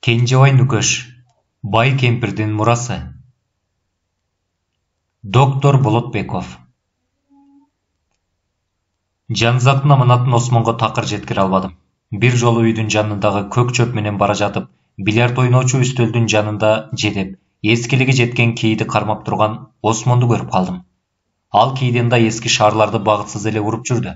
Кенжебай Нүкеш, бай кемпірдің мұрасы. Доктор Болотбеков. Жанзақтың аманатын Осмонға тақыр жеткіре албадым. Bir жолы үйдің жанындағы көк чөп менен бара жатып, бильярд ойноочу үстөлдүн жанында жетеп, ескилиги жеткен кейді кармап турган Осмонду көрүп калдым. Ал кейден да эски шаарларды багытсыз эле уруп жүрдү.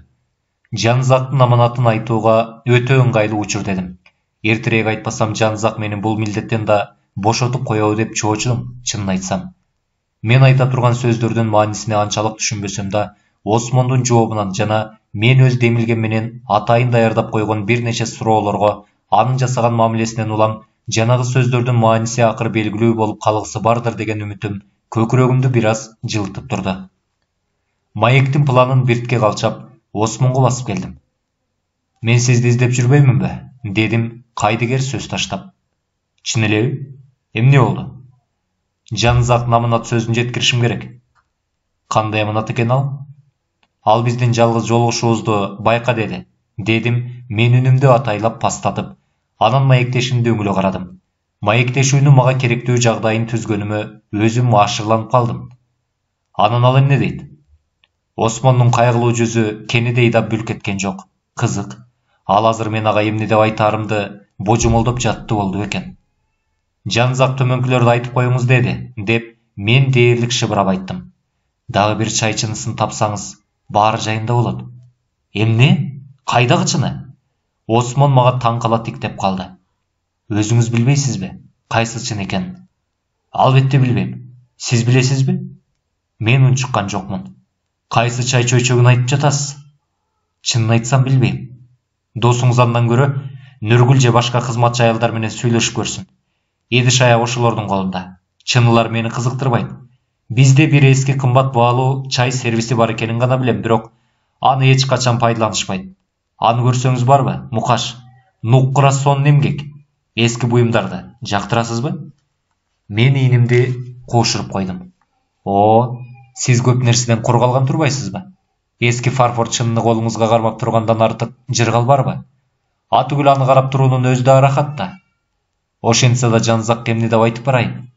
Жанзактын аманатын айтууга өтө ыңгайлуу учур дедим. Эртерээк айтпасам Жанзак менин бул милдеттен да бошотуп коебу деп чоочудум, чынын айтсам. Мен айта турган сөздөрдүн маанисине анчалык түшүнбөсөм да, Осмондун жообунан жана мен өз демилгем менен атайын даярдап койгон бир нече суроолорго анын жасаган мамилесинен улам жанагы сөздөрдүн мааниси акыр белгилүү болуп калгысы бардыр деген үмүтүм көкүрөгүмдү бир аз жылытып турду. Маектин планын биртке калчап, Осмонго басып келдим. Мен сизди издеп жүрбөймүнбү? Дедим, кайдыгер сөз таштап. Чын элеби? Эмне болду? Жанзактын аманат сөзүн жеткиришим керек. Кандай аманат экен ал? Ал биздин жалгыз жолугушуубузду байка деди. Дедим, мен үнүмдү атайлап пастатып, анан маектешимди үңүлө карадым. Маектешүүнүн мага керектүү жагдайын түзгөнүмө өзүм ашырланып калдым. Анан ал эмне дейт? Осмондун кайгылуу жүзү кенедей да бүлк эткен жок. Кызык. Ал азыр мен ага эмне деп айтаарымды божомолдоп жатты болду экен. Жанзак төмөнкүлөрдү айтып коюңуз деди, деп мен дээрлик шыбырап айттым. Дагы бир чайчынысын тапсаңыз, баары жайында болот. Эмне? Кайдагы чыны? Осмон мага таң кала тиктеп калды. Өзүңүз билбейсизби? Кайсы чын экен? Албетте билбейм. Сиз билесизби? Мен унчуккан жокмун. Кайсы чай чөйчөгүн айтып жатасыз? Чынын айтсам билбейм. Досуңуз андан көрө Нургүл же башка кызматчы аялдар менен сүйлөшүп көрсүн. Эдиш аяк ошолордун колунда. Чынылар мени кызыктырбайт. Бизде бир эски кымбат баалуу чай сервиси бар экенин гана билем, бирок аны эч качан пайдаланышпайт. Аны көрсөңүз барбы, Мукаш? Нуккура сонун эмгек. Эски буюмдарды жактырасызбы? Мен ийнимди кошуруп койдум. Сиз көп нерседен кур калган турбайсызбы? Эски фарфор чыныны колуңузга кармап тургандан артык жыргал барбы? Атүгүл аны карап туруунун өзү да ырахат да. Ошентсе да Жанзак эмне деп айтып барайын?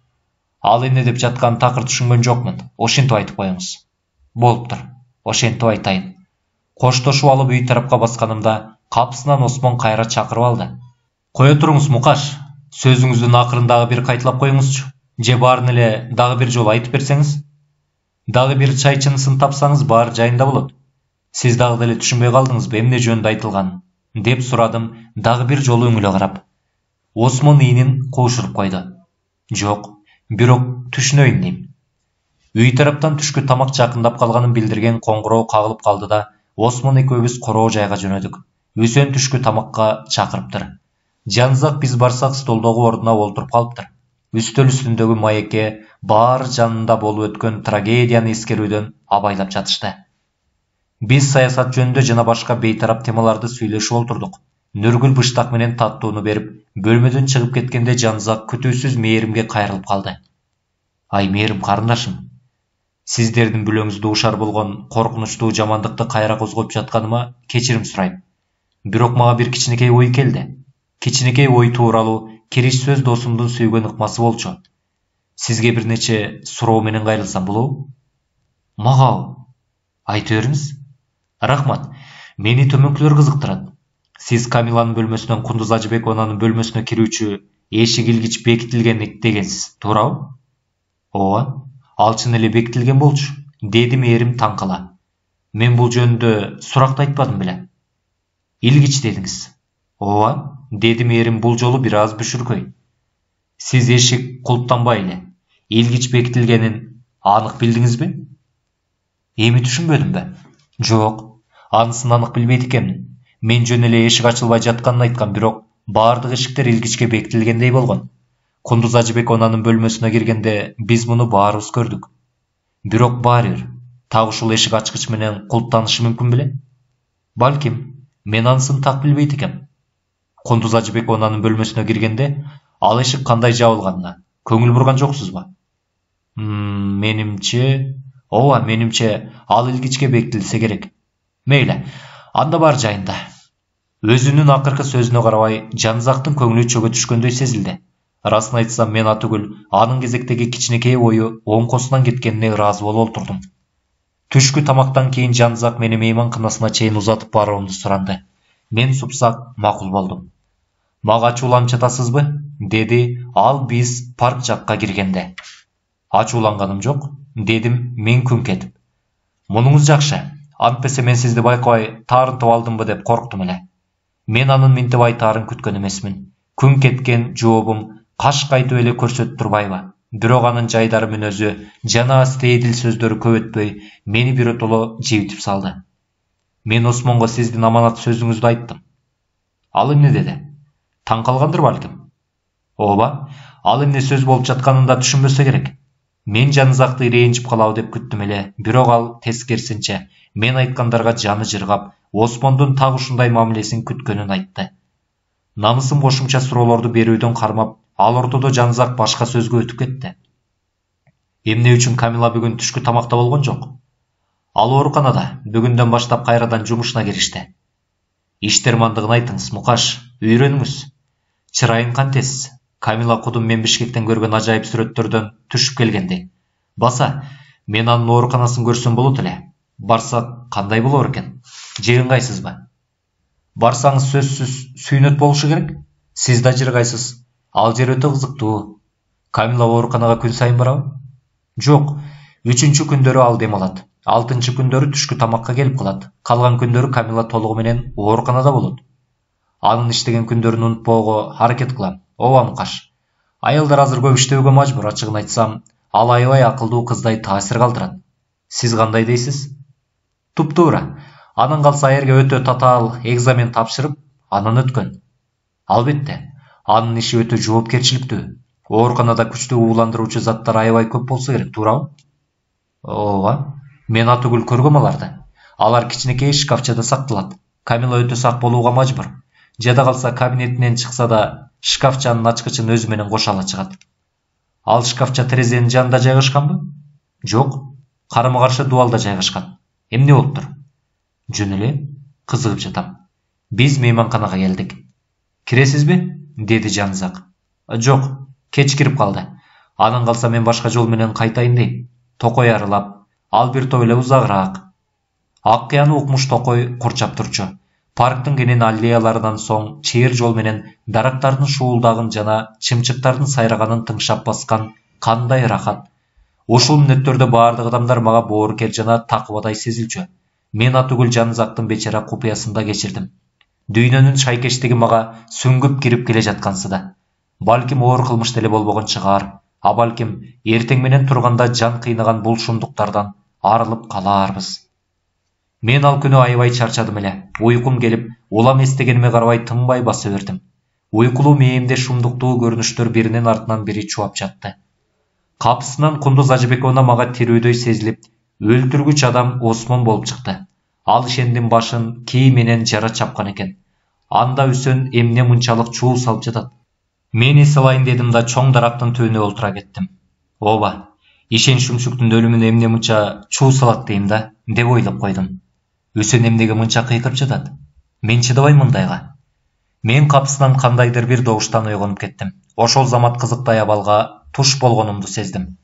Ал эмне деп жатканын такыр түшүнгөн жокмун. Ошентип айтып коюңуз. Болуптур. Ошентип айтайын. Коштошуп алып үй тарапка басканымда капысынан Осмон кайра чакырып алды. Кое туруңуз, Мукаш. Сөзүңүздүн акырын дагы бир кайталап коюңузчу. Же баарын эле дагы бир жолу айтып берсеңиз? Дагы бир чайчынысын тапсаңыз, баары жайында болот. Сиз дагы деле түшүнбөй калдыңызбы эмне жөнүндө айтылганын? Деп сурадым, дагы бир жолу үңүлө карап. Осмон ийинин кошуруп койду. Жок, бирок түшүнөйүн дейм. Үй тараптан түшкү тамак жакындап калганын билдирген коңгуроо кагылып калды да, Осмон экөөбүз короо жайга жөнөдүк. Үсен түшкү тамакка чакырыптыр. Жанзак биз барсак столдогу ордуна олтуруп калыптыр. Үстөл үстүндөгү маекке баары жанында болуп өткөн трагедияны эскерүүдөн абайлап жатышты. Биз саясат жөнүндө жана башка бейтарап темаларды сүйлөшүп олтурдук. Нургүл быштак менен таттууну берип, бөлмөдөн чыгып кеткенде Жанзак күтүүсүз Мээримге кайрылып калды. Ай Мээрим карындашым, сиздердин бүлөңүздө ушар болгон коркунучтуу жамандыкты кайра козгоп жатканыма кечирим сурайм. Бирок мага бир кичинекей ой келди. Кичинекей ой тууралуу кириш сөз досумдун сүйгөн ыкмасы болчу. Сизге бир нече суроо менен кайрылсам болобу? Мага айта бериңиз. Рахмат. Мени төмөнкүлөр кызыктырат. Сиз Камиланын бөлмөсүнөн Кундуз Ажыбековнанын бөлмөсүнө кирүүчү эшик илгич бекитилген дегенсиз, туурабы? Ооба, ал чын эле бекитилген болчу, деди Мээрим таң кала. Мен бул жөнүндө суракты айтпадым беле. Илгич дедиңиз. Ооба, деди Мээрим бул жолу бир аз бүшүркөй. Сиз эшик кулптанбай эле илгич бекитилгенин анык билдиңизби? Эми түшүнбөдүмбү? Жок, анысын анык билбейт экенмин. Мен жөн эле эшик ачылбай жатканын айткам, бирок баардык эшиктер илгичке бекитилгендей болгон. Кундуз Ажыбековнанын бөлмөсүнө киргенде биз муну баарыбыз көрдүк. Бирок баары бир так ушул эшик ачкыч менен кулптанышы мүмкүн беле? Балким, мен анысын так билбейт экенмин. Кундуз Ажыбековнанын бөлмөсүнө киргенде ал эшик кандай жабылганына көңүл бурган жоксузбу? Менимче, ал илгичке бекитилсе керек. Мейли, анда бар жайында. Өзүнүн акыркы сөзүнө карабай, Жанызактын көңүлү чөгө түшкөндөй сезилди. Расын айтсам, мен атүгүл анын кезектеги кичинекей бою оңкосунан кеткенине ыраазы болуп олтурдум. Түшкү тамактан кийин Жанызак мени мейманканасына чейин узатып баруумду суранды. Мен супсак макул болдум. Мага ачууланып деди ал биз парк жакка киргенде. Ачууланганым жок, дедим мен күңк этип. Мунуңуз жакшы, антпесе мен сизди байкабай таарынтып алдымбы деп корктум эле. Мен анын минтип айтаарын күткөн эмесмин. Күңк эткен жообум кашкайтып эле көрсөтүп турбайбы? Бирок анын жайдары мүнөзү жана стейдил сөздөрү көп өтпөй мени биротоло жебитип салды. Мен Осмонго сиздин аманат сөзүңүздү айттым. Ал эмне деди? Таң калгандыр балким. Ооба, ал эмне сөз болуп жатканын да түшүнбөсө керек. Мен Жанызакты ренжип калабы деп күттүм эле, бирок ал тескерисинче мен айткандарга жаны жыргап, Осмондун так ушундай мамилесин күткөнүн айтты. Намысым кошумча суроолорду берүүдөн кармап, ал ортодо Жанызак башка сөзгө өтүп кетти. Эмне үчүн Камила бүгүн түшкү тамакта болгон жок? Ал ооруканада, бүгүндөн баштап кайрадан жумушуна киришти. Иштермандыгын айтыңыз, Мукаш, үйрөнүңүз. Чырайын кантесиз? Камила кудум мен Бишкектен көргөн ажайып сүрөттөрдөн түшүп келгендей. Баса, мен анын ооруканасын көрсөм болот эле. Барсак кандай болор экен? Жыйынгайсызбы? Барсаңыз сөзсүз сүйнөт болушу керек. Сиз да жыргайсыз. Ал жер өтө кызыктуу. Камила ооруканага күн сайын барабы? Жок, 3-чү күндөрү ал дем алат. 6-чы күндөрү түшкү тамакка келип калат. Калган күндөрү Камила толугу менен ооруканада болот. Анын иштеген күндөрүн унутпоого аракет кылам. Ооба Мукаш. Аялдар азыр көп иштөөгө мажбур, ачыгын айтсам, ал аябай акылдуу кыздай таасир калтырат. Сиз кандай дейсиз? Туп-туура. Анын калса аерге өтө татаал экзамен тапшырып, анан өткөн. Албетте, анын иши өтө жоопкерчиликтүү. Ооруканада күчтүү ууландыруучу заттар аябай көп болсо керек, туурабы? Ооба, мен атүгүл көргөм аларды. Алар кичинекей шкафчада сакталат. Камила өтө сак болууга мажбур. Жада калса кабинетинен чыкса да, шкафчанын ачкычын өзү менен кошо ала чыгат. Ал шкафча терезенин жанында жайгашканбы? Жок, карама-каршы дубалда жайгашкан. Эмне болуптур? Жөн эле, кызыгып жатам. Биз мейманканага келдик. Киресизби? Деди Жанызак. Жок, кеч кирип калды. Анан калса мен башка жол менен кайтайын дейм. Токой арылап, ал бир топ эле узагыраак. Ак кыяны укмуш токой курчап турчу. Парктын кенен аллеяларынан соң чейир жол менен дарактардын шуулдагын жана чымчыктардын сайраганын тыңшап баскан кандай рахат. Ушул мүнөттөрдө баардык адамдар мага боорукер жана такыбадай сезилчү. Мен атүгүл Жанызактын бечара купуясында кечирдим. Дүйнөнүн шайкештиги мага сүңгүп кирип келе жаткансыда. Балким оор кылмыш деле болбогон чыгар. А балким эртең менен турганда жан кыйнаган бул шумдуктардан арылып калаарбыз. Мен ал күнү аябай чарчадым эле. Уйкум келип, улам эстегениме карабай тынбай баса бердим. Уйкулуу мээмде шумдуктуу көрүнүштөр биринин артынан бири чуап жатты. Капысынан Кундуз Ажыбековна мага тирүүдөй сезилип, өлтүргүч адам Осмон болуп чыкты. Ал ишендин башын кий менен жара чапкан экен. Анда Үсөн эмне мынчалык чуу салып жатат? Мен эс алайын дедим да чоң дарактын түбүнө олтура кеттим. Ооба, Ишен Шүмшүктүн өлүмүнө эмне мынча чуу салат дейм да, деп ойлоп койдум. Үсөн эмнеге мынча кыйкырып жатат? Мен чыдабайм мындайга. Мен капысынан кандайдыр бир добуштан ойгонуп кеттим. Ошол замат кызыктай абалга туш болгонумду сездим.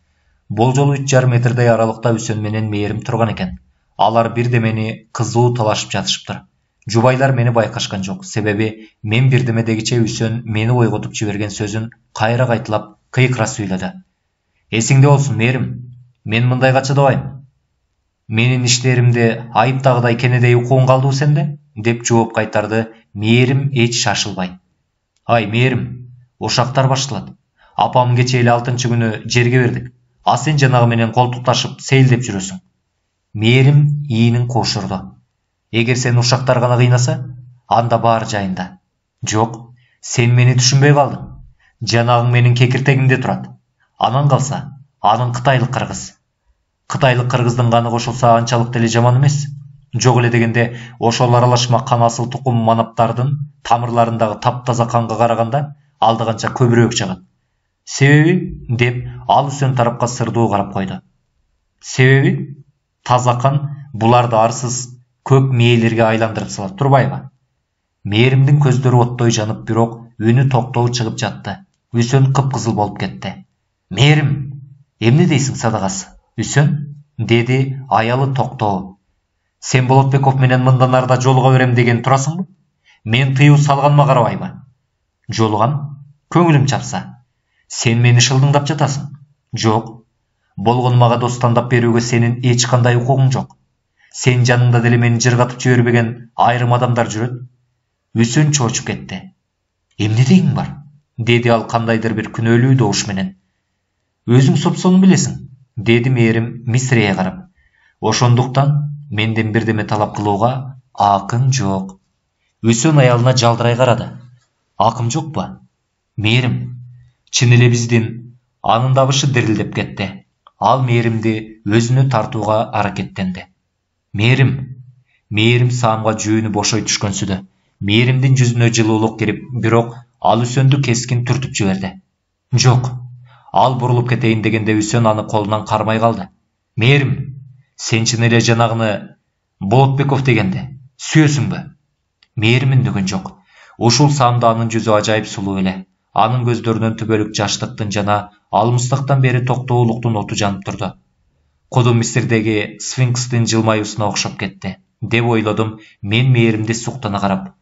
Болжол 3,5 метрдей аралыкта Үсөн менен Мээрим турган экен. Алар бирдемени кызуу талашып жатышыптыр. Жубайлар мени байкашкан жок, себеби мен бирдеме дегиче Үсөн мени ойготуп жиберген сөзүн кайра кайталап кыйкыра сүйлөдү. Эсиңде болсун, Мээрим, мен мындайга чыдабайм. Менин иштеримди айыптагыдай кенедей укуң калдыбы сенде? Деп жооп кайтарды Мээрим эч шашылбай. Ай, Мээрим, ушактар башталат. Апам кече эле 6-чы күнү жерге бердик. А сен жанагы менен колтукташып сейилдеп жүрөсүң. Мээрим ийинин кошурду. Эгер сен ушактар гана кыйнаса, анда баары жайында. Жок, сен мени түшүнбөй калдың. Жанагың менин кекиртегимде турат. Анан калса, анын кытайлык кыргыз. Кытайлык кыргыздын каны кошулса анчалык деле жаман эмес. Жок эле дегенде, ошол аралашма кан асыл тукум манаптардын тамырларындагы таптаза канга караганда алда канча көбүрөөк жагат. Себеби? Деп ал Үсөн тарапка сырдуу карап койду. Себеби? Таза кан буларды арсыз көк мээлерге айландырып салат, турбайбы? Мээримдин көздөрү оттой жанып, бирок үнү токтоо чыгып жатты. Үсөн кыпкызыл болуп кетти. Мээрим, эмне дейсиң садагасы? Үсөн, деди аялы токтоо. Сен Болотбеков менен мындан арда жолуга берем деген турасыңбы? Мен тыюу салганма карабайбы? Жолугам? Көңүлүм чапса. Сен мени шылдыңдап жатасың. Жок. Болгону мага достандап берүүгө сенин эч кандай укугуң жок. Сен жаныңда деле мени жыргатып жибербеген айрым адамдар жүрөт. Үсөн чоочуп кетти. Эмне дейиң бар? Деди ал кандайдыр бир күнөөлүү добуш менен. Өзүң сопсону билесиң, деди Мээрим мисирее карап. Ошондуктан менден бирдеме талап кылууга акың жок. Үсөн аялына жалдырай карады. Акым жокпу? Мээрим, чын эле биздин. Анын дабышы дирилдеп кетти. Ал Мээримди өзүнө тартууга аракеттенди. Мээрим саамга жөөнү бошой түшкөнсүдө. Мээримдин жүзүнө жылуулук кирип, бирок ал Үсөндү кескин түртүп жиберди. Жок. Ал бурулуп кетейин дегенде Үсөн аны колунан кармай калды. Мээрим, сен чын эле жанагыны Болотбеков дегенди сүйөсүңбү? Мээрим үндөгөн жок. Ушул саамда анын жүзү ажайып сулуу эле. Анын көздөрүнөн түбөлүк жаштыктын жана алымыстыктан бери токтоолуктун оту жанып турду. Кудум Мисирдеги сфинкстин жылмаюусуна окшоп кетти, деп ойлодум мен Мээримди суктана карап.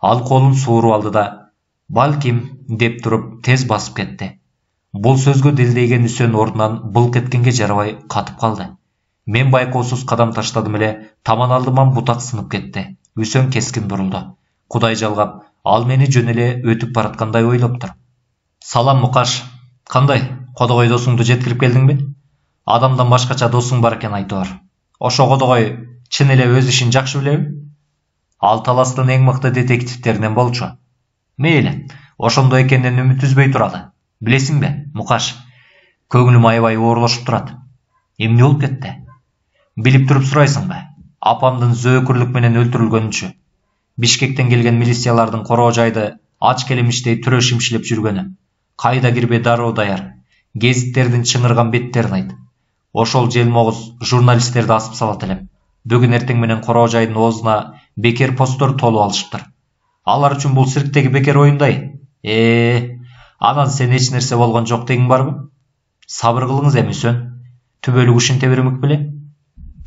Ал колун сууруп алды да, балким, деп туруп тез басып кетти. Бул сөзгө дилдейген Үсөн ордунан былк эткенге жарабай катып калды. Мен байкоосуз кадам таштадым эле, таман алдыман бутак сынып кетти. Үсөн кескин бурулду. Кудай жалгап, ал мени жөн эле өтүп бараткандай ойлоптур. Салам Мукаш, кандай? Кодогой досуңду жеткирип келдиңби? Адамдан башкача досуң бар экен айтор. Ошо кодогой чын эле өз ишин жакшы билеби? Ал таластын эң мыкты детективдеринен болчу. Мейли, ошондой экенинен үмүт үзбөй туралы. Билесиңби, Мукаш, көңүлүм аябай оорулашып турат. Эмне болуп кетти? Билип туруп сурайсыңбы? Апамдын зөөкүрлүк менен өлтүрүлгөнүнчү. Бишкектен келген милициялардын короо жайды ач келемиштей түрө шимшилеп жүргөнү. Кайда кирбе дароо даяр. Гезиттердин чыңырган беттерин айт. Ошол желмогуз журналисттерди асып салат элем. Бүгүн эртең менен короо жайдын оозуна бекер посттор толуп алышыптыр. Алар үчүн бул цирктеги бекер оюндай. Анан сен эч нерсе болгон жок дегиң барбы? Сабыр кылыңыз эми Үсөн. Түбөлүк ушинте бермек беле?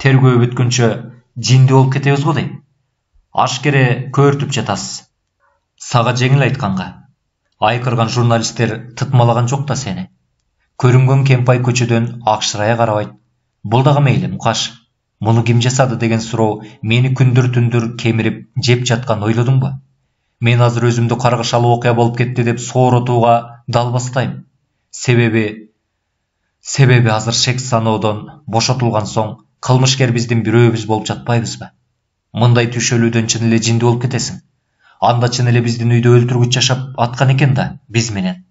Тергөө бүткүнчө жинди болуп кетебиз го дейм. Ашкере көөртүп жатасыз. Сага жеңил айтканга. Айкырган журналисттер тытмалаган жок да сени. Көрүнгөн кемпай көчөдөн акшырая карабайт. Бул дагы мейли, Мукаш. Муну ким жасады деген суроо мени күндүр-түндүр кемирип жеп жаткан ойлодуңбу? Мен азыр өзүмдү каргышалуу окуя болуп кетти деп сооротууга далбастайм. Себеби азыр шек саноодон бошотулган соң кылмышкер биздин бирөөбүз болуп жатпайбызбы? Мындай түшөлүүдөн чын эле жинди болуп кетесиң. Анда чын эле биздин үйдө өлтүргүч жашап аткан экен да биз менен.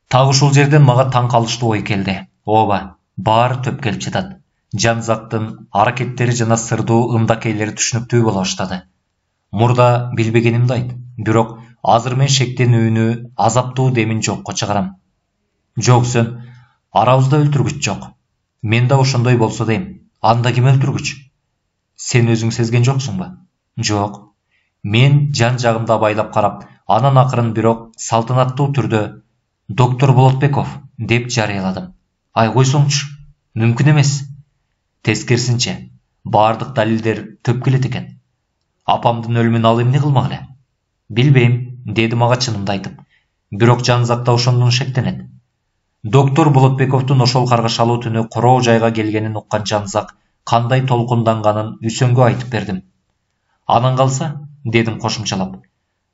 Так ушул жерден мага таң калыштуу ой келди. Ооба, баары төп келип жатат. Жанзактын аракеттери жана сырдуу ымдакейлери түшүнүктүү боло баштады. Мурда билбегенимди айт, бирок азыр мен шектенүүнү, азаптуу демин жокко чыгарам. Жок Үсөн, арабызда өлтүргүч жок. Мен да ошондой болсо дейм. Анда ким өлтүргүч? Сен өзүң сезген жоксуңбу? Жок. Мен жан жагымда байлап карап, анан акырын бирок салтанаттуу түрдө доктор Болотбеков деп жарыяладым. Ай койсоңчу, мүмкүн эмес. Тескерисинче, баардык далилдер төп келет экен. Апамдын өлүмүн ал эмне кылмак эле? Билбейм, деди мага чынымды айтып. Бирок Жанзакта ошондон шектенет. Доктор Болотбековдун ошол каргашалуу түнү короо жайга келгенин уккан Жанзак кандай толкунданганын Үсөнгө айтып бердим. Анан калса, дедим кошумчалап,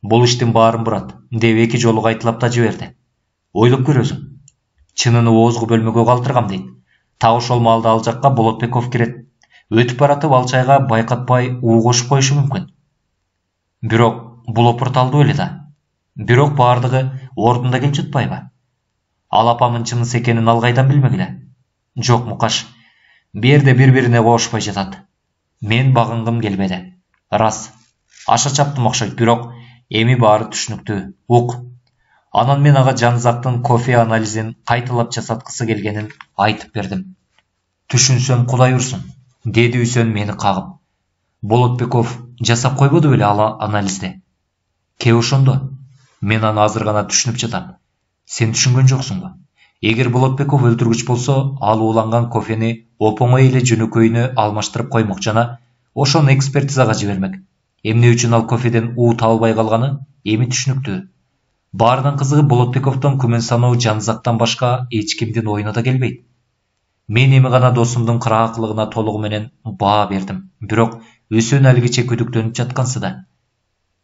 бул иштин баарын бурат, деп эки жолу кайталап да жиберди. Ойлоп көр өзүң. Чыныны оозгу бөлмөгө калтыргам дейт. Так ошол маалда ал жакка Болотбеков кирет. Өтүп баратып ал чайга байкатпай уу кошуп коюшу мүмкүн. Бирок бул опурталдуу эле да. Бирок баардыгы ордунда келип жатпайбы? Ал апамын чыныс экенин ал кайдан билмек эле? Жок Мукаш, берде бири-бирине коошпой жатат. Мен багынгым келбеди. Рас, аша чаптым окшойт, бирок эми баары түшүнүктүү. Ук. Анан мен ага Жанзактын кофе анализин кайталап жасаткысы келгенин айтып бердим. Түшүнсөм Кудай урсун, деди Үсөн мени кагып. Болотбеков жасап койбоду беле ал анализди? Ке ошондо. Мен аны азыр гана түшүнүп жатам. Сен түшүнгөн жоксуңбу? Эгер Болотбеков өлтүргүч болсо, ал ууланган кофени оп-оңой эле жөнөкөйүнө алмаштырып коймок жана ошону экспертизага жибермек. Эмне үчүн ал кофеден уу табылбай калганы эми түшүнүктүү. Баарынан кызыгы Болотбековдон күмөн саноо Жанызактан башка эч кимдин оюна да келбейт. Мен эми гана досумдун кыраакылыгына толугу менен баа бердим. Бирок Үсөн алигиче күдүктөнүп жаткансы да.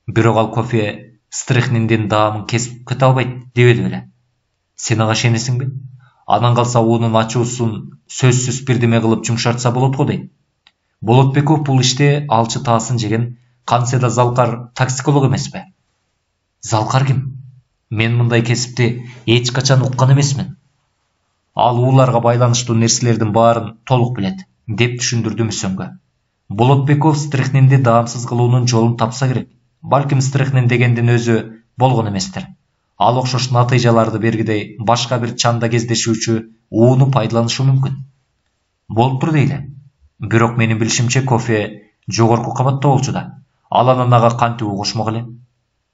Бирок ал кофе стрихниндин даамын кесип кете албайт дебеди беле. Сен ага ишенесиңби? Анан калса уунун ачуусун сөзсүз бирдеме кылып жумшартса болот го дейт. Болотбеков бул иште алчы таасын жеген Канседа Залкар токсиколог эмеспи? Залкар ким? Мен мындай кесипти эч качан уккан эмесмин. Ал ууларга байланыштуу нерселердин баарын толук билет, деп түшүндүрдү Үсөнгө. Болотбеков стрихнинди даамсыз кылуунун жолун тапса керек. Балким стрихнин дегендин өзү болгон эместир. Ал окшош натыйжаларды бергидей башка бир чанда кездешүүчү ууну пайдаланышы мүмкүн. Болуптур дейли. Бирок менин билишимче кофе жогорку кабатта болчу да. Ал анан ага кантип уу кошмок эле?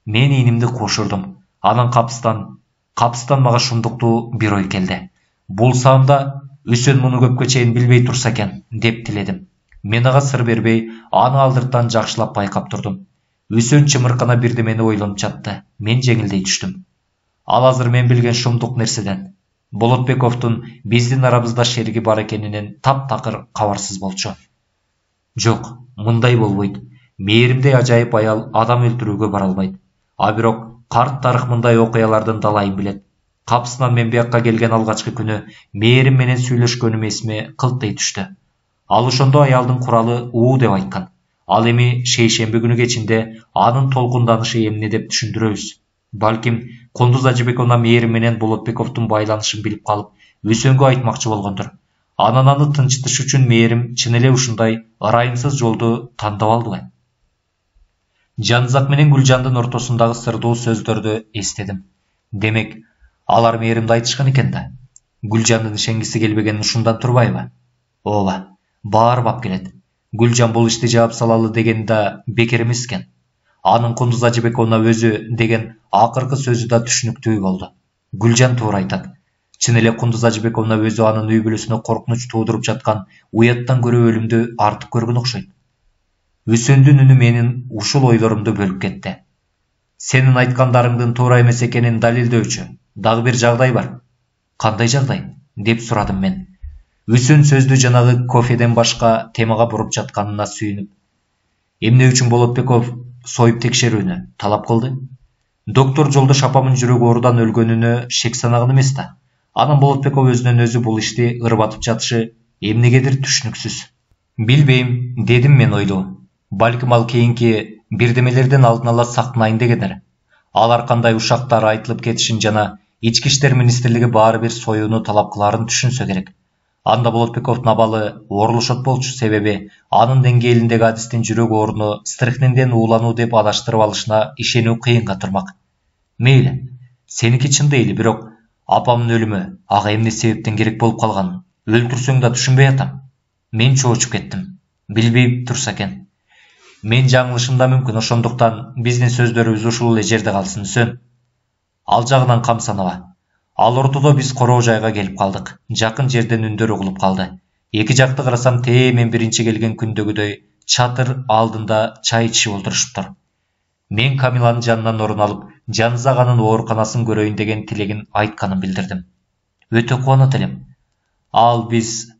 Мен ийнимди кошурдум. Анан капыстан мага шундуктуу бир ой келди. Булсамда Үсөн муну көпкө чейин билбей турса экен, деп тиледим. Мен ага сыр бербей, аны алдыртан жакшылап байкап турдум. Үсөн чымыркана бирдемени ойлонуп жатты. Мен жеңилдей түштүм. Ал азыр мен билген шумдук нерседен, Болотбековдун биздин арабызда шериги бар экенинен таптакыр кабарсыз болчу. Жок, мындай болбойт. Мээримдей ажайып аял адам өлтүрүүгө бара албайт. А бирок карт тарых мындай окуялардын далайын билет. Капысынан мен биякка келген алгачкы күнү мээрим менен сүйлөшкөнүм эсиме кылтый түштү. Ал ошондо аялдын куралы уу деп айткан. Ал эми шейшемби күнү кечинде анын толкунданышы эмне деп түшүндүрөбүз. Балким Кундуз Ажыбековна мээрим менен Болотбековдун байланышын билип калып, Үсөнгө айтмакчы болгондур. Анан аны тынчытыш үчүн мээрим чын эле ушундай ырайымсыз жолду тандап алдыбы? Жанызак менен Гүлжандын ортосундагы сырдуу сөздөрдү эстедим. Демек, алар мээримди айтышкан экен да. Гүлжандын ишенгиси келбегени ушундан турбайбы? Ооба, баары бап келет. Гүлжан бул ишти жаап салалы деген да бекер эмес экен. Анын Кундуз Ажыбековна өзү деген акыркы сөзү да түшүнүктүү болду. Гүлжан туура айтат. Чын эле Кундуз Ажыбековна өзү анын үй бүлөсүнө коркунуч туудуруп жаткан уяттан көрө өлүмдү артык көргөн окшойт. Үсөндүн үнү менин ушул ойлорумду бөлүп кетти. Сенин айткандарыңдын туура эмес экенин далилдөөчү дагы бир жагдай бар. Кандай жагдай? Деп сурадым мен. Үсөн сөздү жанагы кофеден башка темага буруп жатканына сүйүнүп. Эмне үчүн Болотбеков союп текшерүүнү талап кылды? Доктор Жолдош апамдын жүрөгү оорудан өлгөнүнө шек санаган эмес да. Анан Болотбеков өзүнөн өзү бул ишти ырбатып жатышы эмнегедир түшүнүксүз. Билбейм, дедим мен ойлуу. Балким ал кийинки бирдемелерден алдын ала сактанайын дегендер. Ал ар кандай ушактар айтылып кетишин жана Ички иштер министрлиги баары бир союуну талап кылаарын түшүнсө керек. Анда Болотбековдун абалы оорулушат болчу, себеби анын деңгээлиндеги адистин жүрөк ооруну стрихнинден уулануу деп адаштырып алышына ишенүү кыйынга турмак. Мейли, сеники чын дейли, бирок апамдын өлүмү ага эмне себептен керек болуп калганын өлтүрсөң да түшүнбөй атам. Мен чоочуп кеттим. Билбей турса экен. Мен жаңылышым да мүмкүн, ошондуктан биздин сөздөрүбүз ушул эле жерде калсын, Үсөн. Ал жагынан камсанаба. Ал ортодо биз короо жайга келип калдык. Жакын жерден үндөр угулуп калды. Эки жакты карасам мен биринчи келген күндөгүдөй чатыр алдында чай ичишип олтурушуптур. Мен Камиланын жанынан орун алып, Жанызак анын ооруканасын көрөйүн деген тилегин айтканын билдирдим. Өтө кубанат элем. Ал биз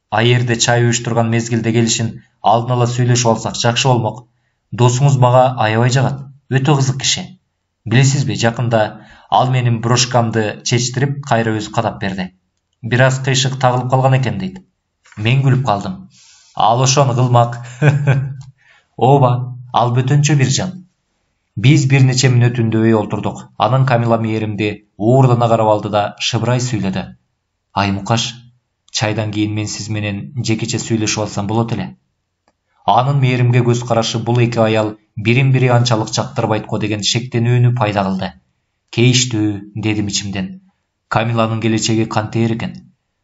аерде чай уюштурган мезгилде келишин алдын ала сүйлөшүп алсак жакшы болмок. Досуңуз мага аябай жагат. Өтө кызык киши. Билесизби, жакында ал менин брошкамды чечтирип, кайра өзү кадап берди. Бир аз кыйшык тагылып калган экен дейт. Мен күлүп калдым. Ал ошону кылмак. Ооба, ал бөтөнчө бир жан. Биз бир нече мүнөт үндөбөй олтурдук. Анан Камила мээримди уурдана карап алды да шыбырай сүйлөдү. Ай Мукаш, чайдан кийин мен сиз менен жекече сүйлөшүп алсам болот эле. Анын мээримге көз карашы бул эки аял бирин-бири анчалык жактырбайт го деген шектенүүнү пайда кылды. Кейиштүү, дедим ичимден. Камиланын келечеги кантээр экен?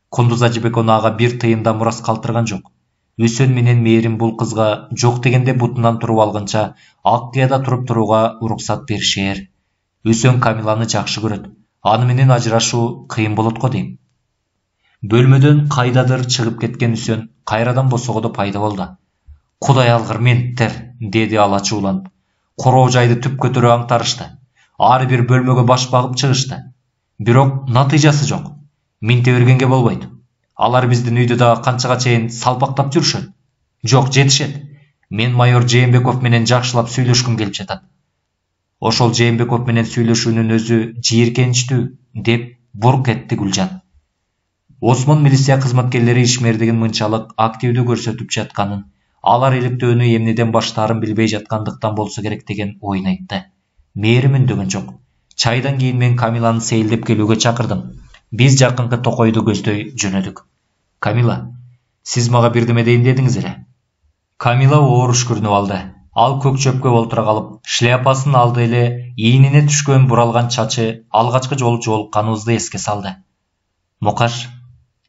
Кундуз Ажыбековна ага бир тыйын да мурас калтырган жок. Үсөн менен Мээрим бул кызга жок дегенде бутунан туруп алгынча Аккияда туруп турууга уруксат беришээр. Үсөн Камиланы жакшы көрөт. Аны менен ажырашуу кыйын болот го дейм. Бөлмөдөн кайдадыр чыгып кеткен Үсөн кайрадан босогодо пайда болду. Кудай алгыр менттер, деди ал ачууланып. Короо жайды түп көтөрүп аңтарышты. Ар бир бөлмөгө баш багып чыгышты. Бирок натыйжасы жок. Минте бергенге болбойт. Алар биздин үйдө да канчага чейин салпактап жүрүшөт. Жок, жетишет. Мен майор Жээнбеков менен жакшылап сүйлөшкүм келип жатат. Ошол Жээнбеков менен сүйлөшүүнүн өзү жийиркеничтүү, деп бурк этти Гүлжан. Осмон милиция кызматкерлери ишмердигин мынчалык активдүү көрсөтүп жатканын, алар иликтөөнү эмнеден баштаарын билбей жаткандыктан болсо керек деген оюн айтты. Мээрим үндөгөн жок. Чайдан кийин мен Камиланы сейилдеп келүүгө чакырдым. Биз жакынкы токойду көздөй жөнөдүк. Камила, сиз мага бирдеме дейин дедиңиз эле. Камила оор үшкүрүнүп алды. Ал көк чөпкө олтура калып, шляпасын алды эле, ийнине түшкөн буралган чачы алгачкы жолу жолукканыбызды эске салды. Мукаш,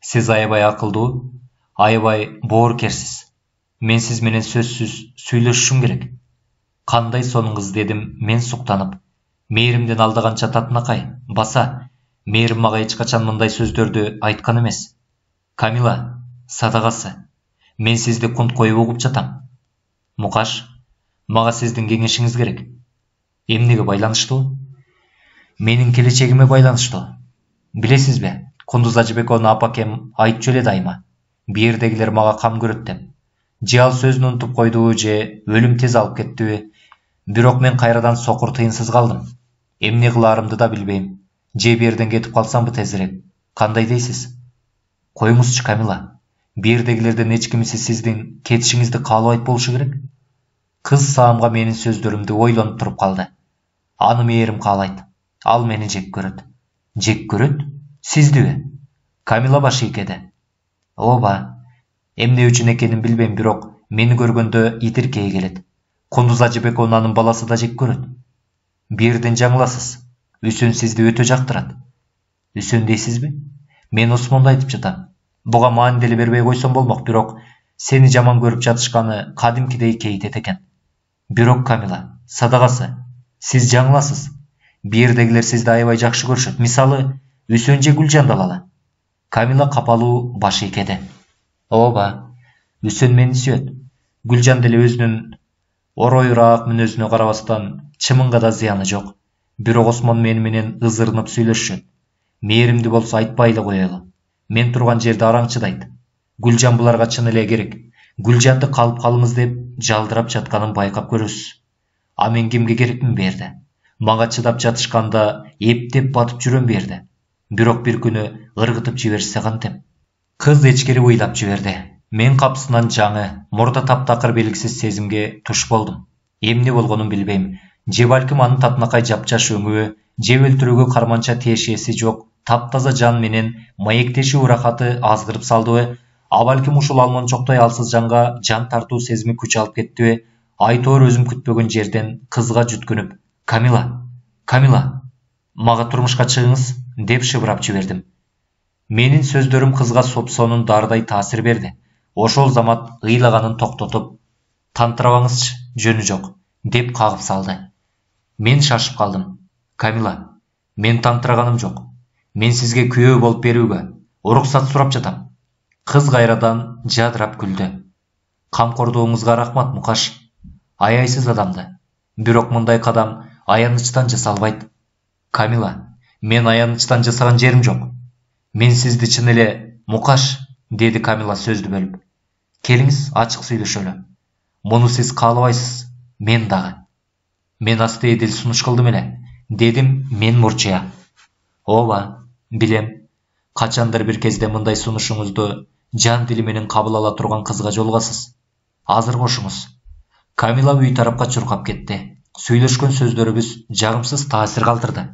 сиз аябай акылдуу, аябай боорукерсиз. Мен сиз менен сөзсүз сүйлөшүшүм керек. Кандай сонуңуз, дедим мен суктанып. Мээримден алдаганча татынакай, баса. Мээрим мага эч качан мындай сөздөрдү айткан эмес. Камила, садагасы. Мен сизди кунт коюп угуп жатам. Мукаш, мага сиздин кеңешиңиз керек. Эмнеге байланыштуу? Менин келечегиме байланыштуу. Билесизби, Кундуз Ажыбековна апакем айтчу эле дайыма. Биердегилер мага кам көрөт деп. Же ал сөзүн унутуп койдубу, же өлүм тез алып кеттиби. Бирок мен кайрадан сокур тыйынсыз калдым. Эмне кылаарымды да билбейм. Же берден кетип калсамбы тезирээк. Кандай дейсиз? Коюңузчу, Камила. Биердегилерден эч кимиси сиздин кетишиңизди каалабайт болушу керек. Кыз саамга менин сөздөрүмдү ойлонуп туруп калды. Аны Мээрим каалайт. Ал мени жек көрөт. Жек көрөт? Сиздиби? Камила баш ийкеди. Ооба. Эмне үчүн экенин билбейм, бирок мени көргөндө итиркей келет. Кундуз Ажыбековнанын баласы да жек көрөт. Бирден жаңыласыз. Үсөн сизди өтө жактырат. Үсөн дейсизби? Мен Осмонду айтып жатам. Буга маани деле бербей койсом болмок, бирок сени жаман көрүп жатышканы кадимкидей кейтет экен. Бирок Камила, садагасы, сиз жаңыласыз. Биердегилер сизди аябай жакшы көрүшөт. Мисалы, Үсөн же Гүлжанды алалы. Камила капалуу баш ийкеди. Ооба, Үсөн мени сүйөт. Гүлжан деле өзүнүн оройураак мүнөзүнө карабастан чымынга да зыяны жок. Бирок Осмон мени менен ызырынып сүйлөшүшөт. Мээримди болсо айтпай эле коелу. Мен турган жерде араң чыдайт. Гүлжан буларга чын эле керек. Гүлжанды калып калыңыз деп жалдырап жатканын байкап көрөсүз. А мен кимге керекмин берде? Мага чыдап жатышканда эптеп батып жүрөм берде. Бирок бир күнү ыргытып жиберсе кантем? Кыз эчкери ыйлап жиберди. Мен капсынан жаңы, мурда таптакыр белгисиз сезимге туш болдум. Эмне болгонун билбейм. Же балким анын татынакай жапжаш өңү, же өлтүрүүгө карманча тиешеси жок, таптаза жан менен маектеши урахаты азгырып салдыбы, а балким ушул алмончоктой алсыз жанга жан тартуу сезими күч алып кеттиби, айтоор өзүм күтпөгөн жерден кызга жүткүнүп, Камила, мага турмушка чыгыңыз, деп шыбырап жибердим. Менин сөздөрүм кызга сопсонун дардай таасир берди. Ошол замат ыйлаганын токтотуп, тантырабаңызчы, жөнү жок, деп кагып салды. Мен шашып калдым. Камила, мен тантыраганым жок. Мен сизге күйөө болуп берүүгө уруксат сурап жатам. Кыз кайрадан жадырап күлдү. Камкордугуңузга рахмат, Мукаш. Аяйсыз адамды. Бирок мындай кадам аянычтан жасалбайт. Камила, мен аянычтан жасаган жерим жок. Мен сизди чын эле, Мукаш, деди Камила сөздү бөлүп. Келиңиз, ачык сүйлөшөлү. Муну сиз каалабайсыз, мен дагы. Мен асты эдил сунуш кылдым эле, дедим мен мурчуя. Ооба, билем. Качандыр бир кезде мындай сунушуңузду жан дили менен кабыл ала турган кызга жолугасыз. Азыр кошуңуз. Камила үй тарапка чуркап кетти. Сүйлөшкөн сөздөрүбүз жагымсыз таасир калтырды.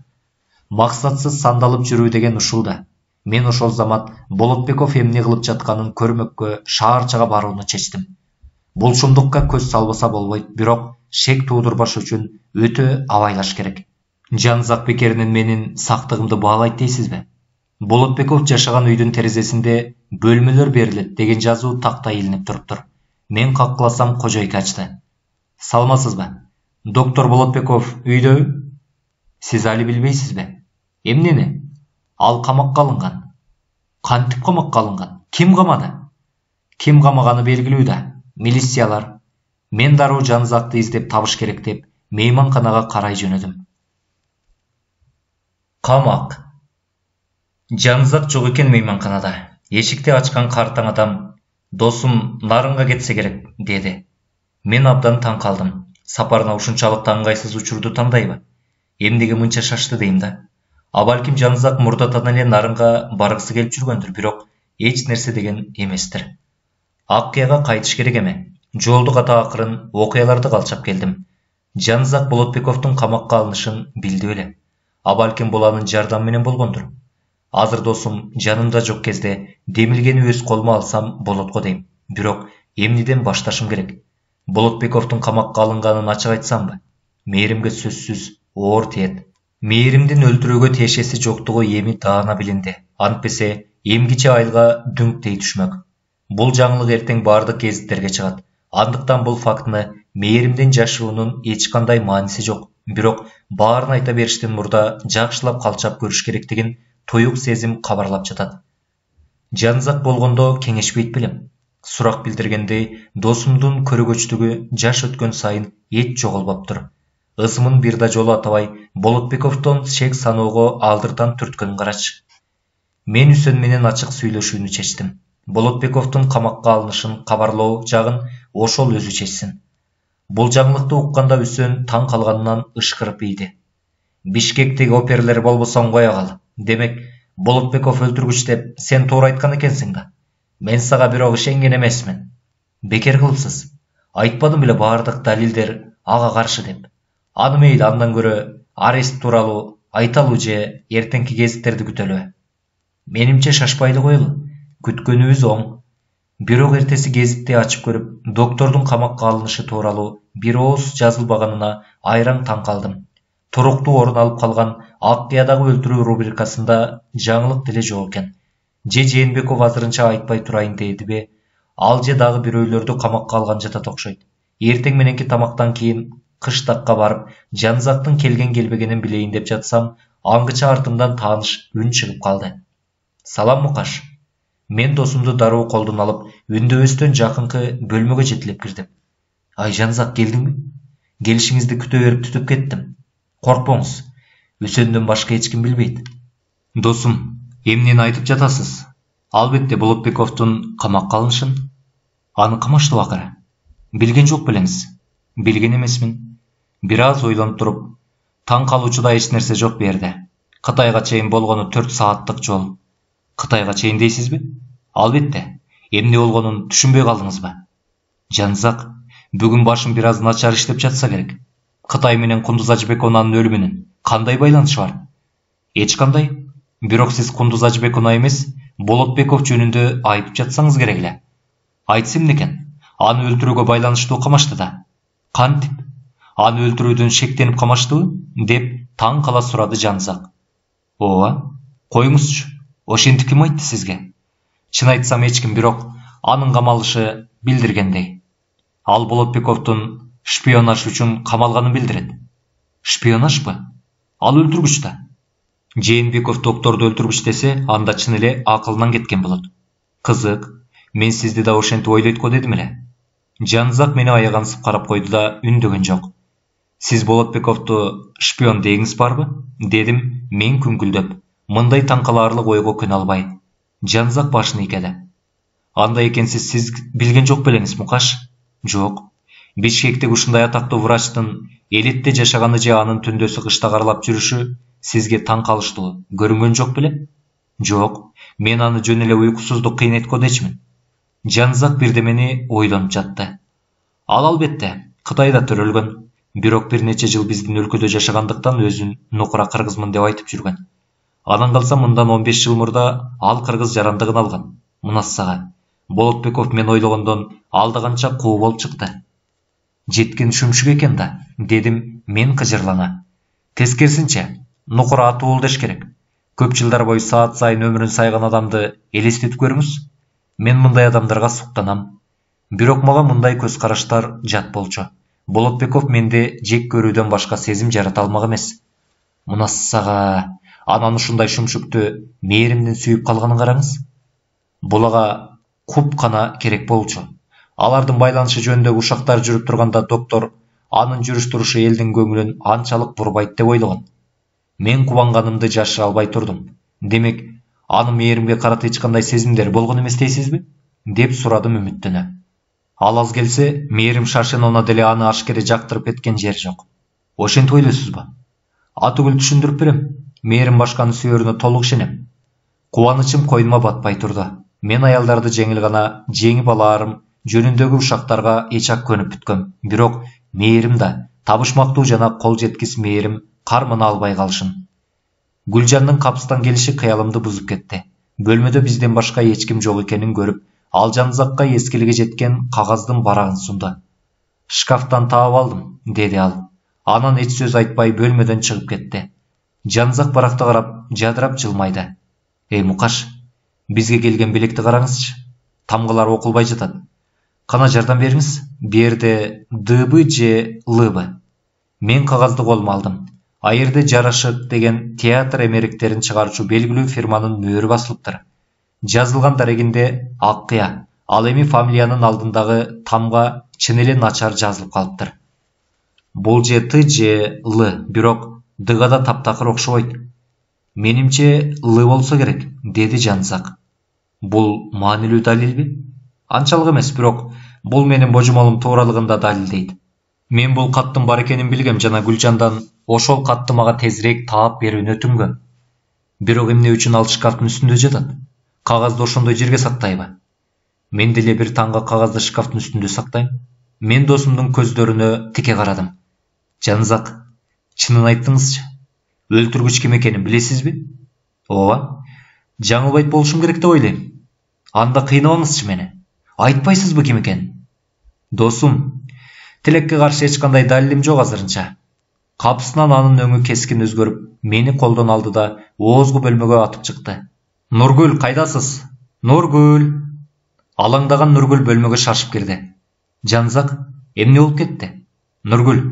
Максатсыз сандалып жүрүү деген ушул да. Мен ошол замат Болотбеков эмне кылып жатканын көрмөккө шаарчага барууну чечтим. Бул шумдукка көз салбаса болбойт, бирок шек туудурбаш үчүн өтө абайлаш керек. Жанызак бекеринин менин сактыгымды баалайт дейсизби? Болотбеков жашаган үйдүн терезесинде бөлмөлөр берилет деген жазуу такта илинип туруптур. Мен каккыласам кожойке ачты. Саламатсызбы? Доктор Болотбеков үйдөбү? Сиз али билбейсизби? Эмнени? Ал камакка алынган. Кантип камакка алынган? Ким камады? Ким камаганы белгилүү да. Милициялар. Мен дароо Жанызакты издеп табыш керек деп мейманканага карай жөнөдүм. Камак. Жанызак жок экен мейманканада. Эшикти ачкан картаң адам «Досум нарынга кетсе керек» деди. Мен абдан таң калдым. Сапарына ушунчалык таңгайсыз учурду тандайбы? Эмнеге мынча шашты дейм да. А балким Жанызак мурдатан эле нарынга баргысы келип жүргөндүр, бирок эч нерсе деген эместир. Аккыяга кайтыш керек эме. Жолду ката акырын окуяларды калчап келдим. Жанызак Болотбековдун камакка алынышын билди эле. А балким бул анын жардамы менен болгондур. Азыр досум жанымда жок кезде демилгени өз колума алсам болот го дейм. Бирок эмнеден башташым керек? Болотбековдун камакка алынганын ачык айтсамбы? Мээримге сөзсүз оор тиет. Мээримдин өлтүрүүгө тиешеси жоктугу эми даана билинди. Антпесе эмгиче айылга дүңктей түшмөк. Бул жаңылык эртең бардык гезиттерге чыгат. Андыктан бул фактыны мээримден жашуунун эч кандай мааниси жок. Бирок баарын айта бериштен мурда жакшылап калчап көрүш керектигин тоюк сезим кабарлап жатат. Жанызак болгондо кеңешпейт белем. Сурак билдиргендей, досумдун көрөгөчтүгү жаш өткөн сайын эч жоголбоптур. Ысымын бир да жолу атабай, Болотбековдон шек саноого алдыртан түрткөнүн карачы. Мен Үсөн менен ачык сүйлөшүүнү чечтим. Болотбековдун камакка алынышын кабарлоо жагын ошол өзү чечсин. Бул жаңылыкты укканда Үсөн таң калганынан ышкырып ийди. Бишкектеги оперлер болбосоң кое кал. Демек, Болотбеков өлтүргүч деп сен туура айткан экенсиң да. Мен сага бирок ишенген эмесмин. Бекер кылыпсыз. Айтпадым беле баардык далилдер ага каршы деп. Аны мейли андан көрө арест тууралуу айталуу же эртеңки гезиттерди күтөлү. Менимче шашпайлы коелу. Күткөнүбүз оң. Бирок эртеси гезитти ачып көрүп, доктордун камакка алынышы тууралуу бир ооз жазылбаганына айраң таң калдым. Туруктуу орун алып калган Аккыядагы өлтүрүү рубрикасында жаңылык деле жок экен. Же Жээнбеков азырынча айтпай турайын дедиби? Ал же дагы бирөөлөрдү камакка алган жатат окшойт. Эртең мененки тамактан кийин кыштакка барып, Жанызактын келген келбегенин билейин деп жатсам, аңгыча артымдан тааныш үн чыгып калды. Салам Мукаш. Мен досумду дароо колдон алып, үндөбөстөн жакынкы бөлмөгө жетилеп кирдим. Ай Жанызак, келдиңби? Келишиңизди күтө берип түтүп кеттим. Коркпоңуз. Үсөндөн башка эч ким билбейт. Досум, эмнени айтып жатасыз? Албетте Болотбековдун камакка алынышын. Аны камаштып акыры. Билген жок белеңиз. Билген эмесмин. Бир аз ойлонуп туруп, таң калуучуда эч нерсе жок берди. Кытайга чейин болгону 4 сааттык жол. Кытайга чейин дейсизби? Албетте. Эмне болгонун түшүнбөй калдыңызбы? Жанызак, бүгүн башым бир аз начар иштеп жатса керек. Кытай менен Кундуз Ажыбековнанын өлүмүнүн кандай байланышы бар? Эч кандай. Бирок сиз Кундуз Ажыбековна эмес, Болотбеков жөнүндө айтып жатсаңыз керек эле. Айтсам экен, аны өлтүрүүгө байланыштуу камашты да. Кантип? Аны өлтүрүүдөн шектенип камаштыбы? Деп таң кала сурады Жанызак. Ооба, коюңузчу. Ошентип ким айтты сизге? Чын айтсам эч ким, бирок анын камалышы билдиргендей. Ал Болотбековдун шпионаж үчүн камалганын билдирет. Шпионажбы? Ал өлтүргүч да. Жээнбеков докторду өлтүргүч десе, анда чын эле акылынан кеткен болот. Кызык, мен сизди да ошентип ойлойт го дедим эле. Жанызак мени аягансып карап койду да үндөгөн жок. Сиз Болотбековду шпион дегиңиз барбы? Дедим мен күңкүлдөп, мындай таң калаарлык ойго көнө албай. Жанызак башын ийкеди. Андай экенсиз сиз билген жок белеңиз Мукаш? Жок. Бишкектеги ушундай атактуу врачтын элетте жашаганы же анын түндөсү кышта каралап жүрүшү сизге таң калыштуу көрүнгөн жок беле? Жок. Мен аны жөн эле уйкусуздук кыйнайт го дечмин. Жанызак бирдемени ойлонуп жатты. Ал албетте Кытайда төрөлгөн. Бирок бир нече жыл биздин өлкөдө жашагандыктан өзүн нукура кыргызмын деп айтып жүргөн. Анан калса мындан 15 жыл мурда ал кыргыз жарандыгын алган. Мунассага. Болотбеков мен ойлогондон алдаганча куу болуп чыкты. Жеткен шүмшүк экен да, дедим мен кыжырлана. Тескерисинче, нукура атуу деш керек. Көп жылдар бою саат сайын өмүрүн сайган адамды элестетип көрүңүз. Мен мындай адамдарга суктанам. Бирок мага мындай көз караштар жат болчу. Болотбеков менде жек көрүүдөн башка сезим жарата алмак эмес. Мунассага анан ушундай шумшукту мээримдин сүйүп калганын караңыз. Бул ага куп гана керек болчу. Алардын байланышы жөнүндөгү ушактар жүрүп турганда доктор анын жүрүш турушу элдин көңүлүн анчалык бурбайт деп ойлогон. Мен кубанганымды жашыра албай турдум. Демек, анын мээримге карата эч кандай сезимдери болгон эмес дейсизби? Деп сурадым үмүттөнө. Ал аз келсе, мээрим Шаршеновна деле аны ашкере жактырып кеткен жери жок. Ошентип ойлойсузбу? Атүгүл түшүндүрүп берем. Мээрим башканы сүйөрүнө толук ишенем. Кубанычым койнума батпай турду. Мен аялдарды жеңил гана жеңип алаарым жөнүндөгү ушактарга эч-ак көнүп бүткөм. Бирок мээрим да табышмактуу жана кол жеткис мээрим кармана албай калышын. Гүлжандын капыстан келиши кыялымды бузуп кетти. Бөлмөдө бизден башка эч ким жок экенин көрүп, ал Жанзакка эскилиги жеткен кагаздын барагын сунду. Шкафтан таап алдым, деди ал. Анан эч сөз айтпай бөлмөдөн чыгып кетти. Жанзак баракты карап, жадырап жылмайды. Мукаш, бизге келген белекти караңызчы. Тамгалар окулбай жатат. Кана жардам бериңиз. Берде дыбы же лыбы. Мен кагазды колума алдым. Айырды жарашык деген театр эмеректерин чыгаруучу белгилүү фирманын мөөрү басылыптыр. Жазылган дарегинде Аккыя, ал эми фамилиянын алдындагы тамга чын эле начар жазылып калыптыр. Бул же Т же Л, бирок Дга да таптакыр окшобойт. Менимче Л болсо керек, деди Жанзак. Бул маанилүү далилби? Анчалык эмес, бирок бул менин божомолум тууралыгында далилдейт. Мен бул каттын бар экенин билгем жана Гүлжандан ошол катты мага тезирээк таап берүүнү өтүнгөм. Бирок эмне үчүн ал шкафтын үстүндө жатат? Кагазды ошондой жерге сактайбы? Мен деле бир таңга кагазды шкафтын үстүндө сактайм. Мен досумдун көздөрүнө тике карадым. Жанзак, чынын айттыңызчы. Өлтүргүч ким экенин билесизби? Ооба. Жаңылбайт болушум керек деп ойлойм. Анда кыйнабаңызчы мени. Айтпайсызбы ким экенин? Досум, тилекке каршы эч кандай далилим жок азырынча. Капысынан анын өңү кескин өзгөрүп, мени колдон алды да оозгу бөлмөгө атып чыкты. Нургүл, кайдасыз? Нургүл! Алаңдаган Нургүл бөлмөгө шашып кирди. Жанзак, эмне болуп кетти? Нургүл,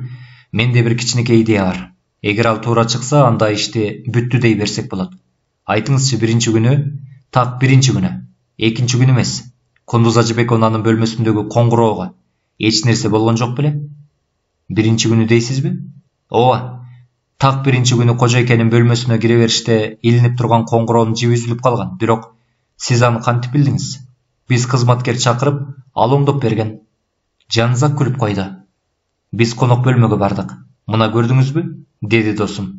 менде бир кичинекей идея бар. Эгер ал туура чыкса, анда ишти бүттү дей берсек болот. Айтыңызчы, биринчи күнү, так биринчи күнү, экинчи күнү эмес. Кундуз Ажыбекованын бөлмөсүндөгү коңгуроого эч нерсе болгон жок беле? Биринчи күнү дейсизби? Ооба. Так биринчи күнү кожойкенин бөлмөсүнө кире бериште илинип турган коңгуроонун жиби үзүлүп калган. Бирок сиз аны кантип билдиңиз? Биз кызматкер чакырып, ал оңдоп берген. Жанзак күлүп койду. Биз конок бөлмөгө бардык. Мына көрдүңүзбү? Деди досум.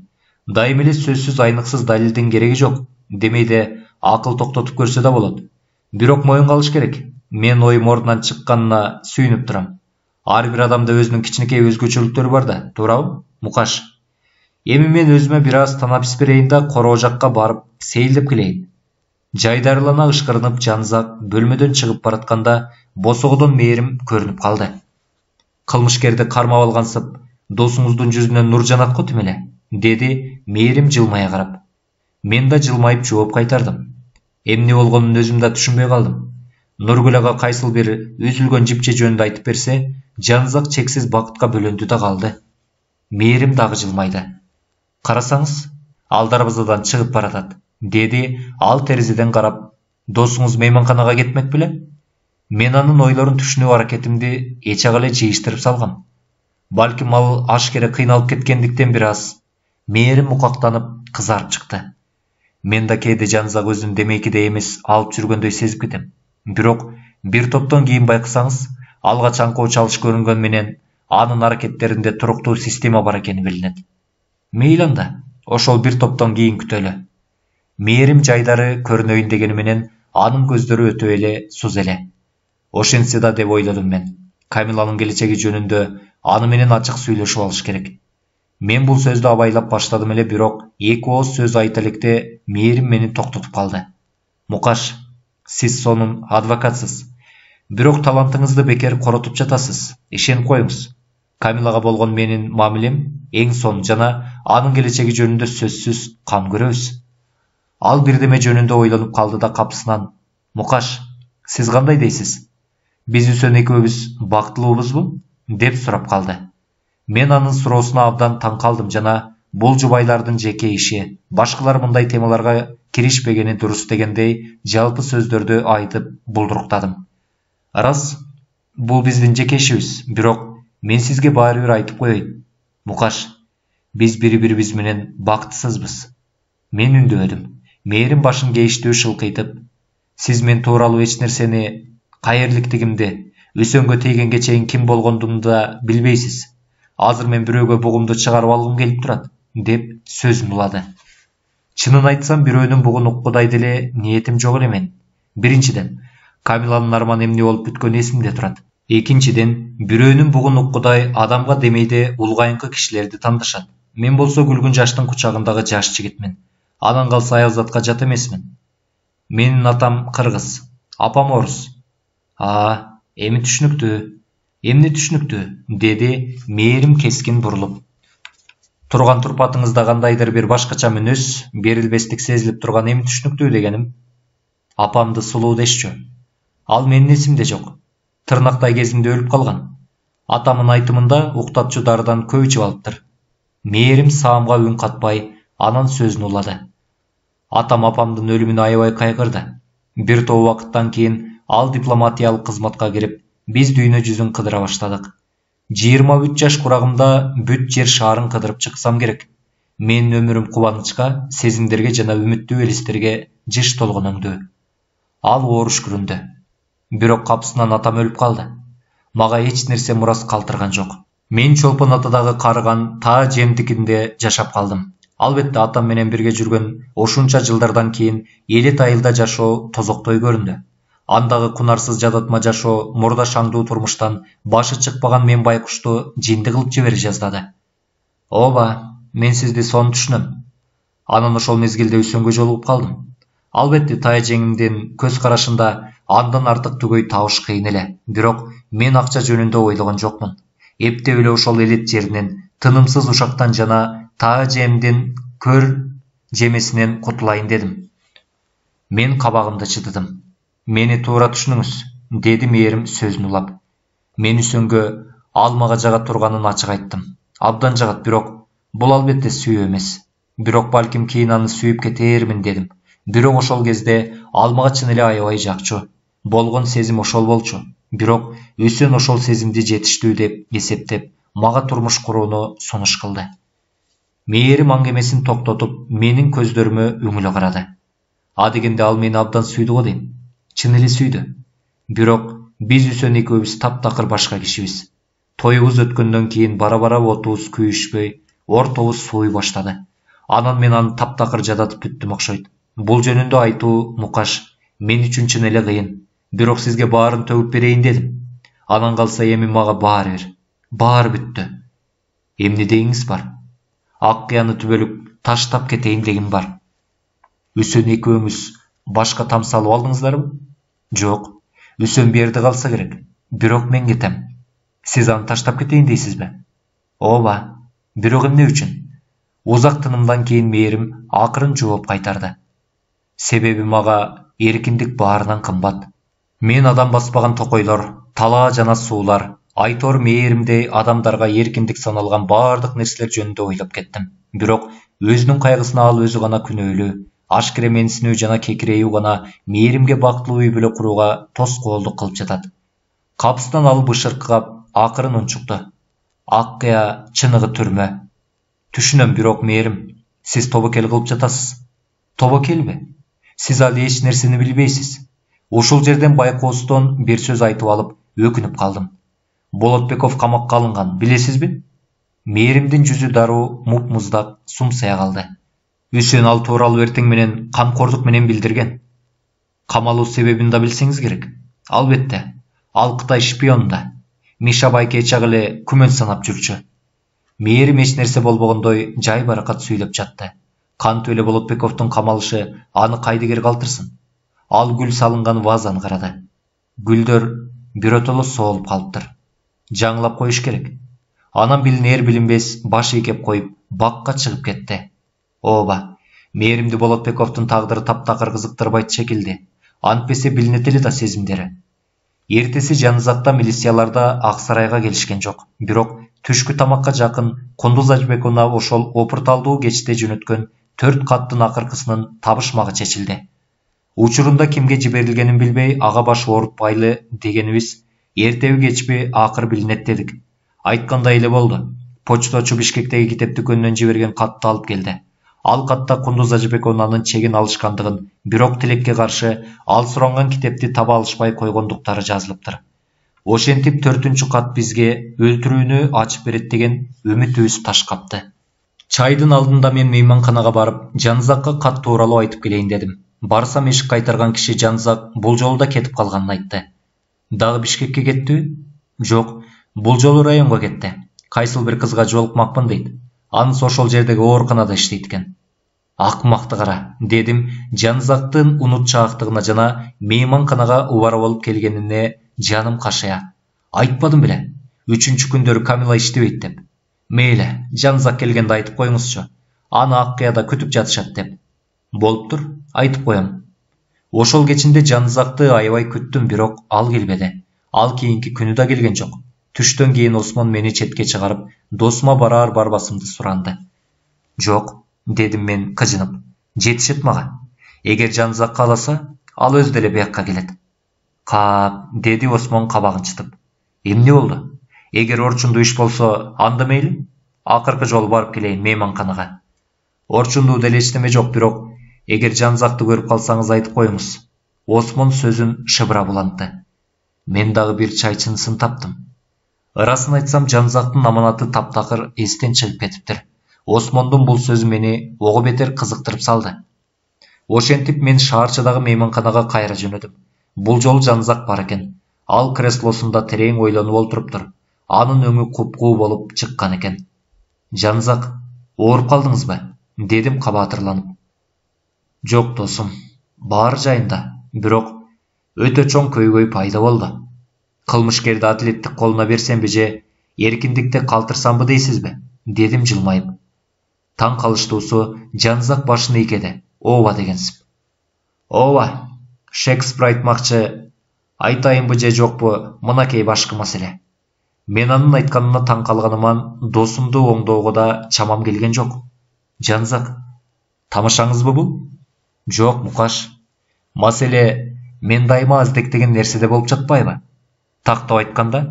Дайым эле сөзсүз айныксыз далилдин кереги жок. Демейде акыл токтотуп көрсө да болот. Бирок моюнга алыш керек. Мен оюм ордунан чыкканына сүйүнүп турам. Ар бир адамда өзүнүн кичинекей өзгөчөлүктөрү бар да, туурабы? Мукаш. Эми мен өзүмө бир аз танапис берейин да короо жакка барып сейилдеп келейин. Жайдарлана ышкырынып Жанзак бөлмөдөн чыгып баратканда босогодон мээрим көрүнүп калды. Кылмышкерди кармап алгансып, досуңуздун жүзүнөн нур жанат го тим эле, деди мээрим жылмая карап. Мен да жылмайып жооп кайтардым. Эмне болгонун өзүм да түшүнбөй калдым. Нургүл ага кайсыл бир үзүлгөн жипче жөнүндө айтып берсе, Жанзак чексиз бакытка бөлөндү да калды. Мээрим дагы жылмайды. Карасаңыз, ал дарбазадан чыгып баратат, деди ал терезеден карап. Досуңуз мейманканага кетмек беле? Мен анын ойлорун түшүнүү аракетимди эч ак эле жыйыштырып салгам. Балким ал ашкере кыйналып кеткендиктен бир аз. Мээрим мукактанып, кызарып чыкты. Мен да кээде Жанзак өзүн демейкидей эмес алып жүргөндөй сезип кетем. Бирок бир топтон кийин байкасаңыз, алга чаңкоо чалыш көрүнгөн менен анын аракеттеринде туруктуу система бар экени билинет. Мейли анда, ошол бир топтон кийин күтөлү. Мээрим жайдары көрүнөйүн дегени менен анын көздөрү өтө эле суз эле. Ошентсе да деп ойлодум мен. Камиланын келечеги жөнүндө аны менен ачык сүйлөшүп алыш керек. Мен бул сөздү абайлап баштадым эле, бирок эки ооз сөз айта электе мээрим мени токтотуп калды. Мукаш, сиз сонун адвокатсыз. Бирок талантыңызды бекер коротуп жатасыз. Ишенип коюңуз. Камилага болгон менин мамилем эң сонун жана анын келечеги жөнүндө сөзсүз кам көрөбүз. Ал бирдеме жөнүндө ойлонуп калды да капысынан: Мукаш, сиз кандай дейсиз? Биз Үсөн экөөбүз бактылуубузбу? Деп сурап калды. Мен анын суроосуна абдан таң калдым жана бул жубайлардын жеке иши, башкалар мындай темаларга киришпегени дурус дегендей жалпы сөздөрдү айтып булдуруктадым. Рас, бул биздин жеке ишибиз, бирок мен сизге баары бир айтып коеюн. Мукаш, биз бири-бирибиз менен бактысызбыз. Мен үндөдүм. Мээрим башын кейиштүү шылкыйтып: сиз мен тууралуу эч нерсени, кайерликтигимди, Үсөнгө тийгенге чейин ким болгондумду да билбейсиз. Азыр мен бирөөгө бугумду чыгарып алгым келип турат, деп сөзүн улады. Чынын айтсам, бирөөнүн бугун уккудай деле ниетим жок эле менин. Биринчиден, Камиланын арманы эмне болуп бүткөнү эсимде турат. Экинчиден, бирөөнүн бугун уккудай адамга демейде улгайыңкы кишилерди тандашат. Мен болсо күлгүн жаштын кучагындагы жаш жигитмин. Анан калса аялзатка жат эмесмин. Менин атам кыргыз, апам орус. Эми түшүнүктүү. Эмне түшүнүктүү? Деди Мээрим кескин бурулуп. Турган турпатыңызда кандайдыр бир башкача мүнөз, берилбестик сезилип турган эми түшүнүктүү дегеним. Апамды сулуу дешчү. Ал менин эсимде жок. Тырнактай кезимде өлүп калган. Атамын айтымында уктатчу дарыдан көп ичип алыптыр. Мээрим саамга үн катпай, анан сөзүн улады. Атам апамдын өлүмүнө аябай кайгырды. Бир топ убакыттан кийин ал дипломатиялык кызматка кирип, биз дүйнө жүзүн кыдыра баштадык. 23 жаш курагымда бүт жер шаарын кыдырып чыксам керек. Менин өмүрүм кубанычка, сезимдерге жана үмүттүү элестерге жыш толгонөңдү. Ал ооруш күрүндү. Бирок капысынан атам өлүп калды. Мага эч нерсе мурас калтырган жок. Мен Чолпон атадагы карыган таа жемдикинде жашап калдым. Албетте атам менен бирге жүргөн ошунча жылдардан кийин элет айылда жашоо тозоктой көрүндү. Андагы кунарсыз жадатма жашоо мурда шаңдуу турмуштан башы чыкпаган мен байкушту жинди кылып жибере жаздады. Ооба, мен сизди сонун түшүнөм. Анан ошол мезгилде Үсөнгө жолугуп калдым. Албетте тая жеңимдин көз карашында андан артык түгөй табыш кыйын эле. Бирок мен акча жөнүндө ойлогон жокмун. Эптеп эле ошол элет жеринен, тынымсыз ушактан жана таа жемдин көр жемесинен кутулайын дедим. Мен кабагымды чытыдым. Мени туура түшүнүңүз, деди Мээрим сөзүн улап. Мен Үсөнгө ал мага жагат турганын ачык айттым. Абдан жагат, бирок бул албетте сүйүү эмес. Бирок балким кийин аны сүйүп кетермин дедим. Бирок ошол кезде ал мага чын эле аябай жакчу. Болгон сезим ошол болчу. Бирок Үсөн ошол сезимди жетиштүү деп эсептеп, мага турмуш курууну сунуш кылды. Мээрим аңгемесин токтотуп, менин көздөрүмө үңүлө карады. Дегенде ал мени абдан сүйдү го дейм. Чын эле сүйдү. Бирок биз Үсөн экөөбүз таптакыр башка кишибиз. Тоюбуз өткөндөн кийин бара-бара отубуз күйүшпөй, ортобуз сууй баштады. Анан мен аны таптакыр жадатып бүттүм окшойт. Бул жөнүндө айтуу, Мукаш, мен үчүн чын эле кыйын. Бирок сизге баарын төгүп берейин дедим. Анан калса эми мага баары бир. Баары бүттү. Эмне дегиңиз бар? Ак кыяны түбөлүк таштап кетейин дегим бар. Үсөн экөөңүз башка там салып алдыңыздарбы? Жок. Үсөн берди калса керек. Бирок мен кетем. Сиз аны таштап кетейин дейсизби? Ооба. Бирок эмне үчүн? Узак тынымдан кийин Мээрим акырын жооп кайтарды. Себеби мага эркиндик баарынан кымбат. Мен адам баспаган токойлор, талаа жана суулар, Айтор Мээримдей адамдарга эркиндик саналган баардык нерселер жөнүндө ойлоп кеттим. Бирок өзүнүн кайгысына ал өзү гана күнөөлүү. Ашкере менсинүү жана кекирейүү гана Мээримге бактылуу үй бүлө курууга тоскоолдук кылып жатат. Капысынан ал бышыркап, акырын унчукту. Аккыя чыныгы түрмө. Түшүнөм, бирок Мээрим, сиз тобокел кылып жатасыз. Тобокелби? Сиз ал эч нерсени билбейсиз. Ушул жерден байкоостон бир сөз айтып алып, өкүнүп калдым. Болотбеков камакка алынган, билесизби? Мээримдин жүзү дароо муп-муздак сумсая калды. Үсөн ал тууралуу эртең менен камкордук менен билдирген. Камалуу себебин да билсеңиз керек. Албетте, ал Кытай шпиону да. Миша байке чак эле күмөн санап жүрчү. Мээрим эч нерсе болбогондой жай баракат сүйлөп жатты. Кантип эле Болотбековдун камалышы аны кайдыгер калтырсын? Ал гүл салынган вазаны карады. Гүлдөр биротоло соолуп калыптыр. Жаңылап коюш керек. Анан билинер билинбес баш ийкеп коюп, бакка чыгып кетти. Ооба, Мээримди Болотбековдун тагдыры таптакыр кызыктырбайт шекилди. Антпесе билинет эле да сезимдери. Эртеси жанызакта милицияларда Ак Сарайга келишкен жок. Бирок түшкү тамакка жакын Кундуз Ажыбековна ошол опурталдуу кечте жөнөткөн 4 каттын акыркысынын табышмагы чечилди. Учурунда кимге жиберилгенин билбей ага баш оорутпайлы дегенибиз эртеби кечпи акыр билинет дедик. Айткандай эле болду. Почточу Бишкектеги китеп дүкөнүнөн жиберген катты алып келди. Ал катта Кундуз Ажыбековнанын чегин алышкандыгын, бирок тилекке каршы ал суранган китепти таба алышпай койгондуктары жазылыптыр. Ошентип 4-кат бизге өлтүрүүнү ачып берет деген үмүтүбүз таш капты. Чайдын алдында мен мейманканага барып, жанызакка кат тууралуу айтып келейин дедим. Барсам эшик кайтарган киши жанызак бул жолу да кетип калганын айтты. Дагы Бишкекке кеттиби? Жок, бул жолу районго кетти. Кайсыл бир кызга жолукмакмын дейт. Анысы ошол жердеги ооруканада иштейт экен. Акмакты кара, дедим, жанызактын унутчаактыгына жана мейманканага убара болуп келгенине жаным кашыя. Айтпадым беле. 3-күндөрү Камила иштебейт деп. Мейли, жанызак келгенде айтып коюңузчу. Аны Аккыяда күтүп жатышат деп. Болуптур, айтып коем. Ошол кечинде жанызакты аябай күттүм, бирок ал келбеди. Ал кийинки күнү да келген жок. Түштөн кийин Осмон мени четке чыгарып, досума барар барбасымды суранды. Жок, дедим мен кыжынып. Жетишет мага. Эгер жанызак кааласа, ал өзү деле биякка келет. Кап, деди Осмон кабагын чытып. Эмне болду? Эгер орчундуу иш болсо, анда мейли. Акыркы жолу барып келейин мейманканага. Орчундуу деле эчтеме жок, бирок эгер жанызакты көрүп калсаңыз айтып коюңуз. Осмон сөзүн шыбырап улантты. Мен дагы бир чайчынысын таптым. Ырасын айтсам, жанызактын аманаты таптакыр эстен чыгып кетиптир. Осмондун бул сөзү мени ого бетер кызыктырып салды. Ошентип мен шаарчыдагы мейманканага кайра жөнөдүм. Бул жолу жанызак бар экен. Ал креслосунда терең ойлонуп олтуруптур. Анын өңү купкуу болуп чыккан экен. Жанызак, ооруп калдыңызбы? Дедим кабатырланып. Жок досум, баары жайында, бирок өтө чоң көйгөй пайда болду. Кылмышкерди адилеттик колуна берсемби же эркиндикте калтырсамбы дейсизби? Дедим жылмайып. Таң калыштуусу жанызак башын ийкеди. Ооба дегенсип. Ооба, Шекспир айтмакчы, айтайынбы же жокпу, мынакей башкы маселе. Мен анын айтканына таң калганыман досумду оңдоого да чамам келген жок. Жанызак, тамашаңызбы бул? Жок, Мукаш. Маселе мен дайыма аздектеген нерседе болуп жатпайбы? Тактап айтканда,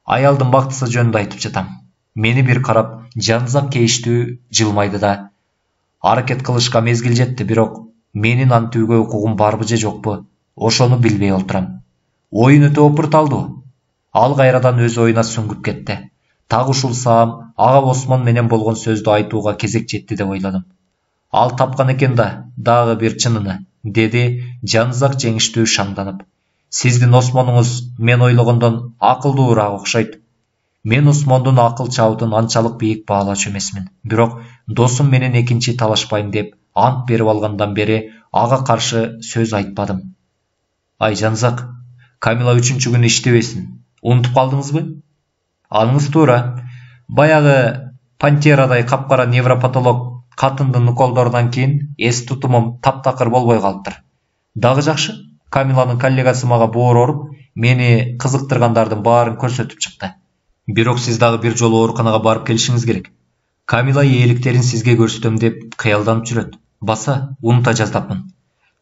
аялдын бактысы жөнүндө айтып жатам. Мени бир карап, жанызак кейиштүү жылмайды да. Аракет кылышка мезгил жетти, бирок менин антүүгө укугум барбы же жокпу, ошону билбей олтурам. Оюн өтө опурталдуу. Ал кайрадан өз оюна сүңгүп кетти. Так ушул саам ага Осмон менен болгон сөздү айтууга кезек жетти деп ойлодум. Ал тапкан экен да, дагы бир чыныны, деди жанызак жеңиштүү шаңданып. Сиздин Осмонуңуз мен ойлогондон акылдуураак окшойт. Мен Осмондун акыл чабытын анчалык бийик баалачу эмесмин. Бирок досум менен экинчи талашпайм деп ант берип алгандан бери ага каршы сөз айтпадым. Ай жанызак, Камила 3-күнү иштебесин. Унутуп калдыңызбы? Аныңыз туура. Баягы пантерадай капкара невропатолог катындын уколдорунан кийин эс тутумум таптакыр болбой калыптыр. Дагы жакшы, Камиланын коллегасы мага боор оруп, мени кызыктыргандардын баарын көрсөтүп чыкты. Бирок сиз дагы бир жолу ооруканага барып келишиңиз керек. Камила ээликтерин сизге көрсөтөм деп кыялданып жүрөт. Баса, унута жаздапмын.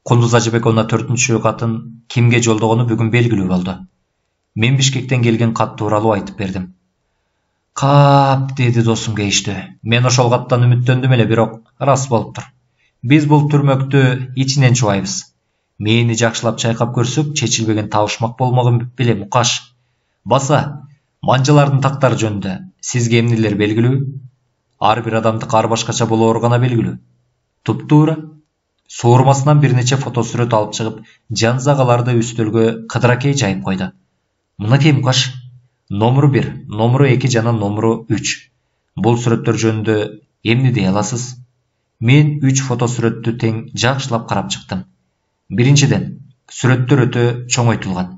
Кундуз Ажыбековна 4-катын кимге жолдогону бүгүн белгилүү болду. Мен Бишкектен келген кат тууралуу айтып бердим. Кап, деди досум кейиштүү. Мен ошол каттан үмүттөндүм эле, бирок рас болуптур. Биз бул түрмөктү ичинен чубайбыз. Мени жакшылап чайкап көрсөк, чечилбеген табышмак болмогун беле, Мукаш. Баса, манжалардын тактары жөнүндө сизге эмнелер белгилүү? Ар бир адамдык ар башкача болоору гана белгилүү. Туп-туура. Суурмасынан бир нече фотосүрөт алып чыгып, жанызак аларды үстөлгө кыдыракей жайып койду. Мынакей Мукаш. Номеру 1, номеру 2 жана номеру 3. Бул сүрөттөр жөнүндө эмне дей аласыз? Мен 3 фотосүрөттү тең жакшылап карап чыктым. Биринчиден, сүрөттөр өтө чоңойтулган.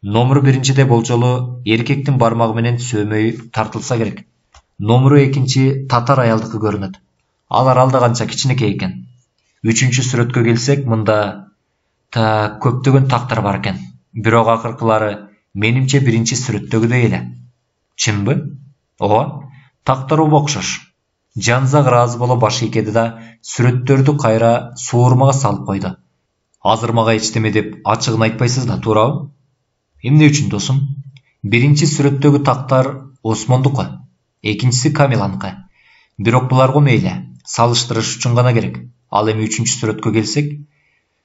Номеру 1-де болжолу эркектин бармагы менен сөөмөй тартылса керек. Номеру 2 татар аялдыкы көрүнөт. Алар алда канча кичинекей экен. Үчүнчү сүрөткө келсек, мында көптөгөн тактар бар экен. Бирок акыркылары менимче биринчи сүрөттөгүдөй эле. Чынбы? Ооба, тактар окшош. Жанзак ыраазы боло баш ийкеди да сүрөттөрдү кайра суурмага салып койду. Азыр мага эчтеме деп ачыгын айтпайсыз да, туурабы? Эмне үчүн, досум? Биринчи сүрөттөгү тактар Осмондуку, экинчиси Камиланыкы. Бирок буларга мейли, салыштырыш үчүн гана керек. Ал эми үчүнчү сүрөткө келсек,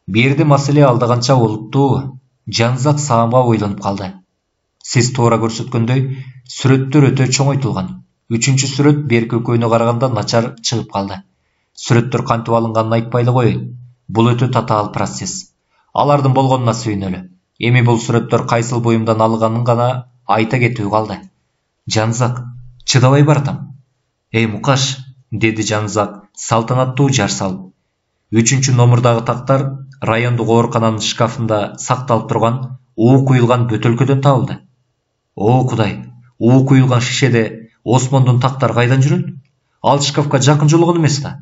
бу жерде маселе алдаганча болуптуу. Жанзак саамга ойлонуп калды. Сиз туура көрсөткөндөй, сүрөттөр өтө чоңойтулган. Үчүнчү сүрөт берки экөөнө караганда начар чыгып калды. Сүрөттөр кантип алынганын айтпай эле коеюн. Бул өтө татаал процесс. Алардын болгонуна сүйүнөлү. Эми бул сүрөттөр кайсыл буюмдан алынганын гана айта кетүү калды. Жанзак, чыдабай баратам. Эй Мукаш, деди Жанзак салтанаттуу жар салып. Үчүнчү номурдагы тактар райондук оорукананын шкафында сакталып турган уу куюлган бөтөлкөдөн табылды. О Кудай, уу куюлган шишеде Осмондун тактары кайдан жүрөт? Ал шкафка жакын жолгон эмес да.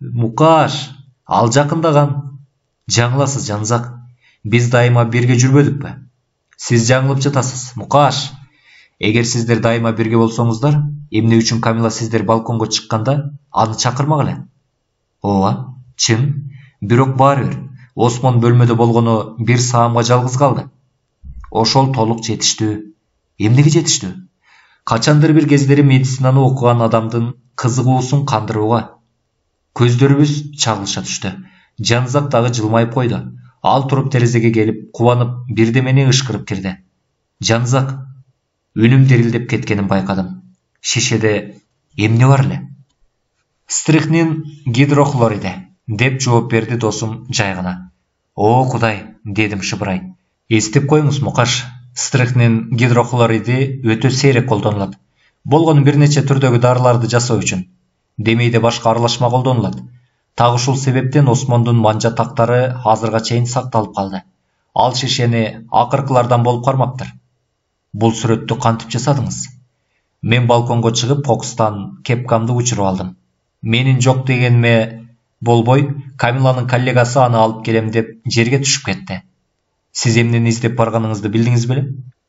Мукаш, ал жакындаган. Жаңыласыз, Жанзак. Биз дайыма бирге жүрбөдүкпү? Сиз жаңылып жатасыз, Мукаш. Эгер сиздер дайыма бирге болсоңуздар, эмне үчүн Камила сиздер балконго чыкканда аны чакырмагыла? Ооба, чын. Бирок баары бир, Осмон бөлмөдө болгону бир саамга жалгыз калды. Ошол толук жетиштүү. Эмнеге жетиштүү? Качандыр бир кездери медицинаны окуган адамдын кызыгуусун кандырууга. Көздөрүбүз чагылыша түштү. Жанзак дагы жылмайып койду. Ал туруп терезеге келип, кубанып, бирдемени ышкырып кирди. Жанзак, үнүм дирилдеп кеткенин байкадым. Шишеде эмне бар эле? Стрихнин гидрохлориди, деп жооп берди досум жай гана. О Кудай, дедим шыбырай. Эстеп коюңуз, Мукаш. Стрихнин гидрохлориди өтө сейрек колдонулат. Болгону бир нече түрдөгү дарыларды жасоо үчүн. Демейде башка аралашма колдонулат. Так ушул себептен Осмондун манжа тактары азырга чейин сакталып калды. Ал шишени акыркылардан болуп кармаптыр. Бул сүрөттү кантип жасадыңыз? Мен балконго чыгып, кокустан кепкамды учуруп алдым. Менин жок дегениме болбой, Камиланын коллегасы аны алып келем деп жерге түшүп кетти. Сиз эмнени издеп барганыңызды билдиңиз беле?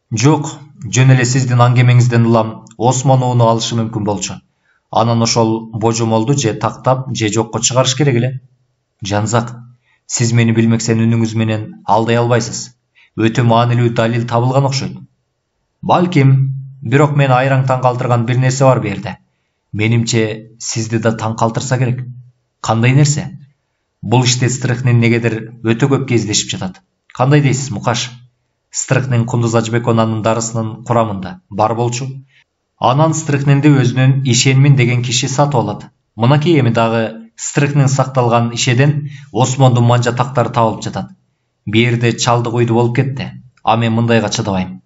Жок, жөн эле сиздин аңгемеңизден улам Осмон ууну алышы мүмкүн болчу. Анан ошол божомолду же тактап, же жокко чыгарыш керек эле. Жанзак, сиз мени билмексен үнүңүз менен алдай албайсыз. Өтө маанилүү далил табылган окшойт. Балким, бирок мени айраң таң калтырган бир нерсе бар бу жерде. Менимче, сизди да таң калтырса керек. Кандай нерсе? Бул иште Стрихнин негедир өтө көп кездешип жатат. Кандай дейсиз, Мукаш? Стрихнин Кундуз Ажыбеконанын дарысынын курамында бар болчу. Анан Стрихнинди өзүнүн ишенмин деген киши сатып алат. Мынакей эми дагы Стрихнин сакталган ишеден Осмондун манжа тактары табылып жатат. Бу жерде чалдык уйду болуп кетти. А мен мындайга чыдабайм.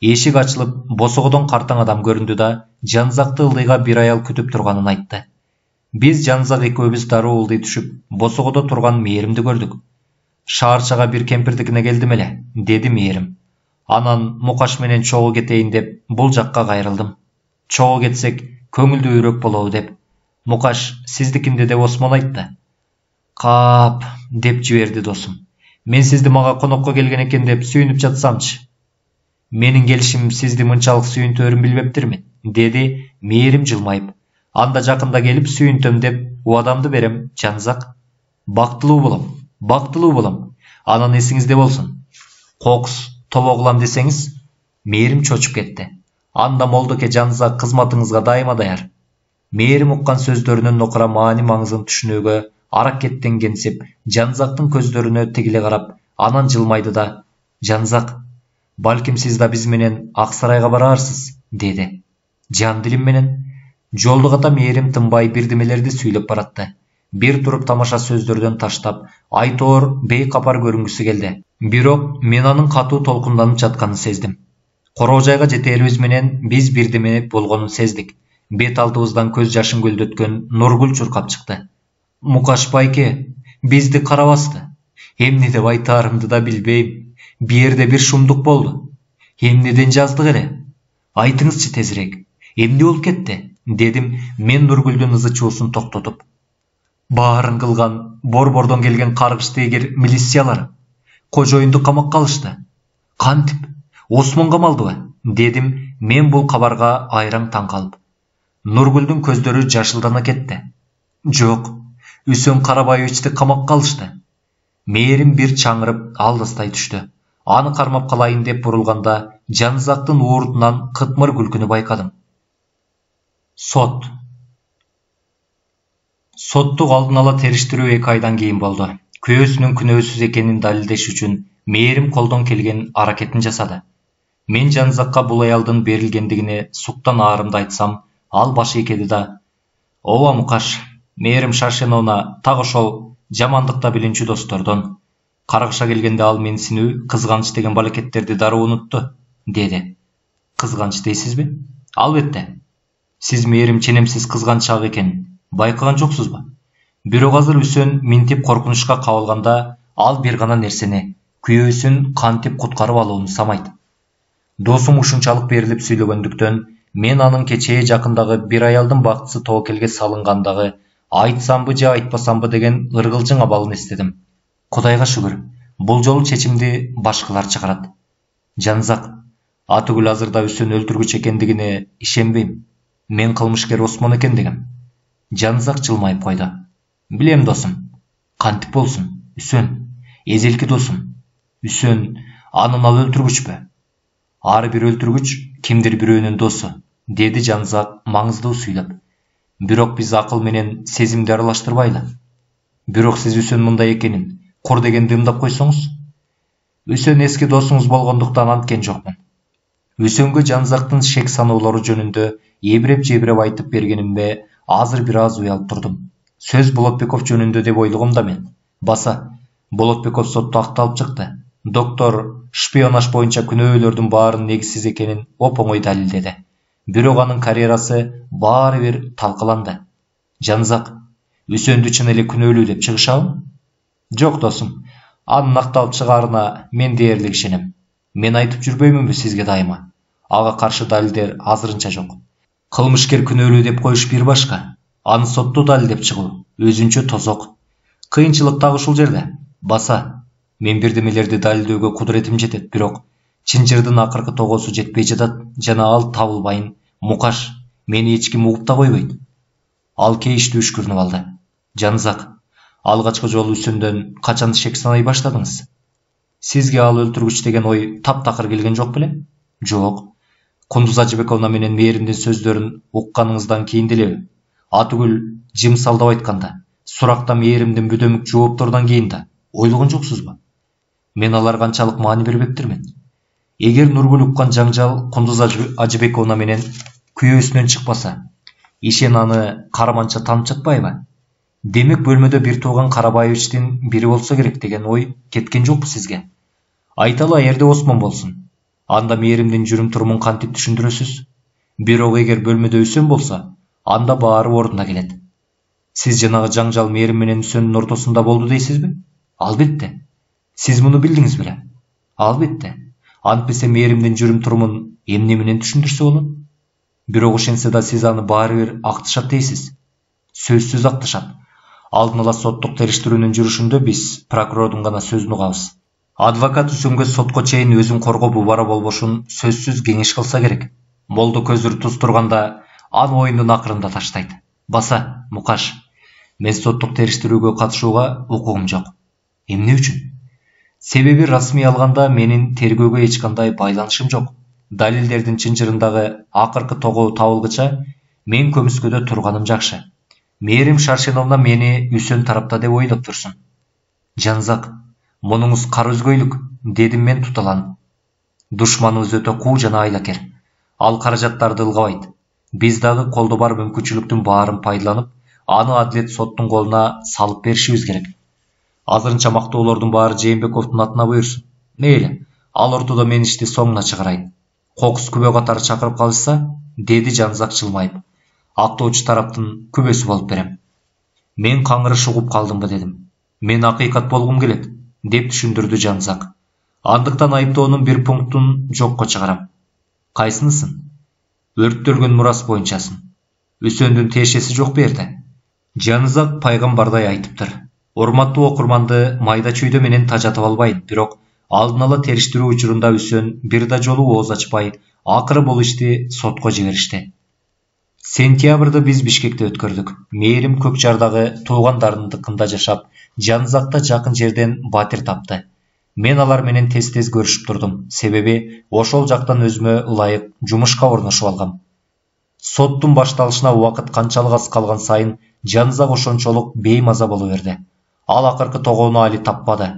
Эшик ачылып, босогодон картаң адам көрүндү да, Жанзакты ылдыйга бир аял күтүп турганын айтты. Биз Жанзак экөөбүз дароо ылдый түшүп, босогодо турган Мээримди көрдүк. Шаарчага бир кемпирдикине келдим эле, деди Мээрим. Анан Мукаш менен чогуу кетейин деп бул жакка кайрылдым. Чогуу кетсек көңүлдүүрөөк болобу деп. Мукаш сиздикинде деп Осмон айтты. Кап, деп жиберди досум. Мен сизди мага конокко келген экен деп сүйүнүп жатсамчы. Менин келишим сизди мынчалык сүйүнтөөрүн билбептирмин, деди Мээрим жылмайып. Анда жакында келип сүйүнтөм деп убадамды берем, Жанзак. Бактылуу болом. Анан эсиңизде болсун. Кокус тобогулам десеңиз, Мээрим чочуп кетти. Анда Молдоке Жанзак кызматыңызга дайыма даяр. Мээрим уккан сөздөрүнүн нокура маани маңызын түшүнүүгө аракеттенгенсип, Жанзактын көздөрүнө тигиле карап, анан жылмайды да, Жанзак, балким сиз да биз менен Ак Сарайга барарсыз, деди. Жан дилим менен. Жолду ката Мээрим тынбай бирдемелерди сүйлөп баратты. Бир туруп тамаша сөздөрдөн таштап, айтоор бейкапар көрүнгүсү келди. Бирок мен анын катуу толкунданып жатканын сездим. Короо жайга жетээрибиз менен биз бирдеме болгонун сездик. Бет алдыбыздан көз жашын көлдөткөн Нургүл чуркап чыкты. Мукаш байке, бизди карабасты. Эмне деп айтаарымды да билбейм. Бу жерде бир шумдук болду. Эмнеден жаздык эле? Айтыңызчы тезирээк. Эмне болуп кетти? Дедим мен Нургүлдүн ызы чуусун токтотуп. Баарын кылган Борбордон келген каргышты эгер милициялар кожоюнду камакка алышты. Кантип? Осмон камалдыбы? Дедим мен бул кабарга айраң таң калып. Нургүлдүн көздөрү жашылдана кетти. Жок, Үсөн Карабаевичти камакка алышты. Мээрим бир чаңырып алдастай түштү. Аны кармап калайын деп бурулганда Жанзактын ууртунан кытмыр күлкүнү байкадым. Соттук алдын ала териштирүү 2 айдан кийин болду. Күйөөсүнүн күнөөсүз экенин далилдеш үчүн мээрим колдон келген аракетин жасады. Мен Жанзакка бул аялдын берилгендигине суктан аарымды айтсам, ал баш ийкеди да: "Ооба Мукаш, мээрим Шаршеновна так ошол жамандыкта билинчү достордон. Каргыша келгенде ал менсинүү, кызганыч деген балекеттерди дароо унутту", деди. Кызганыч дейсизби? Албетте. Сиз мээрим ченемсиз кызганчак экенин байкаган жоксузбу? Бирок азыр Үсөн минтип коркунучка кабылганда, ал бир гана нерсени, күйөөсүн кантип куткарып алууну самайт. Досум ушунчалык берилип сүйлөгөндүктөн, мен анын кечээ жакындагы бир аялдын бактысы тобокелге салынгандагы айтсамбы же айтпасамбы деген ыргылжың абалын эстедим. Кудайга шүгүр, бул жолу чечимди башкалар чыгарат. Жанзак, атүгүл азырда Үсөн өлтүргүч экендигине ишенбейм. Мен кылмышкер Осмон экендигим. Жанзак жылмайып койду. Билем досум. Кантип болсун? Үсөн, эзелки досум. Үсөн, анын ал өлтүргүчпү? Ар бир өлтүргүч кимдир бирөөнүн досу, деди Жанзак маңыздуу сүйлөп. Бирок биз акыл менен сезимди аралаштырбайлы. Бирок сиз Үсөн мындай экенин кор дегенди ымдап койсоңуз? Үсөн эски досуңуз болгондуктан анткен жокмун. Үсөнгө Жанзактын шек саноолору жөнүндө эбиреп-жебиреп айтып бергенимде азыр бир аз уялып турдум. Сөз Болотбеков жөнүндө деп ойлогом да мен. Баса, Болотбеков сотто акталып чыкты. Доктор шпионаж боюнча күнөөлөрдүн баарынын негизсиз экенин оп-оңой далилдеди. Бирок анын карьерасы баары бир талкаланды. Жанзак, Үсөндү чын эле күнөөлүү деп чыгышабы? Жок досум, анын акталып чыгаарына мен дээрлик ишенем. Мен айтып жүрбөймүнбү сизге дайыма? Ага каршы далилдер азырынча жок. Кылмышкер күнөөлүү деп коюш бир башка, аны сотто далилдеп чыгуу өзүнчө тозок. Кыйынчылык так ушул жерде. Баса, мен бирдемелерди далилдөөгө кудуретим жетет, бирок чынжырдын акыркы тогосу жетпей жатат жана ал табылбайын. Мукаш, мени эч ким угуп да койбойт. Ал кейиштүү үшкүрүнүп алды. Жанзак, алгачкы жолу Үсөндөн качан шек санай баштадыңыз? Сизге ал өлтүргүч деген ой таптакыр келген жок беле? Жок. Кундуз Ажыбековна менен мээримдин сөздөрүн укканыңыздан кийин делеби? Атүгүл жым салдап айтканда, суракта мээримдин бүдөмүк жоопторунан кийин да ойлогон жоксузбу? Мен аларга канчалык маани бербептирмин? Эгер Нургүл уккан жаңжал Кундуз Ажыбековна менен күйөөсүнөн чыкпаса, ишен аны караманча таанып жатпайбы? Демек бөлмөдө бир тууган Карабаевичтин бири болсо керек деген ой кеткен жокпу сизге? Айталы аерде Осмон болсун. Анда мээримдин жүрүм турумун кантип түшүндүрөсүз? Бирок эгер бөлмөдө Үсөн болсо, анда баары ордуна келет. Сиз жанагы жаңжал мээрим менен Үсөндүн ортосунда болду дейсизби? Албетте. Сиз муну билдиңиз беле? Албетте. Антпесе мээримдин жүрүм турумун эмне менен түшүндүрсө болот? Бирок ошентсе да сиз аны баары бир акташат дейсиз. Сөзсүз акташат. Алдын ала соттук териштирүүнүн жүрүшүндө биз прокурордун гана сөзүн угабыз. Адвокат Үсөнгө сотко чейин өзүн коргоп убара болбошун сөзсүз кеңеш кылса керек. Молдо көздөр туз турганда аны оюндун акырында таштайт. Баса, Мукаш, мен соттук териштирүүгө катышууга укугум жок. Эмне үчүн? Себеби расмий алганда менин тергөөгө эч кандай байланышым жок. Далилдердин чынжырындагы акыркы тогоо табылгыча мен көмүскөдө турганым жакшы. Мээрим Шаршеновна мени Үсөн тарапта деп ойлоп турсун. Жанзак, мунуңуз кар өзгөйлүк, дедим мен туталанып. Душманыбыз өтө куу жана айлакер. Ал каражаттарды ылгабайт. Биз дагы колдо бар мүмкүнчүлүктүн баарын пайдаланып, аны адилет соттун колуна салып беришибиз керек. Азырынча мактоолордун баары Жээнбековдун атына буйрсун. Мейли, ал ортодо мен ишти соңуна чыгарайын. Кокус күбө катары чакырып калышса, деди Жанзак жылмайып. Актоочу тараптын күбөсү болуп берем. Мен каңырыш угуп калдымбы дедим. Мен акыйкат болгум келет, деп түшүндүрдү Жанзак. Андыктан айыптоонун бир пунктун жокко чыгарам. Кайсынысын? Өрттөлгөн мурас боюнчасын. Үсөндүн тиешеси жок бу жерде. Жанызак пайгамбардай айтыптыр. Урматтуу окурманды майда чүйдө менен тажатып албайын, бирок алдын ала териштирүү учурунда Үсөн бир да жолу ооз ачпай, акыры бул ишти сотко жиберишти. Сентябрда биз Бишкекте өткөрдүк. Мээрим Көк Жардагы туугандарындыкында жашап, Жанызакта жакын жерден батир тапты. Мен алар менен тез-тез көрүшүп турдум. Себеби ошол жактан өзүмө ылайык жумушка орношуп алгам. Соттун башталышына убакыт канчалык аз калган сайын Жанызак ошончолук беймаза боло берди. Ал акыркы тогоону али таппады.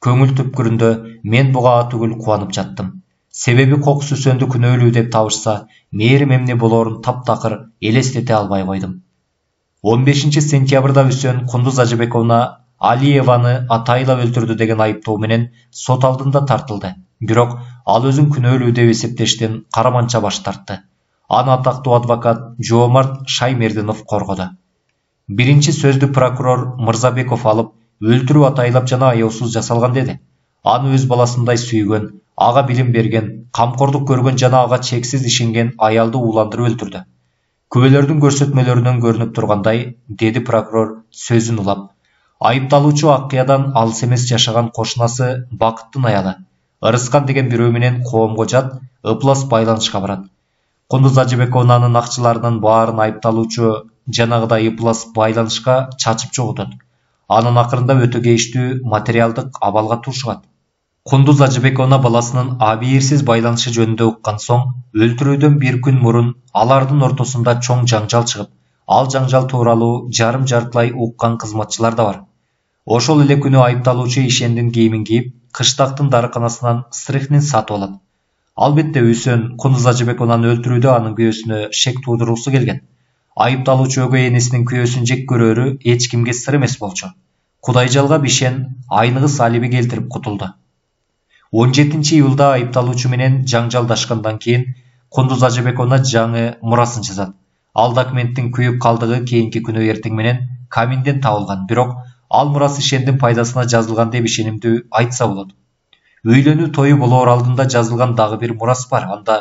Көңүл түпкүрүндө мен буга түгүл кубанып жаттым. Себеби Кокус Үсөндү күнөөлүү деп табышса, мээрим эмне болоорун таптакыр элестете албай койдум. 15 сентябрда Үсөн Кундуз Ажыбековна Алиеваны атайлап өлтүрдү деген айыптоо менен сот алдында тартылды. Бирок ал өзүн күнөөлүү деп эсептештен караманча баш тартты. Аны атактуу адвокат Жоомарт Шаймердинов коргоду. Биринчи сөздү прокурор Мырзабеков алып, өлтүрүү атайлап жана аяосуз жасалган деди. Аны өз баласындай сүйгөн, ага билим берген, камкордук көргөн жана ага чексиз ишенген аялды ууландырып өлтүрдү. Күбөлөрдүн көрсөтмөлөрүнөн көрүнүп тургандай, деди прокурор сөзүн улап. Айыпталуучу Аккыядан алыс эмес жашаган кошунасы Бакыттын аялы Ырыскан деген бирөө менен коомго жат, ыплас байланышка барат. Кундуз Ажыбековнанын акчыларынын баарын айыпталуучу жанагыдай ыплас байланышка чачып чогутат. Анын акырында өтө кейиштүү материалдык абалга туушат. Кундуз Ажыбековна баласынын абийирсиз байланышы жөнүндө уккан соң, өлтүрүүдөн бир күн мурун алардын ортосунда чоң жаңжал чыгып, ал жаңжал тууралуу жарым жартылай уккан кызматчылар да бар. Ошол эле күнү айыпталуучу ишендин кийимин кийип, кыштактын дарыканасынан стрихнин сатып алат. Албетте Үсөн Кундуз Ажыбековнаны өлтүрүүдө анын күйөөсүнө шек туудургусу келген. Айыпталуучу өгөй энесинин күйөөсүн жек көрөрү эч кимге сыр эмес болчу. Кудайжалга Бишен айныгыс алиби келтирип кутулду. 17 июлда айыпталуучу менен жаңжалдашкандан кийин Кундуз Ажыбековна жаңы мурасын жазат. Ал документтин күйүп калдыгы кийинки күнү эртең менен каминден табылган, бирок ал мурас ишендин пайдасына жазылган деп ишенимдүү айтса болот. Үйлөнүү тою болоор алдында жазылган дагы бир мурас бар. Анда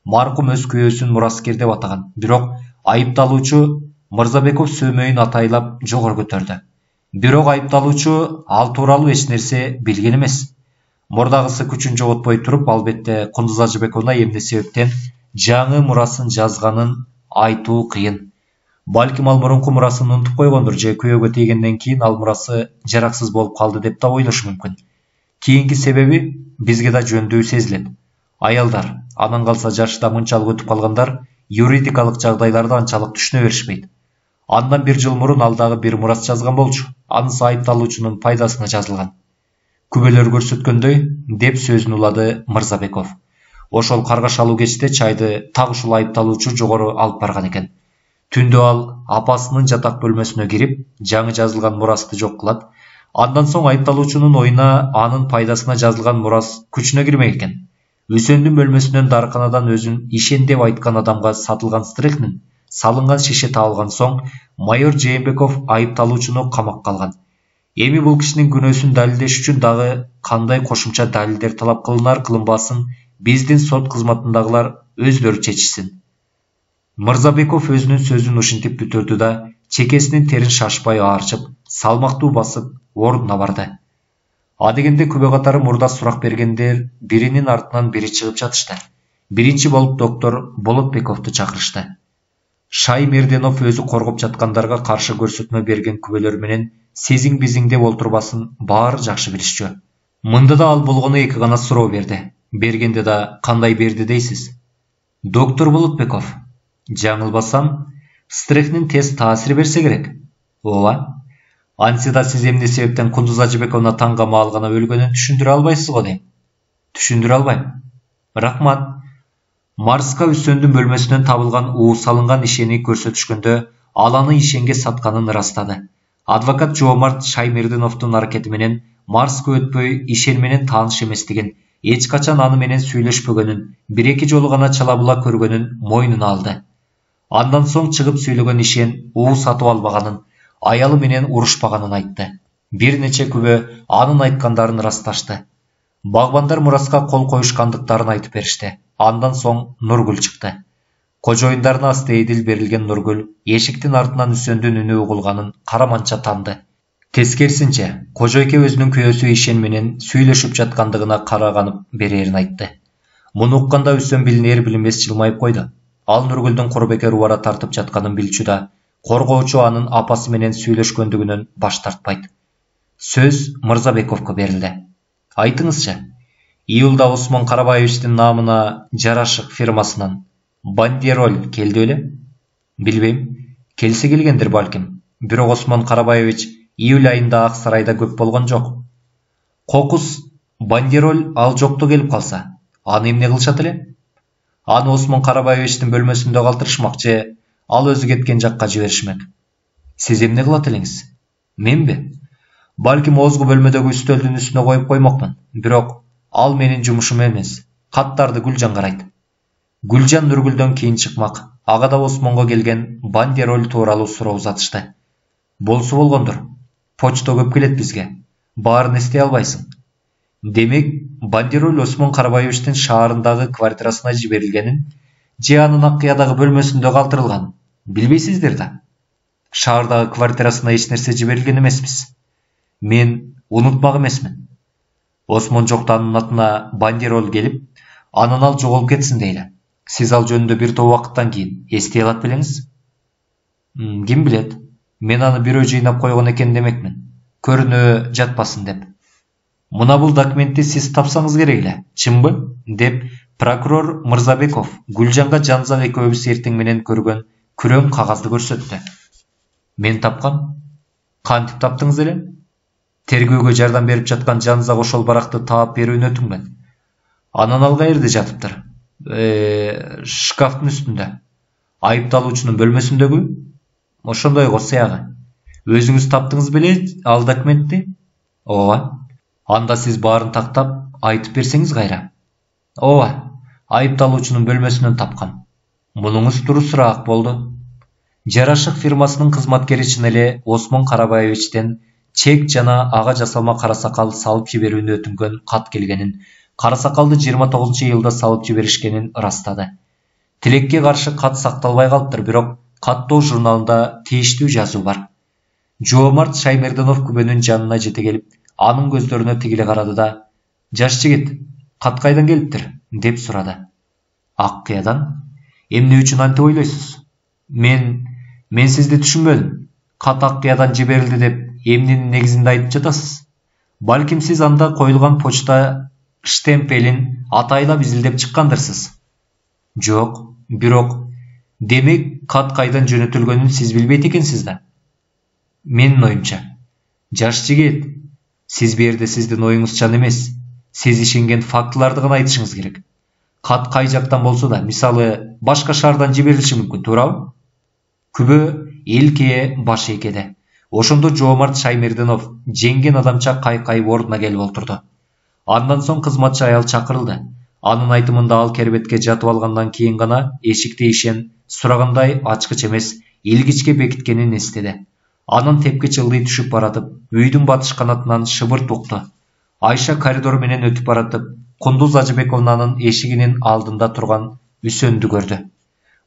маркум өз күйөөсүн мураскер деп атаган. Бирок айыпталуучу Мырзабеков сөөмөйүн атайлап жогору көтөрдү. Бирок айыпталуучу ал тууралуу эч нерсе билген эмес. Мурдагысы күчүн жоготпой туруп, албетте Кундуз Ажыбековна эмне себептен жаңы мурасын жазганын айтуу кыйын. Балким ал мурунку мурасын унутуп койгондур же күйөөгө тийгенден кийин ал мурасы жараксыз болуп калды деп да ойлошу мүмкүн. Кийинки себеби бизге да жөндүү сезилет. Аялдар, анан калса жашта мынчалык өтүп калгандар юридикалык жагдайларды анчалык түшүнө беришпейт. Андан бир жыл мурун ал дагы бир мурас жазган болчу. Анысы айыпталуучунун пайдасына жазылган. Күбөлөр көрсөткөндөй, деп сөзүн улады Мырзабеков. Ошол каргашалуу кечте чайды так ушул айыпталуучу жогору алып барган экен. Түндө ал апасынын жатак бөлмөсүнө кирип, жаңы жазылган мурасты жок кылат. Андан соң айыпталуучунун оюна анын пайдасына жазылган мурас күчүнө кирмек экен. Үсөндүн бөлмөсүнөн дарыканадан өзүн ишен деп айткан адамга сатылган стрихнин салынган шише табылган соң, майор Жээнбеков айыпталуучуну камакка алган. Эми бул кишинин күнөөсүн далилдеш үчүн дагы кандай кошумча далилдер талап кылынар кылынбасын биздин сот кызматындагылар өздөрү чечишсин. Мырзабеков өзүнүн сөзүн ушинтип бүтүрдү да, чекесинин терин шашпай аарчып, салмактуу басып ордуна барды. Адегенде күбө катары мурда сурак бергендер биринин артынан бири чыгып жатышты. Биринчи болуп доктор Болотбековду чакырышты. Шаймердинов өзү коргоп жаткандарга каршы көрсөтмө берген күбөлөр менен сезиң бизиң деп олтурбасын баары жакшы билишчү. Мында да ал болгону эки гана суроо берди. Бергенде да кандай берди дейсиз? Доктор Болотбеков, жаңылбасам, стрихнин тез таасир берсе керек. Ооба. Ансида сиз эмне себептен Кундуз Ажыбековна таң камалып гана өлгөнүн түшүндүрө албайсыз го дейм. Түшүндүрө албайм. Рахмат. Марска Үсөндүн бөлмөсүнөн табылган уу салынган ишени көрсөтүшкөндө ал аны ишенге сатканын ырастады. Адвокат Жоомарт Шаймердиновдун аракети менен Марска өтпөй ишен менен тааныш эместигин, эч качан аны менен сүйлөшпөгөнүн, бир-эки жолу гана чала-була көргөнүн мойнуна алды. Андан соң чыгып сүйлөгөн ишен уу сатып албаганын, аялы менен урушпаганын айтты. Бир нече күбө анын айткандарын ырасташты. Багбандар мураска кол коюшкандыктарын айтып беришти. Андан соң Нургүл чыкты. Кожоюндарына асты эдил берилген Нургүл эшиктин артынан Үсөндүн үнү угулганын караманча таанды. Тескерисинче, кожойке өзүнүн күйөөсү Ишен менен сүйлөшүп жаткандыгына караганып берерин айтты. Муну укканда Үсөн билинер билинбес жылмайып койду. Ал Нургүлдүн курбекер убара тартып жатканын билчү да, коргоочу анын апасы менен сүйлөшкөндүгүнөн баш тартпайт. Сөз Мырзабековго берилди. Айтыңызчы, июлда Осмон Карабаевичтин наамына Жарашык фирмасынан бандероль келди беле? Билбейм. Келсе келгендир балким. Бирок Осмон Карабаевич июль айында Ак Сарайда көп болгон жок. Кокус бандероль ал жокто келип калса, аны эмне кылышат эле? Аны Осмон Карабаевичтин бөлмөсүндө калтырышмак же ал өзү кеткен жакка жиберишмек. Сиз эмне кылат элеңиз? Менби? Балким озгу бөлмөдөгү үстөлдүн үстүнө коюп коймокмун. Бирок ал менин жумушум эмес. Каттарды Гүлжан карайт. Гүлжан Нургүлдөн кийин чыкмак. Ага да Осмонго келген бандероль тууралуу суроо узатышты. Болсо болгондур. Почта көп келет бизге. Баарын эстей албайсың. Демек, бандероль Осмон Карабаевичтин шаарындагы квартирасына жиберилгенин же анын Аккыядагы бөлмөсүндө калтырылганын билбейсиздер да. Шаардагы квартирасына эч нерсе жиберилген эмеспиз. Мен унутмак эмесмин. Осмон жоктанын атына бандероль келип, анан ал жоголуп кетсин дейли. Сиз ал жөнүндө бир топ убакыттан кийин эстей алат белеңиз? Ким билет? Мен аны бирөө жыйнап койгон экен демекмин. Көрүнө жатпасын деп. Мына бул документти сиз тапсаңыз керек эле, чынбы? Деп прокурор Мырзабеков Гүлжанга Жанзак экөөбүз эртең менен көргөн күрөң кагазды көрсөттү. Мен тапкам. Кантип таптыңыз эле? Тергөөгө жардам берип жаткан Жанзак ошол баракты таап берүүнү өтүнгөн. Анан ал каерде жатыптыр? Шкафтын үстүндө. Айыпталуучунун бөлмөсүндөгү? Ошондой го сыягы. Өзүңүз таптыңыз беле ал документти? Ооба. Анда сиз баарын тактап айтып берсеңиз кайра. Ооба. Айыпталуучунун бөлмөсүнөн тапкам. Мунуңуз турусураак болду. Жарашык фирмасынын кызматкери чын эле Осмон Карабаевичтен чек жана ага жасалма кара сакал салып жиберүүнү өтүнгөн кат келгенин, кара сакалды 29-июлда салып жиберишкенин ырастады. Тилекке каршы кат сакталбай калыптыр, бирок каттоо журналында тийиштүү жазуу бар. Жоомарт Шаймерденов күбөнүн жанына жете келип, анын көздөрүнө тигиле карады да, "Жаш жигит, кат кайдан келиптир?" деп сурады. Аккыядан. Эмне үчүн антип ойлойсуз? Мен сизди түшүнбөдүм. Кат Аккыядан жиберилди деп эмненин негизинде айтып жатасыз? Балким сиз анда коюлган почта штемпелин атайлап изилдеп чыккандырсыз. Жок, бирок демек кат кайдан жөнөтүлгөнүн сиз билбейт экенсиз да. Менин оюмча. Жаш жигит, сиз бу жерде сиздин оюңузчан эмес, сиз ишенген фактыларды гана айтышыңыз керек. Кат кай жактан болсо да, мисалы, башка шаардан жиберилиши мүмкүн, туурабы? Күбө элкее баш ийкеде. Ошондо Жоомарт Шаймерденов жеңген адамча кайкайып ордуна келип отурду. Андан соң кызматчы аял чакырылды. Анын айтымында ал кербетке жатып алгандан кийин гана эшикти Ишен сурагандай ачкыч эмес, илгичке бекиткенин эстеди. Анын тепкич ылдый түшүп баратып, үйдүн батыш канатынан шыбырт укту. Айша коридор менен өтүп баратып, Кундуз Ажыбековнанын эшигинин алдында турган Үсөндү көрдү.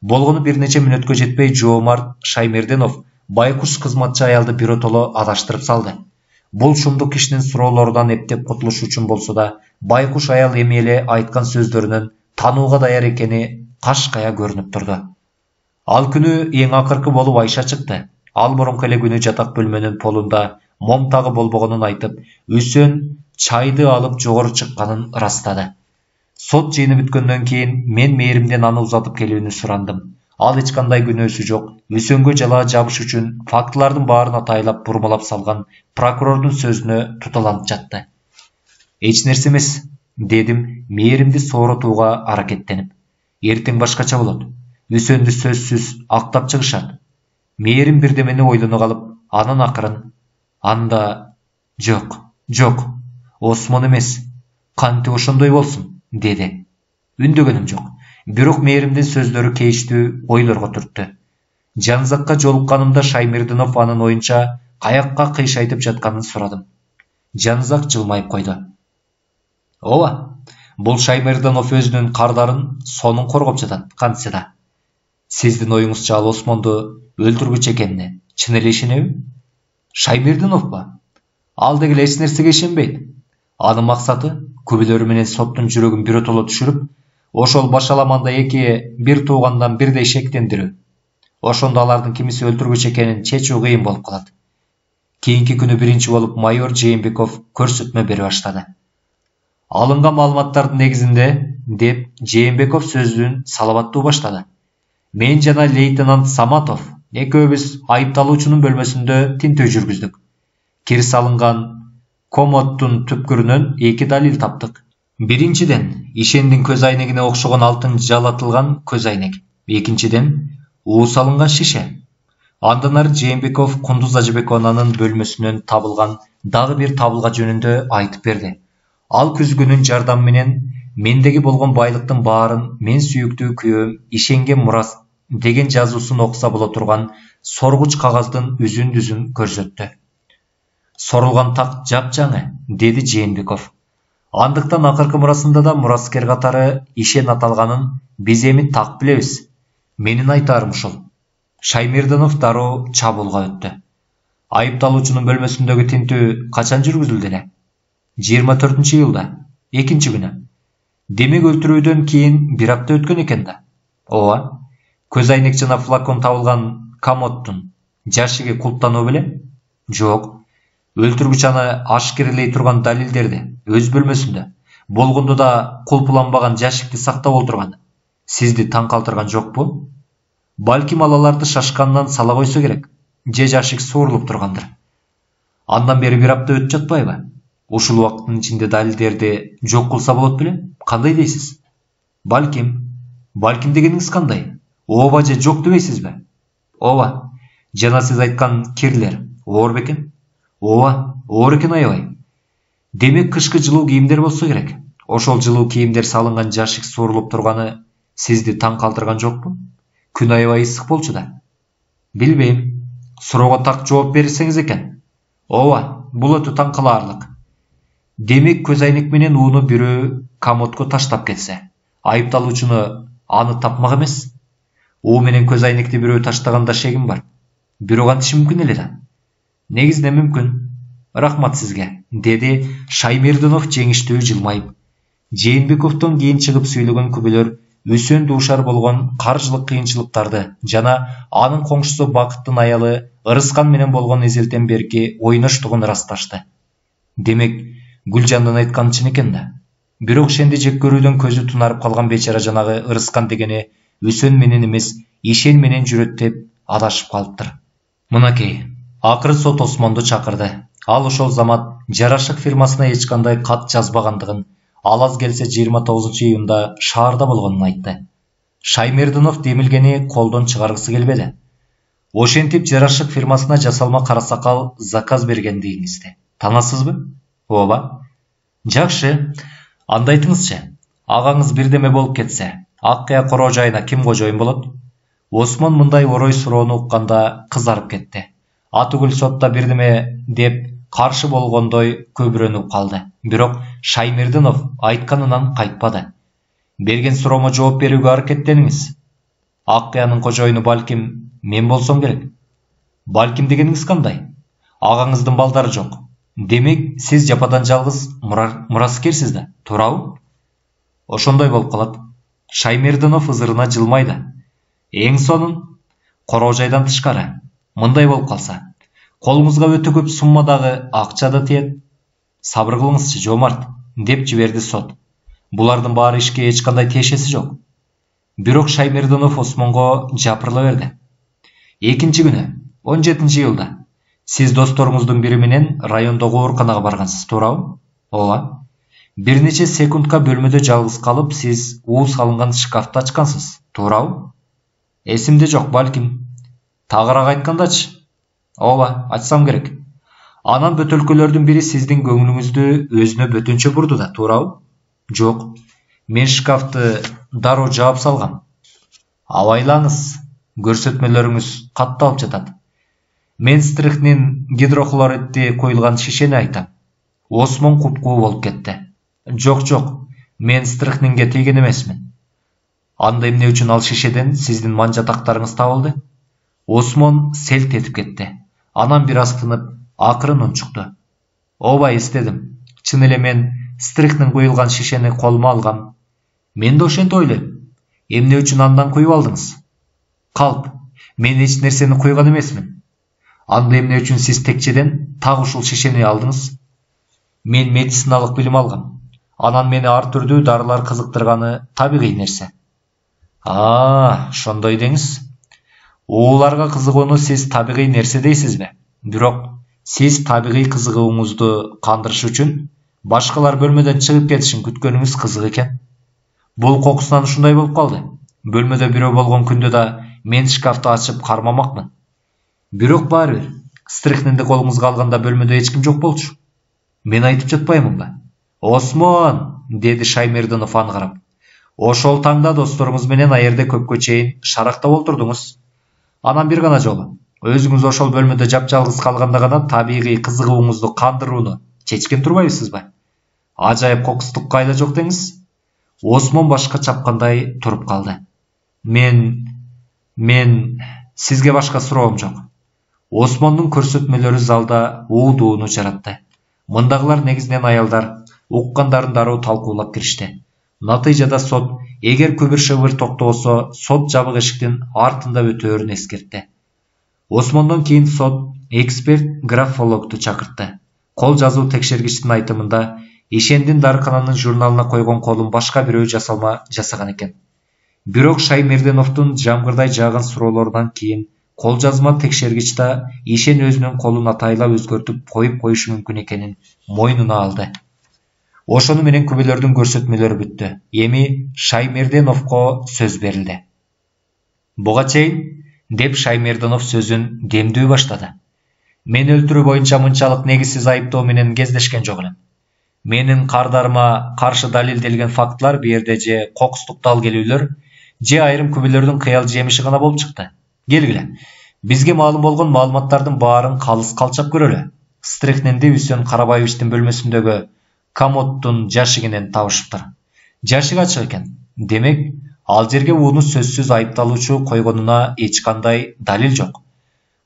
Болгону бир нече мүнөткө жетпей Жоомарт Шаймерденов байкуш кызматчы аялды биротоло адаштырып салды. Бул шумдук кишинин суроолорунан эптеп кутулуш үчүн болсо да, байкуш аял эми эле айткан сөздөрүнөн танууга даяр экени кашкая көрүнүп турду. Ал күнү эң акыркы болуп Айша чыкты. Ал мурунку эле күнү жатак бөлмөнүн полунда мом тагы болбогонун айтып, Үсөн чайды алып жогору чыкканын ырастады. Сот жыйыны бүткөндөн кийин мен мээримден аны узатып келүүнү сурандым. Ал эч кандай күнөөсү жок, Үсөнгө жалаа жабыш үчүн фактылардын баарын атайлап бурмалап салган прокурордун сөзүнө туталанып жатты. Эч нерсе эмес, дедим мээримди сооротууга аракеттенип. Эртең башкача болот. Үсөндү сөзсүз актап чыгышат. Мээрим бирдемени ойлоно калып, анын акырын: "Анда жок, Осмон эмес, кантип ошондой болсун", деди. Үндөгөнүм жок. Бирок мээримдин сөздөрү кейиштүү ойлорго түрттү. Жанзакка жолукканымда Шаймерденов анын оюнча каякка кыйшайтып жатканын сурадым. Жанзак жылмайып койду. Ооба, бул Шаймерденов өзүнүн кардарын сонун коргоп жатат, кантсе да. Сиздин оюңузча ал Осмонду өлтүргүчү экенине чын эле ишенеби? Шаймердиновго? Ал дегеле эч нерсеге ишенбейт. Анын максаты күбөлөрү менен соттун жүрөгүн биротоло түшүрүп, ошол башаламанда эки бир туугандан бирдей шектендирүү. Ошондо алардын кимиси өлтүргүчү экенин чечүү кыйын болуп калат. Кийинки күнү биринчи болуп майор Жээнбеков көрсөтмө бере баштады. Алынган маалыматтардын негизинде, деп Жээнбеков сөзүн салабаттуу баштады. Мен жана лейтенант Саматов экөөбүз айыпталуучунун бөлмөсүндө тинтүү жүргүздүк. Кир салынган комоддун түпкүрүнөн эки далил таптык. Биринчиден, ишендин көз айнегине окшогон алтын жалатылган көз айнек. Экинчиден, уу салынган шише. Андан ары Жээнбеков Кундуз Ажыбекованын бөлмөсүнөн табылган дагы бир табылга жөнүндө айтып берди. Ал күзгүнүн жардамы менен мендеги болгон байлыктын баарын мен сүйүктүү күйөөм ишенген мурас деген жазуусун окуса боло турган соргуч кагаздын үзүн-дүзүн көрсөттү. Сорулган так жапжаңы, деди Жээнбеков. Андыктан акыркы мурасында да мураскер катары ишен аталганын биз эми так билебиз. Менин айтаарым ушул. Шаймердинов дароо чабуулга өттү. Айыпталуучунун бөлмөсүндөгү тинтүү качан жүргүзүлдү эле? 24-июлда, экинчи күнү. Демек өлтүрүүдөн кийин бир апта өткөн экен да. Ооба. Көз айнек жана флакон табылган комоддун жашиги кулптануу беле? Жок. Өлтүргүч аны ашкерелей турган далилдерди өз бөлмөсүндө, болгондо да кулпуланбаган жашикти сактап отурган. Сизди таң калтырган жокпу? Балким аларды шашканынан сала койсо керек, же жашик суурулуп тургандыр. Андан бери бир апта өтүп жатпайбы? Ушул убакыттын ичинде далилдерди жок кылса болот беле? Кандай дейсиз? Балким дегениңиз кандай? Ооба же жок дебейсизби? Ооба. Жана сиз айткан кирлер оор бекен? Ооба, оор экен аябай. Демек кышкы жылуу кийимдер болсо керек. Ошол жылуу кийимдер салынган жашик суурулуп турганы сизди таң калтырган жокпу? Күн аябай ысык болчу да. Билбейм. Суроого так жооп берсеңиз экен. Ооба, бул өтө таң калаарлык. Демек көз айнек менен ууну бирөө комодго таштап кетсе, айыпталуучуну аны тапмак эмес. У менен көз айнекти бирөө таштаганда шегим бар. Бирөө кантиш мүмкүн эле да. Негизинен мүмкүн. Рахмат сизге, деди Шаймердинов жеңиштүү жылмайып. Жээнбековдон кийин чыгып сүйлөгөн күбөлөр өсөн дуушар болгон каржылык кыйынчылыктарды жана анын коңшусу Бакыттын аялы Ырыскан менен болгон эзелтен берки ойноштугун ырасташты. Демек, Гүлжандын айтканы чын экен да. Бирок ошенди жек көрүүдөн көзү тунарып калган бечара жанагы Ырыскан дегени өсөн менен эмес, ишен менен жүрөт деп адашып калыптыр. Мынакей, акыры сот Осмонду чакырды. Ал ошол замат жарашык фирмасына эч кандай кат жазбагандыгын, ал аз келсе 29-июнда шаарда болгонун айтты. Шаймердинов демилгени колдон чыгаргысы келбеди. Ошентип жарашык фирмасына жасалма кара сакал заказ берген дейиңизди. Танасызбы? Ооба. Жакшы. Анда айтыңызчы, агаңыз бирдеме болуп кетсе, Аккая короо жайына ким кожоюн болот? Осмон мындай орой суроону укканда кызарып кетти. Атүгүл сотто бирдеме деп каршы болгондой көбүрөнүп калды. Бирок Шаймердинов айтканынан кайтпады. Берген суроомо жооп берүүгө аракеттениңиз. Аккаянын кожоюну балким мен болсом керек. Балким дегениңиз кандай? Агаңыздын балдары жок. Демек, сиз жападан жалгыз мураскерсиз да, туурабы? Ошондой болуп калат. Шаймердинов ызырына жылмайды. Эң сонун, короо жайдан тышкары. Мындай болуп калса, колуңузга өтө көп суммадагы акча да тиет. Сабыр кылыңызчы, жоомарт, деп жиберди сот. Булардын баары ишке эч кандай тиешеси жок. Бирок Шаймердинов Осмонго жапырыла берди. Экинчи күнү, 17-июлда, сиз досторуңуздун бири менен райондогу ооруканага баргансыз, туурабы? Ооба. Бир нече секундка бөлмөдө жалгыз калып, сиз уу салынган шкафты ачкансыз, туурабы? Эсимде жок, балким. Тагыраак айткандачы? Ооба, ачсам керек. Анан бөтөлкөлөрдүн бири сиздин көңүлүңүздү өзүнө бөтөнчө бурду да, туурабы? Жок. Мен шкафты дароо жаап салгам. Абайлаңыз, көрсөтмөлөрүңүз катталып жатат. Мен стрихнин гидрохлоридди коюлган шишени айтам. Осмон купкуу болуп кетти. Жок, мен стрихнинге тийген эмесмин. Анда эмне үчүн ал шишеден сиздин манжа тактарыңыз табылды? Осмон селт этип кетти. Анан бир аз тынып, акырын унчукту. Ооба, эстедим. Чын эле мен стрихтин куюлган шишени колума алгам. Мен да ошентип ойлойм. Эмне үчүн андан куюп алдыңыз? Калп, мен эч нерсени куйган эмесмин. Анда эмне үчүн сиз текчеден так ушул шишени алдыңыз? Мен медициналык билим алгам. Анан мени ар түрдүү дарылар кызыктырганы табигый нерсе. Ошондой деңиз. Ооларга кызыгууну сиз табигый нерсе дейсизби? Бирок сиз табигый кызыгууңузду кандырыш үчүн башкалар бөлмөдөн чыгып кетишин күткөнүңүз кызык экен. Бул кокусунан ушундай болуп калды. Бөлмөдө бирөө болгон күндө да мен шкафты ачып кармамакмын. Бирок баары бир, стрихнинди колуңузга алганда бөлмөдө эч ким жок болчу. Мен айтып жатпаймынбы? Осмон, деди Шаймердинов аңгырап. Ошол таңда досторуңуз менен аерде көпкө чейин шарактап олтурдуңуз. Анан бир гана жолу өзүңүз ошол бөлмөдө жапжалгыз калганда гана табигый кызыгууңузду кандырууну чечкен турбайбызбы? Ажайып кокустук кайда жок деңиз? Осмон башка чапкандай туруп калды. Мен сизге башка суроом жок. Осмондун көрсөтмөлөрү залда уудууну жаратты. Мындагылар негизинен аялдар, уккандарын дароо талкуулап киришти. Натыйжада сот, эгер күбүр-шыбыр токтобосо, сот жабык эшиктин артында өтөөрүн эскертти. Осмондон кийин сот эксперт графологду чакыртты. Кол жазуу текшергичтин айтымында, ишендин дарыкананын журналына койгон колун башка бирөө жасалма жасаган экен. Бирок Шаймердиновдун жамгырдай жааган суроолорунан кийин кол жазма текшергичте ишен өзүнүн колун атайлап өзгөртүп коюп коюшу мүмкүн экенин мойнуна алды. Ошону менен күбөлөрдүн көрсөтмөлөрү бүттү. Эми Шаймердиновго сөз берилди. Буга чейин деп Шаймердинов сөзүн демдүү баштады. Мен өлтүрүү боюнча мынчалык негизсиз айыптоо менен кездешкен жок элем. Менин кардарыма каршы далилделген фактылар бу жерде же кокустук дал келүүлөр, же айрым күбөлөрдүн кыял жемиши гана болуп чыкты. Келгиле. Бизге маалым болгон маалыматтардын баарын калыс калчап көрөлү. Стрихнинди Үсөн Карабаевичтин бөлмөсүндөгү комоддун жашигинен табышыптыр. Жашык ачык экен. Демек, ал жерге уну сөзсүз айыпталуучу койгонуна эч кандай далил жок.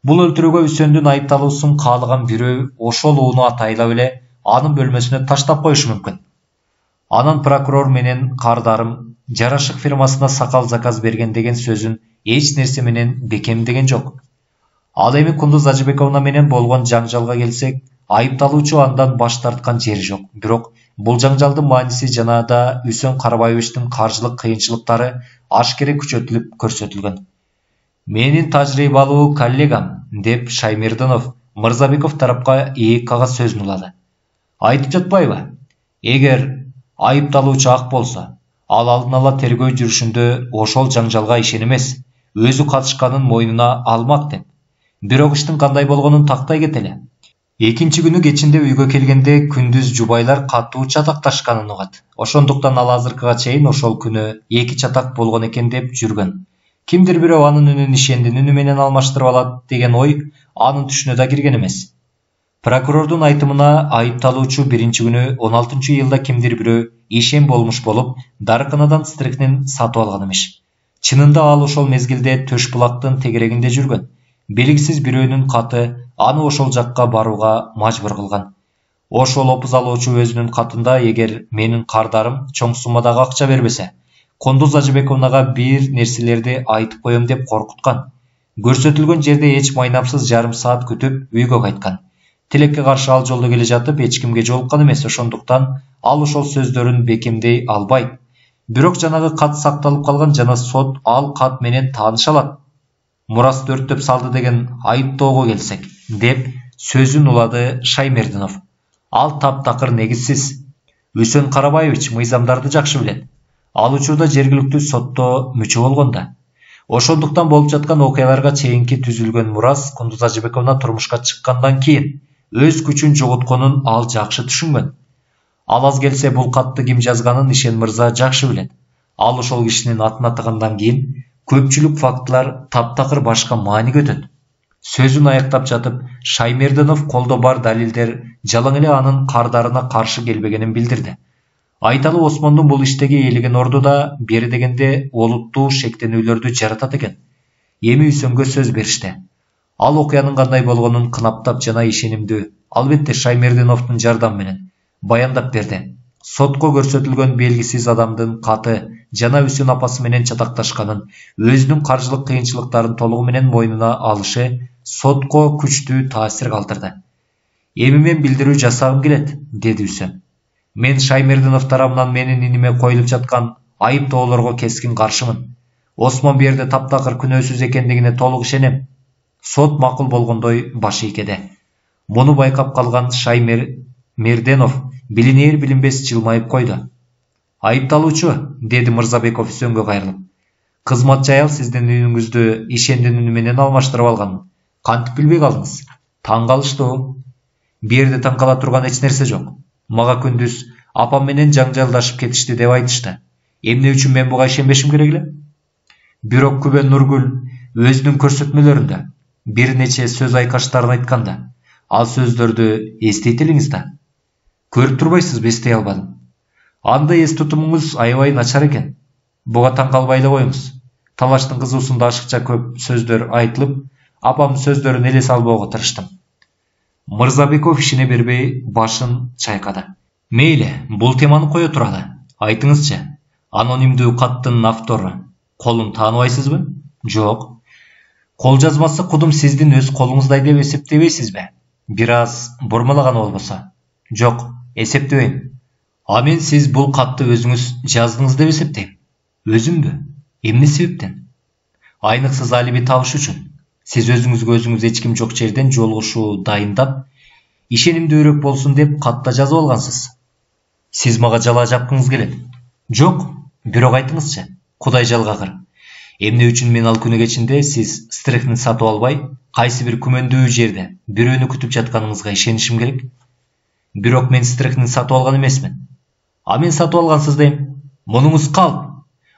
Бул өлтүрүүгө Үсөндүн айыпталуусун каалаган бирөө ошол уну атайлап эле анын бөлмөсүнө таштап коюшу мүмкүн. Анан прокурор менен кардарым жарашык фирмасына сакал заказ берген деген сөзүн эч нерсе менен бекемдеген жок. Ал эми Кундуз Ажыбековна менен болгон жаңжалга келсек, айыпталуучу андан баш тарткан жери жок. Бирок бул жаңжалдын мааниси жанагыда Үсөн Карабаевичтин каржылык кыйынчылыктары ашкере күчөтүлүп көрсөтүлгөн. Менин тажрыйбалуу коллегам, деп Шаймердинов Мырзабеков тарапка ээкага сөзүн улады. Айтып жатпайбы? Эгер айыпталуучу ак болсо, ал алдын ала тергөө жүрүшүндө ошол жаңжалга ишен эмес, өзү катышканын мойнуна алмак деп. Бирок иштин кандай болгонун тактай кетели. Экинчи күнү кечинде үйгө келгенде күндүз жубайлар катуу чатакташканын угат. Ошондуктан ал азыркыга чейин ошол күнү эки чатак болгон экен деп жүргөн. Кимдир бирөө анын үнүн ишендин үнү менен алмаштырып алат деген ой анын түшүнө да кирген эмес. Прокурордун айтымына айыпталуучу биринчи күнү 16-жылда кимдир бирөө ишен болмуш болуп, дарыканадан стрихнин сатып алган эмиш. Чынында ал ошол мезгилде Төш булактын тегерегинде жүргөн. Белгисиз бирөөнүн каты аны ошол жакка барууга мажбур кылган. Ошол опуз алуучу өзүнүн катында эгер менин кардарым чоң суммадагы акча бербесе, Кундуз Ажыбековнага бир нерселерди айтып коем деп коркуткан. Көрсөтүлгөн жерде эч майнапсыз жарым саат күтүп үйгө кайткан. Тилекке каршы ал жолдо келе жатып эч кимге жолуккан эмес, ошондуктан ал ошол сөздөрүн бекемдей албайт. Бирок жанагы кат сакталып калган жана сот ал кат менен тааныша алат. Мурасты өрттөп салды деген айыптоого келсек, деп сөзүн улады Шаймердинов. Ал таптакыр негизсиз. Үсөн Карабаевич мыйзамдарды жакшы билет. Ал учурда жергиликтүү сотто мүчө болгон да. Ошондуктан болуп жаткан окуяларга чейинки түзүлгөн мурас Кундуз Ажыбековна турмушка чыккандан кийин өз күчүн жоготконун ал жакшы түшүнгөн. Ал аз келсе бул катты ким жазганын Ишен мырза жакшы билет. Ал ошол кишинин атын атагандан кийин көпчүлүк фактылар таптакыр башка мааниге өтөт. Сөзүн аяктап жатып, Шаймердинов колдо бар далилдер жалаң эле анын кардарына каршы келбегенин билдирди. Айталы Осмондун бул иштеги ээлеген ордуда бери дегенде олуттуу шектенүүлөрдү жаратат экен. Эми Үсөнгө сөз беришти. Ал окуянын кандай болгонун кынаптап жана ишенимдүү, албетте Шаймерденовдун жардамы менен баяндап берди. Сотко көрсөтүлгөн белгисиз адамдын каты жана Үсөн апасы менен чатакташканын, өзүнүн каржылык кыйынчылыктарын толугу менен мойнуна алышы сотко күчтүү таасир калтырды. Эми мен билдирүү жасагым келет, деди Үсөн. Мен Шаймерденов тарабынан менин иниме коюлуп жаткан айыптоолорго кескин каршымын. Осмон берде таптакыр күнөөсүз экендигине толук ишенем. Сот макул болгондой баш ийкеди. Муну байкап калган Шаймерденов билинер билинбес жылмайып койду. Айыпталуучу, деди Мырзабеков Үсөнгө кайрылып. Кызматчы аял сиздин үнүңүздү ишендин үнү менен алмаштырып алган. Кантип билбей калдыңыз? Таң калыштуу. Берде таң кала турган эч нерсе жок. Мага күндүз апам менен жаңжалдашып кетишти деп айтышты. Эмне үчүн мен буга ишенбешим керек эле? Бирок Күбөн Нургүл өзүнүн көрсөтмөлөрүндө бир нече сөз айкаштарын айтканда, ал сөздөрдү эстейт элиңиз да. Көрүп турбайсызбы, эстей албадым. Андай эс тутумуңуз аябай начар экен. Буга таң калбай эле коюңуз. Талаштын кызуусунда ашыкча көп сөздөр айтылып, апамдын сөздөрүн элес албоого тырыштым. Мырзабеков ишине бербей башын чайкады. Мейли, бул теманы кое туралы. Айтыңызчы, анонимдүү каттын автору колун тааныбайсызбы? Жок. Кол жазмасы кудум сиздин өз колуңуздай деп эсептебейсизби? Бир аз бурмалаган болбосо. Жок, эсептебейм. А мен сиз бул катты өзүңүз жаздыңыз деп эсептейм. Өзүмбү? Эмне себептен? Айныксыз алиби табыш үчүн. Сиз өзүңүзгө өзүңүз эч ким жок жерден жолугушуу дайындап, ишенимдүүрөөк болсун деп катта жазып алгансыз. Сиз мага жала жапкыңыз келет. Жок, бирок айтыңызчы, Кудай жалгакыр. Эмне үчүн мен ал күнү кечинде сиз стрехни сатып албай, кайсы бир күмөндүү жерде бирөөнү күтүп жатканыңызга ишенишим керек? Бирок мен стрехни сатып алган эмесмин. А мен сатып алгансыз дейм. Мунуңуз калп.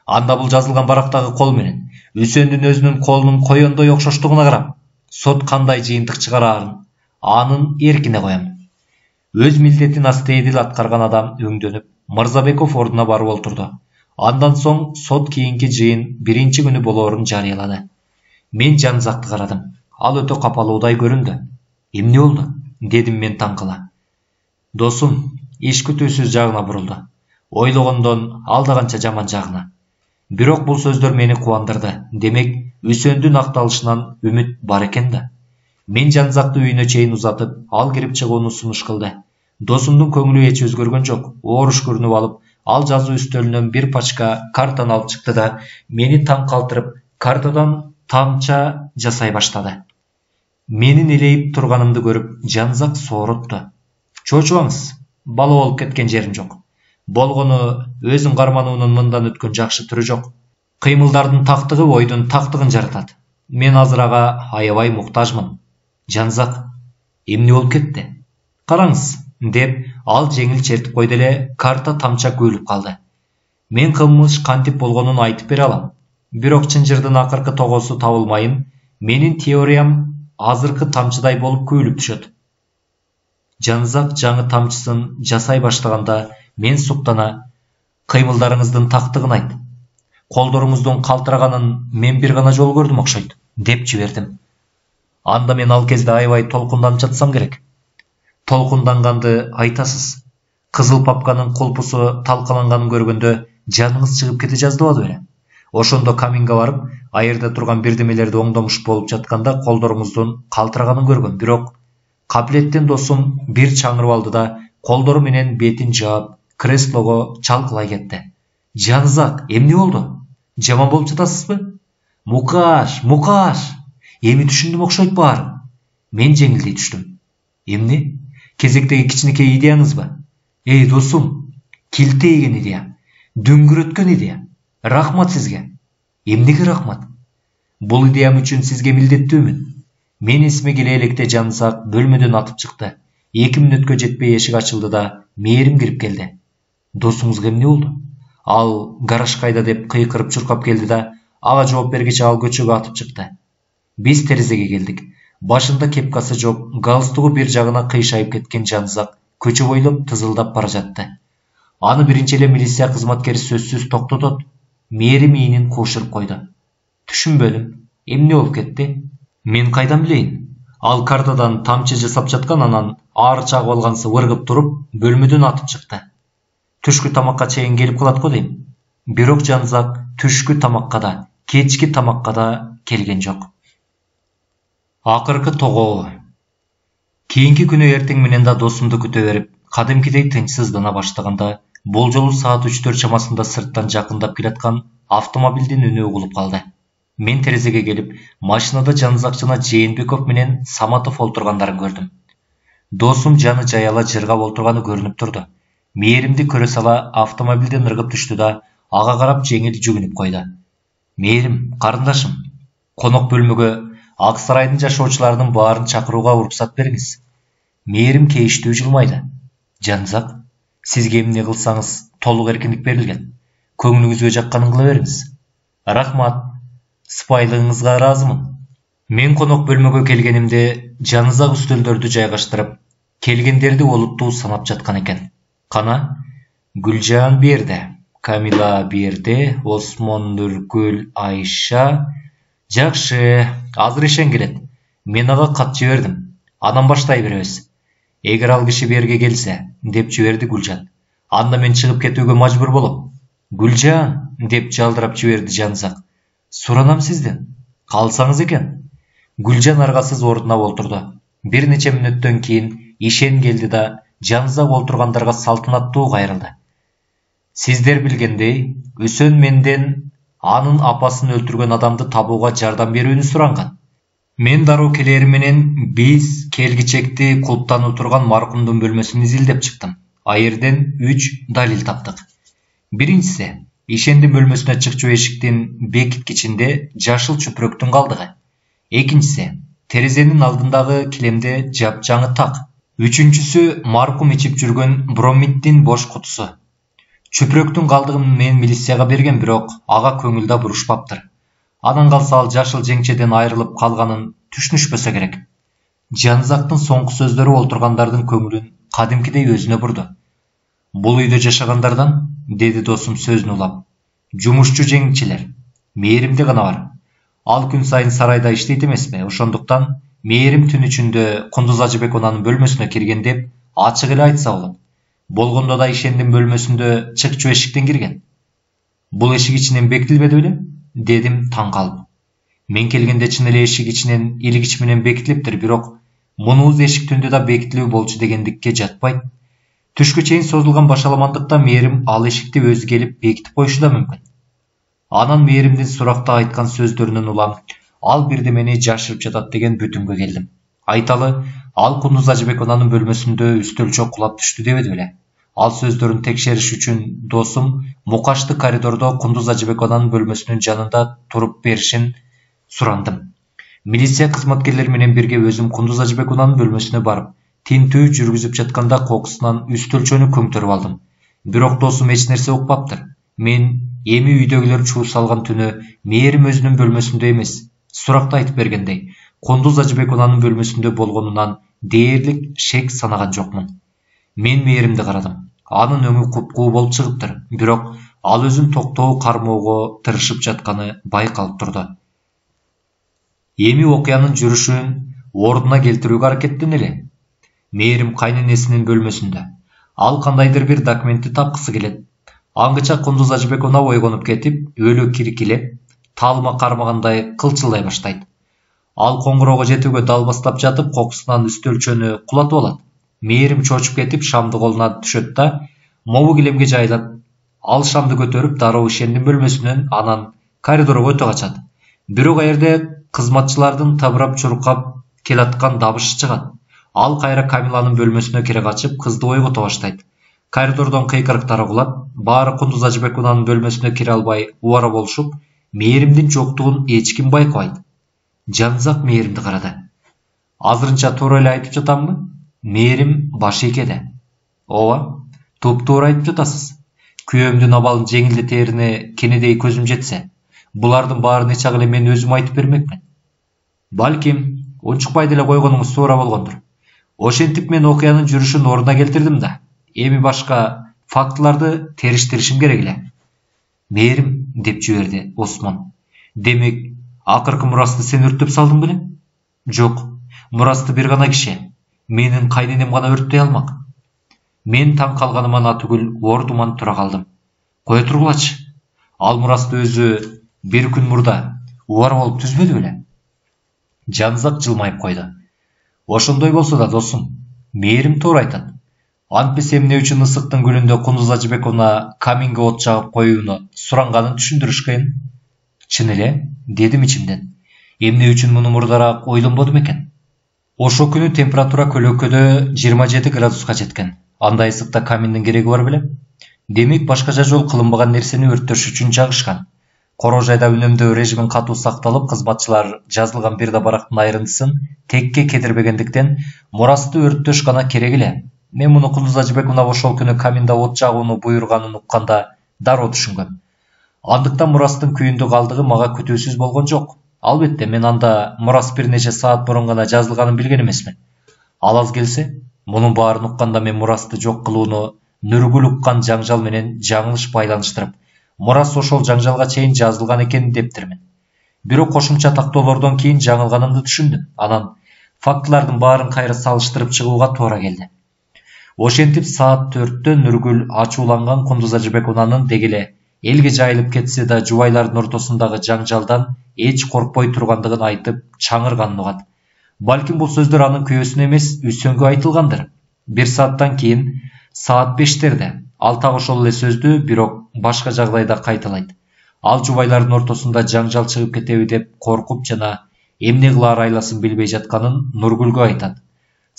Анда бул жазылган барактагы кол менен Үсөндүн өзүнүн колунун коёндой окшоштугуна карап, сот кандай жыйынтык чыгарарын анын эркине коем. Өз милдетин астейдил аткарган адам өңдөнүп, Мырзабеков ордуна барып олтурду. Андан соң сот кийинки жыйын биринчи күнү болоорун жарыялады. Мен Жанзакты карадым. Ал өтө капалуудай көрүндү. Эмне болду? Дедим мен таң кала. Досум иш күтүүсүз жагына бурулду. Ойлогондон алда канча жаман жагына. Бирок бул сөздөр мени кубандырды. Демек, Үсөндүн акталышынан үмүт бар экен да. Мен Жанзакты үйүнө чейин узатып, ал кирип чыгууну сунуш кылды. Досумдун көңүлү эч өзгөргөн жок. Ооруш көрүнүп алып, ал жазуу үстөлүнөн бир пачка картаны алып чыкты да, мени таң калтырып, картадан тамча жасай баштады. Менин элейип турганымды көрүп, Жанзак сооротtu. Чочубаңыз, бала болуп кеткен жерим жок. Болгону өзүн кармануунун мындан өткөн жакшы түрү жок. Кыймылдардын тактыгы ойдун тактыгын жаратат. Мен азыр ага аябай муктажмын. Жанзак, эмне болуп кетти? Караңыз, деп ал жеңил чертип койду эле, карта тамча көөлүп калды. Мен кылмыш кантип болгонун айтып бере алам. Бирок чынжырдын акыркы тогосу табылмайын, менин теориям азыркы тамчыдай болуп көөлүп түшөт. Жанзак жаңы тамчысын жасай баштаганда мен суктана, кыймылдарыңыздын тактыгын айт. Колдоруңуздун калтыраганын мен бир гана жолу көрдүм окшойт, деп жибердим. Анда мен ал кезде аябай толкунданып жатсам керек. Толкунданганды айтасыз. Кызыл папканын кулпусу талкаланганын көргөндө жаныңыз чыгып кете жаздыбады беле? Ошондо каминге барып, айырда турган бирдемелерди оңдомуш болуп жатканда колдоруңуздун калтыраганын көргөм. Бирок капилеттен досум бир чаңырып алды да, колдору менен бетин жаап, креслого чалкалай кетти. Жанзак, эмне болду? Жаман болуп жатасызбы? Мукаш, Мукаш! Эми түшүндүм окшойт баарын. Мен жеңилдей түштүм. Эмне? Кезектеги кичинекей идеяңызбы? Эй, досум, килтейген идея, дөңгөрөткөн идея. Рахмат сизге. Эмнеге рахмат? Бул идеям үчүн сизге милдеттүүмүн. Мен эсиме келе электе Жанзак бөлмөдөн атып чыкты. 2 мүнөткө жетпей эшик ачылды да, Мээрим кирип келди. Досуңузга эмне болду? Ал гараж кайда деп кыйкырып чуркап келди да, ага жооп бергече ал көчөгө атып чыкты. Биз терезеге келдик. Башында кепкасы жок, галстугу бир жагына кыйшайып кеткен Жанзак көчө бойлоп тызылдап бара жатты. Аны биринчи эле милиция кызматкери сөзсүз токтотот. Мээрим ийнин кушуруп койду. Түшүнбөдүм. Эмне болуп кетти? Мен кайдан билейин? Ал картадан тамчы жасап жаткан, анан аар чагып алгансы ыргып туруп, бөлмөдөн атып чыкты. Түшкү тамакка чейин келип калат го дейм. Бирок Жанзак түшкү тамакка да, кечки тамакка да келген жок. Акыркы тогоо. Кийинки күнү эртең менен да досумду күтө берип, кадимкидей тынчсыздана баштаганда, болжолу саат 3-4 чамасында сырттан жакындап келаткан автомобилдин үнү угулуп калды. Мен терезеге келип, машинада Жанзак жана Жээнбеков менен Саматов олтургандарын көрдүм. Досум жаны жаяла жыргап олтурганы көрүнүп турду. Мээримди көрө сала автомобилден ыргып түштү да, ага карап жеңил жүгүнүп койду. Мээрим, карындашым, конок бөлмөгө Ак сарайдын жашоочуларынын баарын чакырууга уруксат бериңиз. Мээрим кейиштүү жылмайды. Жанзак, сизге эмне кылсаңыз толук эркиндик берилген. Көңүлүңүзгө жакканын кыла бериңиз. Рахмат. Сыпайылыгыңызга ыраазымын. Мен конок бөлмөгө келгенимде жанызак үстөлдөрдү жайгаштырып, келгендерди олуттуу санап жаткан экен. Кана, Гүлжан берди, Камила берди, Осмон, Нургүл, Айша. Жакшы, азыр ишен келет. Мен ага кат жибердим. Анан баштай беребиз. Эгер ал киши берге келсе, деп жиберди Гүлжан. Анда мен чыгып кетүүгө мажбур болом. Гүлжан, деп жалдырап жиберди Жанзак. Суранам сизден. Калсаңыз экен. Гүлжан аргасыз ордуна олтурду. Бир нече мүнөттөн кийин ишен келди да Жанзак олтургандарга салтанаттуу кайрылды. Сиздер билгендей, Үсөн менден анын апасын өлтүргөн адамды табууга жардам берүүнү суранган. Мен дароо келерим менен биз келгичекти кулптанып турган маркумдун бөлмөсүн изилдеп чыктым. А жерден 3 далил таптык. Биринчиси, ишендин бөлмөсүнө чыкчу эшиктин бекиткичинде жашыл чүпүрөктүн калдыгы. Экинчиси, терезенин алдындагы килемде жапжаңы так. Үчүнчүсү, маркум ичип жүргөн бромиддин бош кутусу. Чүпүрөктүн калдыгын мен милицияга берген, бирок ага көңүл да бурушпаптыр. Анан калса ал жашыл жеңчеден айрылып калганын түшүнүшпөсө керек. Жанзактын соңку сөздөрү олтургандардын көңүлүн кадимкидей өзүнө бурду. Бул үйдө жашагандардан, деди досум сөзүн улап. Жумушчу жеңчилер. Мээримде гана бар. Ал күн сайын сарайда иштейт эмеспи? Ошондуктан Мээрим түн ичинде Кундуз Ажыбекованын бөлмөсүнө кирген деп ачык эле айтса болот. Болгондо да ишендин бөлмөсүндө чыкчу эшиктен кирген. Бул эшик ичинен бекитилбеди беле? Дедим таң калып. Мен келгенде чын эле эшик ичинен илгич менен бекитилиптир, бирок мунуз эшик түндө да бекитилүү болчу дегендикке жатпайт. Түшкө чейин созулган башаламандыкта Мээрим ал эшикти өзү келип бекитип коюшу да мүмкүн. Анан Мээримдин суракта айткан сөздөрүнөн улам, ал бирдемени жашырып жатат деген бүтүнгө келдим. Айталы, ал Кундуз Ажыбекованын бөлмөсүндө үстөлчө кулап түштү дебеди беле? Ал сөздөрүн текшериш үчүн досум Мукашты коридордо Кундуз Ажыбекованын бөлмөсүнүн жанында туруп беришин сурандым. Милиция кызматкерлери менен бирге өзүм Кундуз Ажыбекованын бөлмөсүнө барып, тинтүү жүргүзүп жатканда кокусунан үстөлчөнү көңтөрүп алдым. Бирок досум эч нерсе укпаптыр. Мен эми үйдөгүлөр чуу салган түнү Мээрим өзүнүн бөлмөсүндө эмес, суракта айтып бергендей, Кундуз Ажыбекованын бөлмөсүндө болгонунан дээрлик шек санаган жокмун. Мен Мээримди карадым. Анын өңү купкуу болуп чыгыптыр, бирок ал өзүн токтоо кармоого тырышып жатканы байкалып турду. Эми окуянын жүрүшүн ордуна келтирүүгө аракеттенели. Мээрим кайненесинин бөлмөсүндө. Ал кандайдыр бир документти тапкысы келет. Аңгыча Кундуз Ажыбековна ойгонуп кетип, өлү киркилеп, таалыма кармагандай кылчылдай баштайт. Ал коңгуроого жетүүгө дал бастап жатып, кокусунан үстөлчөнү кулатып алат. Мээрим чочуп кетип, шамды колуна түшөт да, мобу килемге жайлап, ал шамды көтөрүп, дароо ишендин бөлмөсүнөн, анан коридорго өтө качат. Бирок жерде кызматчылардын табырап чуркап келаткан дабышы чыгат. Ал кайра Камиланын бөлмөсүнө кире качып, кызды ойгото баштайт. Коридордон кыйкырыктар угулат, баары Кундуз Ажыбекованын бөлмөсүнө кире албай убара болушуп, Мээримдин жоктугун эч ким байкабайт. Жанзак Мээримди карады. Азырынча туура эле айтып жатамбы? Мээрим баш ийкеди. Ооба, туптуура айтып жатасыз. Күйөөмдүн абалын жеңилдетерине кенедей көзүм жетсе, булардын баарын эч эле мен өзүм айтып бермекмин. Балким, унчукпай деле койгонуңуз туура болгондур. Ошентип мен окуянын жүрүшүн ордуна келтирдим да. Эми башка Фактыларды териштиришим керек эле. Мээрим, деп жиберди Осмон. Демек, акыркы мурасты сен өрттөп салдың беле? Жок, мурасты бир гана киши, менин кайненем гана өрттөй алмак. Мен таң калганыма түгүл ордуман тура калдым. Кое тургулачы. Ал мурасты өзү бир күн мурда убар болуп түзбөдү беле? Жанзак жылмайып койду. Ошондой болсо да досум, мээрим туура айтат. Антпесе эмне үчүн ысыктын күнүндө Кундуз Ажыбековна каминге от жагып коюуну суранганын түшүндүрүшкөн? Чын эле, дедим ичимден. Эмне үчүн муну мурдараак ойлонбодум экен? Ошо күнү температура көлөкөдө 27 градуска жеткен. Андай ысыкта каминдин кереги бар беле? Демек башкача жол кылынбаган нерсени өрттөш үчүн жагышкан. Корожайда үнөмдөө режимин катуу сакталып, кызматчылар жазылган бир да барактын айрындысын текке кетирбегендиктен мурасты өрттөш гана керек эле. Мен муну Кундуз Ажыбековна ошол күнү каминде от жагууну буйруганын укканда дароо түшүнгөм. Андыктан мурастын күйүндө калдыгы мага күтүүсүз болгон жок. Албетте, мен анда мурас бир нече саат мурун гана жазылганын билген эмесмин. Ал аз келсе, мунун баарын укканда мен мурасты жок кылууну Нургүл уккан жаңжал менен жаңылыш байланыштырып, мурас ошол жаңжалга чейин жазылган экен дептирмин. Бирок кошумча тактоолордон кийин жаңылганымды түшүндүм. Анан фактылардын баарын кайра салыштырып чыгууга туура келди. Ошентип саат 4-тө Нургүл ачууланган Кундуз Ажыбековнанын дегеле элге жайылып кетсе да жубайлардын ортосундагы жаңжалдан эч коркпой тургандыгын айтып чаңырганын угат. Балким бул сөздөр анын күйөөсүнө эмес, Үсөнгө айтылгандыр. Бир сааттан кийин саат 5-терде ал так ошол эле сөздү, бирок башка жагдайда кайталайт. Ал жубайлардын ортосунда жаңжал чыгып кетеби деп коркуп жана эмне кылаар айласын билбей жатканын Нургүлгө айтат.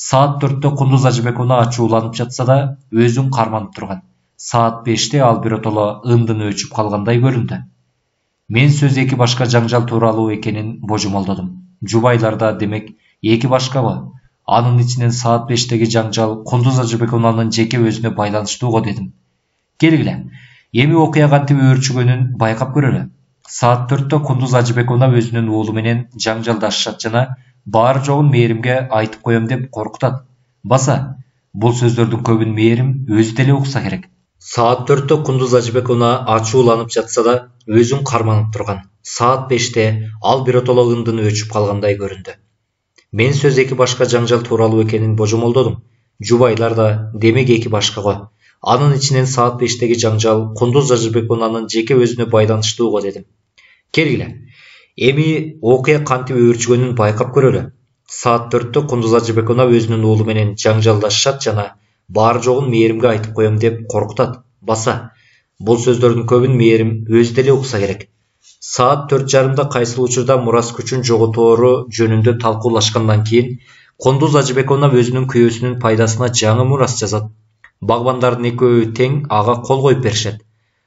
Саат 4-тө Кундуз Ажыбековна ачууланып жатса да өзүн карманып турган. Саат 5-те ал биротоло ындыны өчүп калгандай көрүндү. Мен сөз эки башка жаңжал тууралуу экенин божомолдодум. Жубайларда демек эки башкабы? Анын ичинен саат 5-теги жаңжал Кундуз Ажыбековнанын жеке өзүнө байланыштууго дедим. Келгиле, эми окуя кантип өөрчүгөнүн байкап көрөлү. Саат 4-тө Кундуз Ажыбековна өзүнүн уулу менен жаңжалдашат жана баары жогун Мээримге айтып коем деп коркутат. Баса, бул сөздөрдүн көбүн Мээрим өзү деле укса керек. Саат 4-тө Кундуз Ажыбековна ачууланып жатса да өзүн карманып турган. Саат 5-те ал биротоло ындыны өчүп калгандай көрүндү. Мен сөз эки башка жаңжал тууралуу экенин божомолдодум. Жубайлар да демек эки башка го. Анын ичинен саат 5-теги жаңжал Кундуз Ажыбековнанын жеке өзүнө байланыштууго дедим. Келгиле, эми окуя кантип өөрчүгөнүн байкап көрөлү. Саат 4-тө Кундуз Ажыбековна өзүнүн уулу менен жаңжалдашат жана баары жогун Мээримге айтып коем деп коркутат. Баса, бул сөздөрдүн көбүн Мээрим өзү деле укса керек. Саат 4:30-да кайсыл учурда мурас күчүн жоготору жөнүндө талкуулашкандан кийин Кундуз Ажыбековна өзүнүн күйөөсүнүн пайдасына жаңы мурас жазат. Багбандардын экөөбү тең ага кол коюп беришет.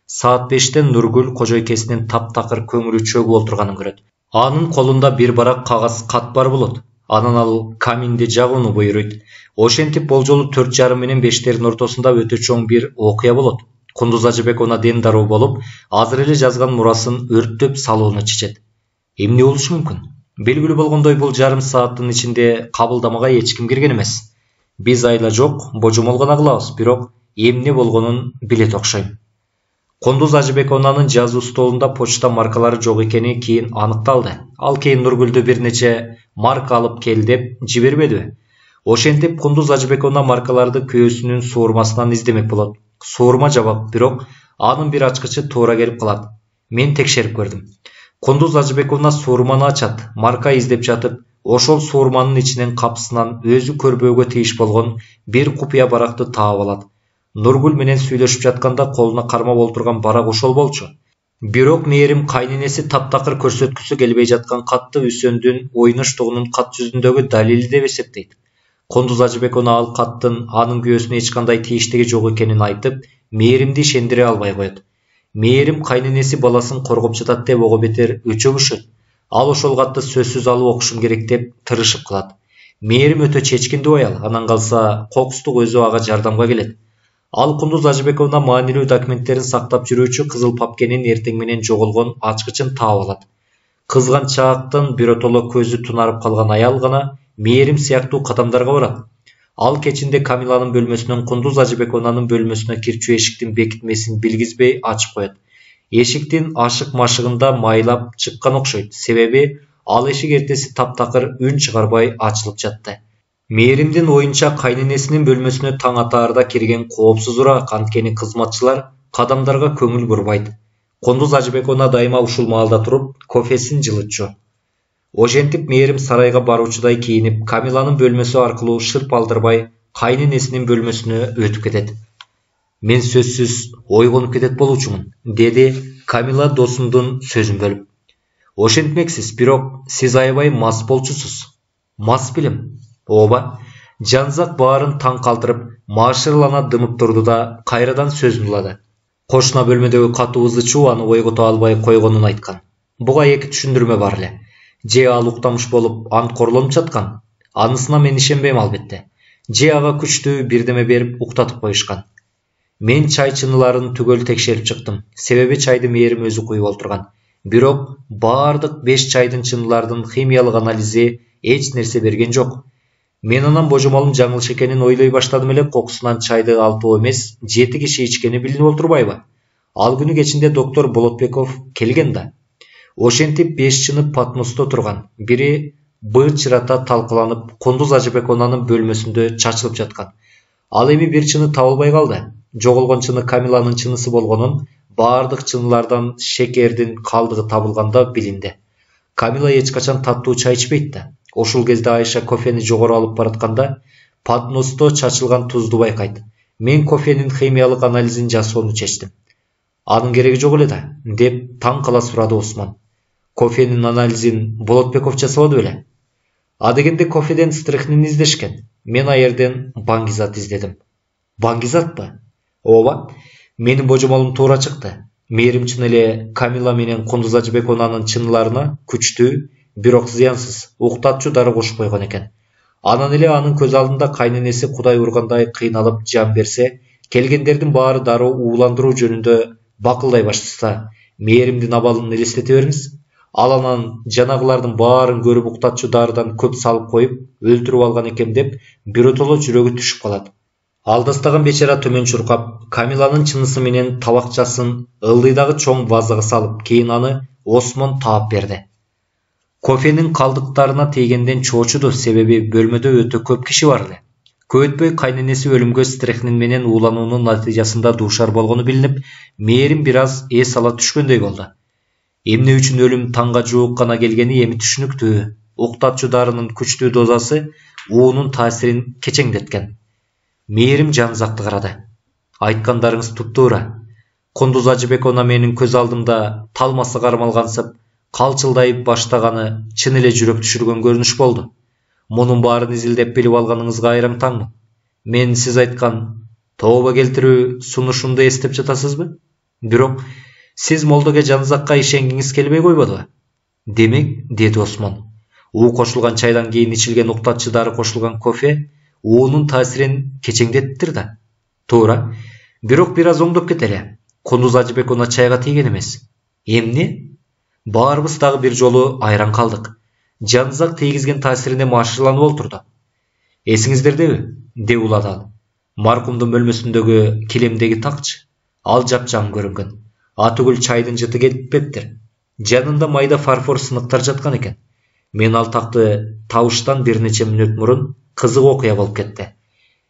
Саат 5-те Нургүл кожойкесинин таптакыр көңүлү чөгүп отурганын көрөт. Анын колунда бир барак кагаз кат бар болот. Анан ал каминди жагууну буйруйт. Ошентип болжолу 4:30 менен 5-тердин ортосунда өтө чоң бир окуя болот. Кундуз Ажыбековна ден дароо болуп, азыр эле жазган мурасын өрттөп салууну чечет. Эмне болушу мүмкүн? Белгилүү болгондой бул жарым сааттын ичинде кабылдамага эч ким кирген эмес. Биз айла жок, божомол гана кылабыз, бирок эмне болгонун билет окшойм. Кундуз Ажыбековнанын жазуу столунда почта маркалары жок экени кийин аныкталды. Ал кийин Нургүлдү бир нече марка алып кел деп жибербедиби? Ошентип Кундуз Ажыбековна маркаларды күйөөсүнүн суурмасынан издемек болот. Суурма жабак, бирок анын бир ачкычы туура келип калат. Мен текшерип көрдүм. Кундуз Ажыбековна суурманы ачат, марка издеп жатып, ошол суурманын ичинен капсынан өзү көрбөөгө тийиш болгон бир купуя баракты таап алат. Нургүл менен сүйлөшүп жатканда колуна кармап олтурган барак ошол болчу. Бирок Мээрим кайненеси таптакыр көрсөткүсү келбей жаткан катты Үсөндүн ойноштугунун кат жүзүндөгү далили деп эсептейт. Кундуз Ажыбековна ал каттын анын күйөөсүнө эч кандай тийиштиги жок экенин айтып, Мээримди ишендире албай коет. Мээрим кайненеси баласын коргоп жатат деп ого бетер өчөгүшөт. Ал ошол катты сөзсүз алып окушум керек деп тырышып калат. Мээрим өтө чечкиндүү аял, анан калса кокустук өзү ага жардамга келет. Ал Кундуз Ажыбековна маанилүү документтерин сактап жүрүүчү кызыл папкенин эртең менен жоголгон ачкычын таап алат. Кызганчаактан биротоло көзү тунарып калган аял гана Мээрим сыяктуу кадамдарга барат. Ал кечинде Камиланын бөлмөсүнөн Кундуз Ажыбековнанын бөлмөсүнө кирчү эшиктин бекитмесин билгизбей ачып коет. Эшиктин ашык-машыгында майлап чыккан окшойт. Себеби ал эшик эртеси таптакыр үн чыгарбай ачылып жатты. Мээримдин оюнча кайненесинин бөлмөсүнө таң атаарда кирген коопсузураак, анткени кызматчылар кадамдарга көңүл бурбайт. Кундуз Ажыбековна дайыма ушул маалда туруп кофесин жылытчу. Ошентип Мээрим сарайга баруучудай кийинип, Камиланын бөлмөсү аркылуу шырп алдырбай кайненесинин бөлмөсүнө өтүп кетет. Мен сөзсүз ойгонуп кетет болчумун, деди Камила досумдун сөзүн бөлүп. Ошентмексиз, бирок сиз аябай мас болчусуз. Мас белем. Ооба. Жанзак баарын таң калтырып, маашырлана дымып турду да кайрадан сөзүн улады. Кошуна бөлмөдөгү катуу ызы чуу аны ойгото албай койгонун айткан. Буга эки түшүндүрмө бар эле. Же ал уктамыш болуп анткорлонуп жаткан. Анысына мен ишенбейм албетте. Же ага күчтүү бирдеме берип уктатып коюшкан. Мен чай чыныларын түгөл текшерип чыктым. Себеби чайды Мээрим өзү куюп олтурган. Бирок баардык 5 чайдын чынылардын химиялык анализи эч нерсе берген жок. Мен анан божомолдун жаңылыш экенин ойлой баштадым эле, кокусунан чайды 6 эмес 7 киши ичкени билинип отурбайбы? Ал күнү кечинде доктор Болотбеков келген да. Ошентип 5 чыны Патмосто турган. Бири быт-чырата талкыланып, Кундуз Ажыбековнанын бөлмөсүндө чачылып жаткан. Ал эми бир чыны табылбай калды. Жоголгон чыны Камиланын чынысы болгонун баардык чынылардан шекердин калдыгы табылганда билинди. Камила эч качан таттуу чай ичпейт да. Ошол кезде Айша кофени жогору алып баратканда Патмосто чачылган тузду байкайт. Мен кофенин химиялык анализин жасоону чечтим. Анын кереги жок эле да, деп таң кала сурады Осмон. Кофенин анализин Болотбеков жасабады беле? А дегенде кофеден стрихнин издешкен. Мен аерден баңгизат издедим. Баңгизатпы? Ооба. Менин божомолум туура чыкты. Мээрим чын эле Камила менен Кундуз Ажыбековнанын чыныларына күчтүү, бирок зыянсыз уктатчу дары кошуп койгон экен. Анан эле анын көз алдында кайненеси Кудай ургандай кыйналып жан берсе, келгендердин баары дароо ууландыруу жөнүндө бакылдай баштаса, Мээримдин абалын элестете бериңиз. Ал анан жанагылардын баарын көрүп уктатчу дарыдан көп салып коюп, өлтүрүп алган экен деп биротоло жүрөгү түшүп калат. Алдастаган бечара төмөн чуркап, Камиланын чынысы менен табакчасын ылдыйдагы чоң вазага салып, кийин аны Осмон таап берди. Кофенин калдыктарына тийгенден чоочуду, себеби бөлмөдө өтө көп киши бар эле. Көп өтпөй кайненеси өлүмгө стрихнин менен уулануунун натыйжасында дуушар болгону билинип, Мээрим бир аз эс ала түшкөндөй болду. Эмне үчүн өлүм таңга жуук гана келгени эми түшүнүктүү. Уктатчу дарынын күчтүү дозасы уунун таасирин кечеңдеткен. Мээрим жанзакты карады. Айткандарыңыз туп-туура. Кундуз Ажыбековна менин көз алдымда талмасы кармалгансып, калчылдай баштаганы чын эле жүрөк түшүргөн көрүнүш болду. Мунун баарын изилдеп билип алганыңызга айраң таңмын. Мен сиз айткан тооба келтирүү сунушумду эстеп жатасызбы? Бирок сиз молдоге жанзакка ишенгиңиз келбей койбодубу? Демек, деди Осмон. У кошулган чайдан кийин ичилген уктатчы дары кошулган кофе уунун таасирин кечеңдеттир да. Туура. Бирок бир аз оңдоп кетели. Кундуз Ажыбековна чайга тийген эмес. Эмне? Баарыбыз дагы бир жолу айран калдык. Жанзак тийгизген таасирине маашырланып олтурду. Эсиңиздердеби? Деп улады ал. Маркумдун бөлмөсүндөгү килемдеги такчы. Ал жапжаң көрүнгөн. Атүгүл чайдын жыты кетпептир. Жанында майда фарфор сыныктар жаткан экен. Мен ал такты табыштан бир нече мүнөт мурун кызык окуя болуп кетти.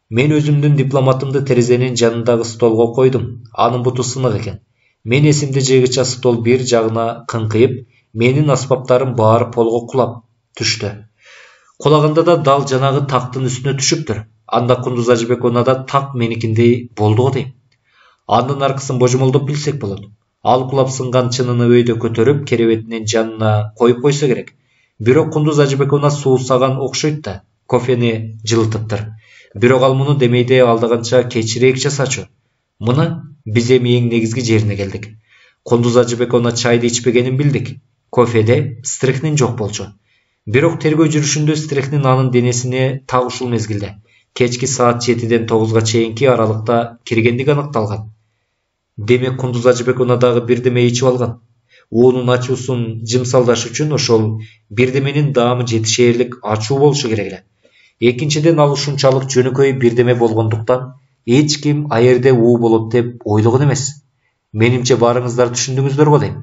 Мен өзүмдүн дипломатымды терезенин жанындагы столго койдум. Анын буту сынык экен. Мен эсимде жегича стол бир жагына кыңкыйып, менин аспаптарым баары полго кулап түштү. Кулаганда да дал жанагы тактын үстүнө түшүптүр. Анда Кундуз Ажыбековна да так меникиндей болду го дейм. Анын аркысын божомолдоп билсек болот. Ал кулап сынган чыныны өйдө көтөрүп, керебетинин жанына коюп койсо керек. Бирок Кундуз Ажыбековна суусаган окшойт да, кофени жылытыптыр. Бирок ал муну демейде алдаганча кечирээк жасачу. Мына биз эми эң негизги жерине келдик. Кундуз Ажыбековна чайды ичпегенин билдик. Кофеде стрихнин жок болчу. Бирок тергөө жүрүшүндө стрихнин анын денесине так ушул мезгилде, кечки саат 7-ден 9-га чейинки аралыкта киргендиги аныкталган. Демек Кундуз Ажыбековна дагы бирдеме ичип алган. Уунун ачуусун жымсалдаш үчүн ошол бирдеменин даамы жетишээрлик ачуу болушу керек эле. Экинчиден ал ушунчалык жөнөкөй бирдеме болгондуктан эч ким аерде уу болот деп ойлогон эмес. Менимче баарыңыздар түшүндүңүздөр го дейм.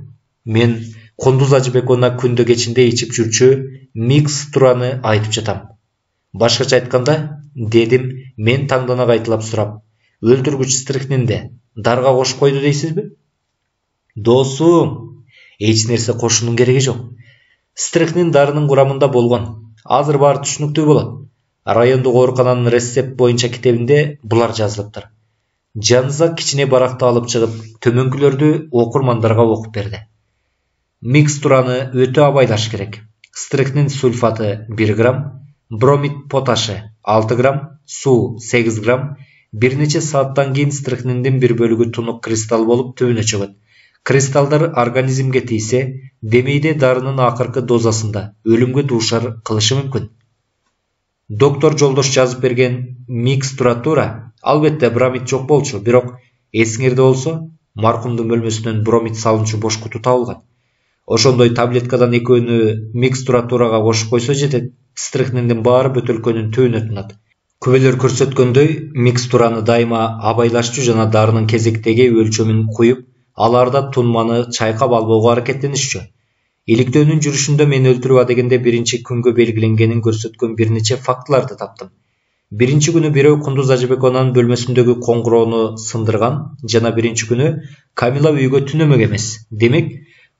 Мен Кундуз Ажыбековна күндө кечинде ичип жүрчү микстураны айтып жатам. Башкача айтканда, дедим мен таңдана кайталап сурап, өлтүргүч стрихнинде дарга кошуп койду дейсизби? Досум, эч нерсе кошуунун кереги жок. Стрихнин дарынын курамында болгон. Азыр баары түшүнүктүү болот. Райондук оорукананын рецепт боюнча китебинде булар жазылыптыр. Жанызак кичине баракты алып чыгып, төмөнкүлөрдү окурмандарга окуп берди. Микстураны өтө абайлаш керек. Стрихнин сульфаты 1 грамм, бромид поташы 6 грамм, суу 8 грамм, бир нече сааттан кийин стрихниндин бир бөлүгү тунук кристалл болуп түбүнө чыгат. Кристаллдар организмге тийсе, демейде дарынын акыркы дозасында өлүмгө дуушар кылышы мүмкүн. Доктор Жолдош жазып берген микстуратура албетте бромид жок болчу, бирок эсиңерде болсо, маркумдун бөлмөсүнөн бромид салынчу бош куту табылган. Ошондой таблеткадан экөөнү микстуратурага кошуп койсо жетет, стрихниндин баары бөтөлкөнүн түбүнө тунат. Күбөлөр көрсөткөндөй, микстураны дайыма абайлашчу жана дарынын кезектеги өлчөмүн куюп, аларда тунманы чайкап албоого аракеттенишчү. Иликтөөнүн жүрүшүндө мени өлтүрүп адегенде биринчи күнгө белгиленгенин көрсөткөн бир нече фактыларды таптым. Биринчи күнү бирөө Кундуз Ажыбековнанын бөлмөсүндөгү коңгуроону сындырган жана биринчи күнү Камила үйгө түнөмөк эмес. Демек,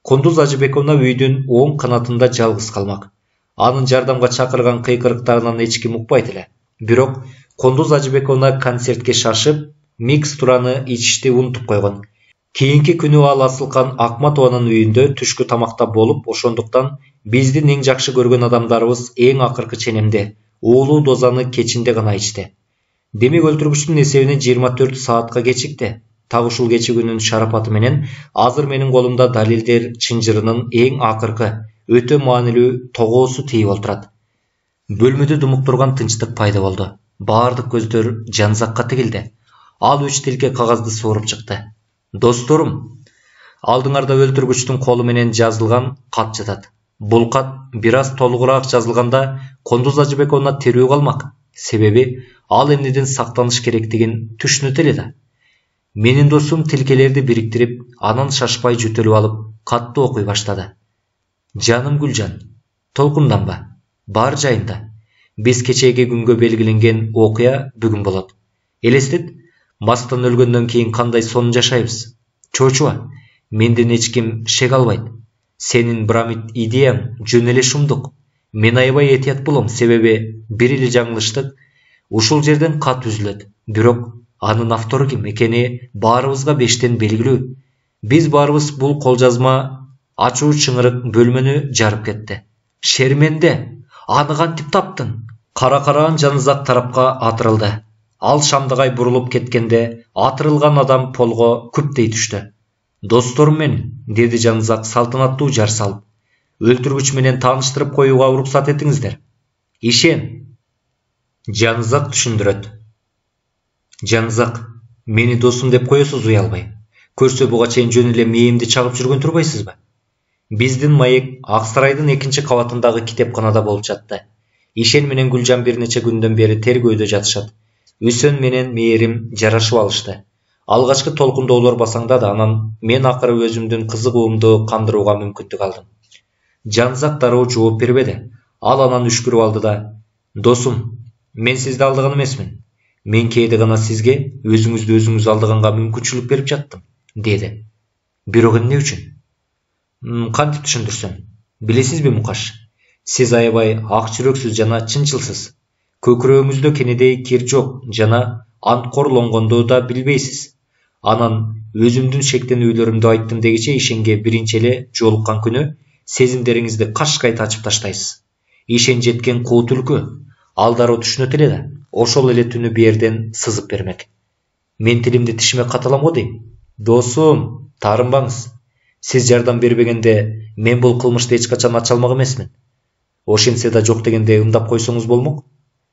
Кундуз Ажыбековна үйдүн оң канатында жалгыз калмак. Анын жардамга чакырган кыйкырыктарынан эч ким укпайт эле. Бирок Кундуз Ажыбековна концертке шашып, микстураны ичишти унутуп койгон. Кийинки күнү ал Асылкан Акматованын үйүндө түшкү тамакта болуп, ошондуктан биздин эң жакшы көргөн адамдарыбыз эң акыркы ченемде, уулуу дозаны кечинде гана ичти. Демек өлтүргүчтүн эсебине 24 саатка кечикти. Так ушул кечигүүнүн шарапаты менен азыр менин колумда далилдер чынжырынын эң акыркы, өтө маанилүү тогоосу тийип отурат. Бөлмөдө думуктурган тынчтык пайда болду. Баардык көздөр Жанызакка тигилди. Ал 3 тилке кагазды сууруп чыкты. Досторум, алдыңарда өлтүргүчтүн колу менен жазылган кат жатат. Бул кат бир аз толугураак жазылганда Кундуз Ажыбековна тирүү калмак. Себеби ал эмнеден сактаныш керектигин түшүнөт эле да. Менин досум тилкелерди бириктирип, анан шашпай жөтөлүп алып, катты окуй баштады. Жаным Гүлжан, толкунданба, бар жайында. Биз кечээги күнгө белгиленген окуя бүгүн болот. Элестет, мастан өлгөндөн кийин кандай сонун жашайбыз. Чочуба, менден эч ким шек албайт. Сенин бромид идеяң жөн эле шумдук. Мен аябай этият болом, себеби бир эле жаңылыштык. Ушул жерден кат үзүлөт. Бирок анын автору ким экени баарыбызга бештен белгилүү. Биз баарыбыз бул кол жазма ачуу чыңырык бөлмөнү жарып кетти. Шерменде, аны кантип таптың? Кара-караан Жанызак тарапка атырылды. Ал Шамдагай бурулуп кеткенде атырылган адам полго күптей түштү. Досторум менин, деди Жанызак салтанаттуу жар салып. Өлтүргүч менен тааныштырып коюуга уруксат этиңиздер. Ишен. Жанызак түшүндүрөт. Жанызак, мени досум деп коесуз уялбай. Көрсө буга чейин жөн эле мээимди чагып жүргөн турбайсызбы? Биздин маек Ак сарайдын 2-кабатындагы китепканада болуп жатты. Ишен менен Гүлжан бир нече күндөн бери тергөөдө жатышат. Үсөн менен Мээрим жарашып алышты. Алгачкы толкундоолор басаңдады, анан мен акыры өзүмдүн кызыгуумду кандырууга мүмкүндүк алдым. Жанызак дароо жооп бербеди. Ал анан үшкүрүп алды да: "Досум, мен сизди алдаган эмесмин. Мен кээде гана сизге өзүңүздү өзүңүз алдаганга мүмкүнчүлүк берип жаттым", деди. Бирок эмне үчүн? Кантип түшүндүрсөм? Билесизби, Мукаш? Сиз аябай ак жүрөксүз жана чынчылсыз. Көкүрөгүңүздө кенедей кир жок жана анткорлонгонду да билбейсиз. Анан өзүмдүн шектенүүлөрүмдү айттым дегиче Ишенге биринчи эле жолуккан күнү сезимдериңизди кашкайт ачып таштайсыз. Ишен жеткен куу түлкү. Ал дароо түшүнөт эле да, ошол эле түнү биерден сызып бермек. Мен тилимди тишиме каталам го дейм. Досум, таарынбаңыз. Сиз жардам бербегенде мен бул кылмышты эч качан ача алмак эмесмин. Ошентсе да жок дегенде ымдап койсоңуз болмок.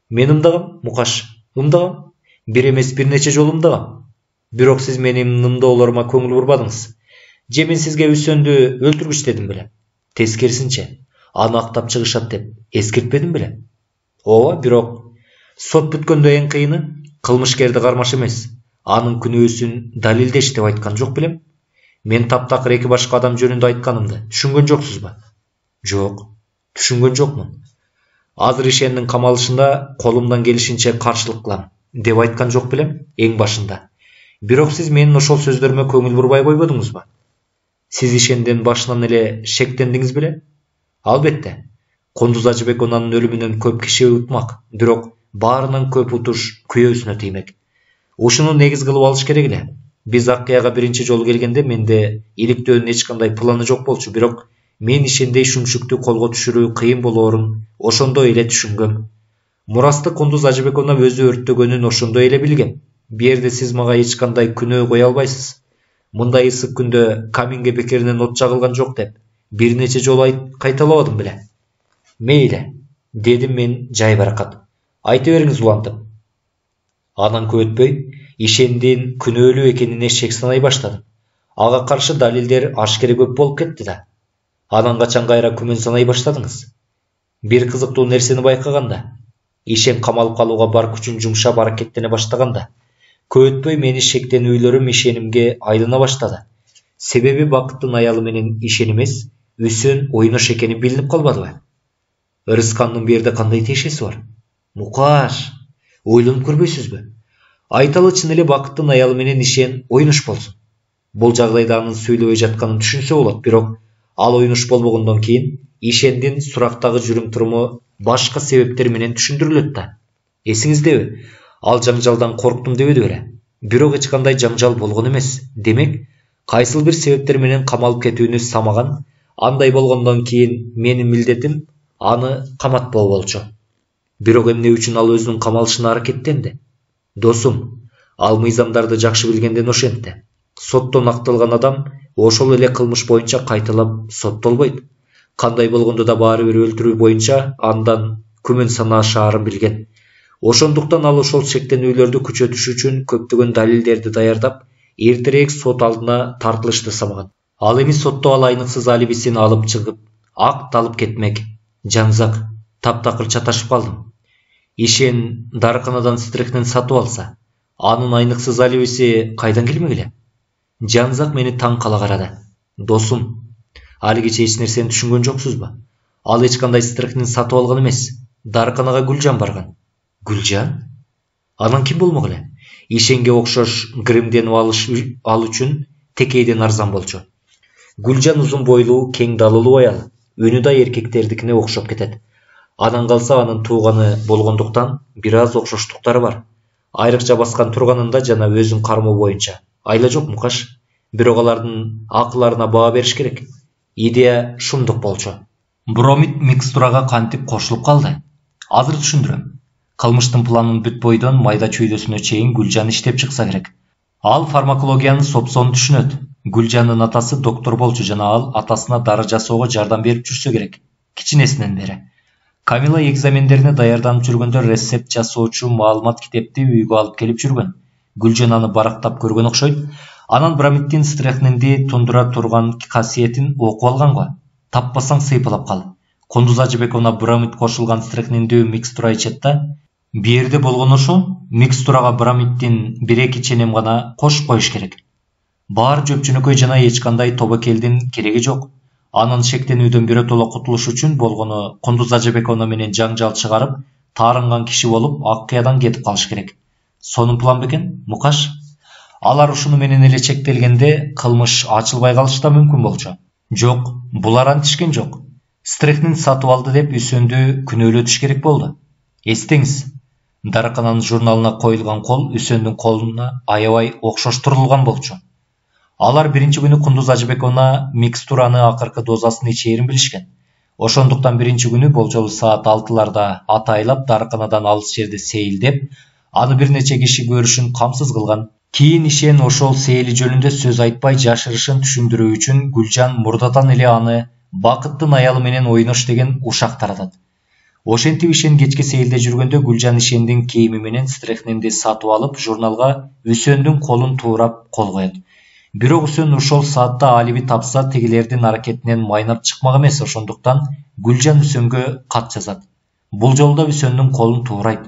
Мен ымдагам, Мукаш, ымдагам. Бир эмес бир нече жолу ымдагам. Бирок сиз менин ымдоолорума көңүл бурбадыңыз. Же мен сизге Үсөндү өлтүргүч дедим беле? Тескерисинче, аны актап чыгышат деп эскертпедим беле? Ооба, бирок Сот бүткөндө эң кыйыны кылмышкерди кармаш эмес, анын күнөөсүн далилдеш деп айткан жок белем. Мен таптакыр эки башка адам жөнүндө айтканымды түшүнгөн жоксузбу? Жок, түшүнгөн жокмун. Азыр ишендин камалышына колумдан келишинче каршылык кылам деп айткан жок белем эң башында. Бирок сиз менин ошол сөздөрүмө көңүл бурбай койбодуңузбу? Сиз ишендин башынан эле шектендиңиз беле? Албетте. Кундуз Ажыбековнун өлүмүнөн көп киши утмак, бирок баарынан көп утуш күйөөсүнө тиймек. Ушуну негиз кылып алыш керек эле. Биз Аккаяга биринчи жолу келгенде менде иликтөөнүн эч кандай планы жок болчу, бирок мен ишендей шүмшүктү колго түшүрүү кыйын болоорун ошондо эле түшүнгөм. Мурасты Кундуз Ажыбековна өзү өрттөгөнүн ошондо эле билгем. Бу жерде сиз мага эч кандай күнөө кое албайсыз. Мындай ысык күндө каминге бекеринен от жагылган жок деп бир нече жолу кайталабадым беле. Мейли, дедим мен жайбаракат. Айта бериңиз улантып. Анан көп өтпөй ишендин күнөөлүү экенине шек санай баштадым. Ага каршы далилдер ашкере көп болуп кетти да. Анан качан кайра күмөн санай баштадыңыз? Бир кызыктуу нерсени байкаганда, ишен камалып калууга бар күчүн жумшап аракеттене баштаганда, көп өтпөй мени шектенүүлөрүм ишенимге айлана баштады. Себеби бакыттын аялы менен ишен эмес, Үсөн ойнош экени билинип калбадыбы? Ырыскандын бу жерде кандай тиешеси бар? Мукаш, ойлонуп көрбөйсүзбү? Айталы чын эле бакыттын аялы менен ишен ойнош болсун. Бул жагдайда анын сүйлөбөй жатканын түшүнсө болот, бирок ал ойнош болбогондон кийин ишендин сурактагы жүрүм туруму башка себептер менен түшүндүрүлөт да. Эсиңиздеби? Ал жаңжалдан корктум дебеди беле? Бирок эч кандай жаңжал болгон эмес. Демек, кайсыл бир себептер менен камалып кетүүнү самаган. Андай болгондон кийин менин милдетим аны каматпоо болчу. Бирок эмне үчүн ал өзүнүн камалышына аракеттенди? Досум, ал мыйзамдарды жакшы билгенден ошентти. Соттон акталган адам ошол эле кылмыш боюнча кайталап соттолбойт. Кандай болгондо да баары бир өлтүрүү боюнча андан күмөн санашаарын билген. Ошондуктан ал ошол шектенүүлөрдү күчөтүш үчүн көптөгөн далилдерди даярдап, эртерээк сот алдына тартылышты самаган. Ал эми сотто ал айныксыз алибисин алып чыгып, акталып кетмек. Жанзак, таптакыр чаташып калдым. Ишен дарыканадан стрехнен сатып алса, анын айныксыз алибиси кайдан келмек эле? Жанзак мени таң кала карады. Досум, алигиче эч нерсени түшүнгөн жоксузбу? Ал эч кандай стрехнен сатып алган эмес. Дарыканага Гүлжан барган. Гүлжан? Анан ким болмок эле? Ишенге окшош гримденип ал үчүн текейден арзан болчу. Гүлжан узун бойлуу, кең далылуу аял. Өнү да эркектердикине окшоп кетет. Анан калса анын тууганы болгондуктан бир аз окшоштуктары бар. Айрыкча баскан турганында жана өзүн кармоо боюнча. Айла жок Мукаш. Бирок алардын акыларына баа бериш керек. Идея шумдук болчу. Бромид микстурага кантип кошулуп калды? Азыр түшүндүрөм. Кылмыштын планын бүт бойдон майда чүйдөсүнө чейин Гүлжан иштеп чыкса керек. Ал фармакологиянын сопсонун түшүнөт. Гүлжандын атасы доктор болчу жана ал атасына дары жасоого жардам берип жүрсө керек. Кичинесинен бери. Камила экзамендерине даярданып жүргөндө рецепт жасоочу маалымат китепти үйгө алып келип жүргөн. Гүлжан аны барактап көргөн окшойт. Анан бромиддин стрехнинди тундура турган касиетин окуп алган го. Таппасаң сыйпалап кал. Кундуз Ажыбековна бромид кошулган стрехниндүү микстура ичет да. Бу жерде болгон ошо, микстурага бромиддин 1-2 ченем гана кошуп коюш керек. Баар жөпчүнөкөй жана эч кандай тобокелдин кереги жок. Анын шектенүүдөн биротоло кутулуш үчүн болгону Кундуз Ажыбековна менен жаңжал чыгарып, таарынган киши болуп Аккаядан кетип калыш керек. Сонун план бекен, Мукаш? Алар ушуну менен эле чектелгенде кылмыш ачылбай калышы да мүмкүн болчу. Жок, булар антишкен жок. Стрехнин сатып алды деп Үсөндү күнөөлөтүш керек болду. Эстеңиз, дарыкананын журналына коюлган кол Үсөндүн колуна аябай окшоштурулган болчу. Алар биринчи күнү Кундуз Ажыбековна микстураны акыркы дозасын ичээрин билишкен. Ошондуктан биринчи күнү болжол саат 6-ларда атайлап дарыканадан алыс жерде сейилдеп, аны бир нече киши көрүшүн камсыз кылган. Кийин ишен ошол сейили жөнүндө сөз айтпай жашырышын түшүндүрүү үчүн Гүлжан мурдадан эле аны бакыттын аялы менен ойнош деген ушак таратат. Ошентип ишен кечке сейилде жүргөндө Гүлжан ишендин кийими менен стрехнинди сатып алып, журналга Үсөндүн колун туурап кол коет. Бирок Үсөн ошол саатта алиби тапса, тегилердин аракетинен майнап чыкмак эмес, ошондуктан Гүлжан Үсөнгө кат жазат. Бул жолу да Үсөндүн колун туурайт.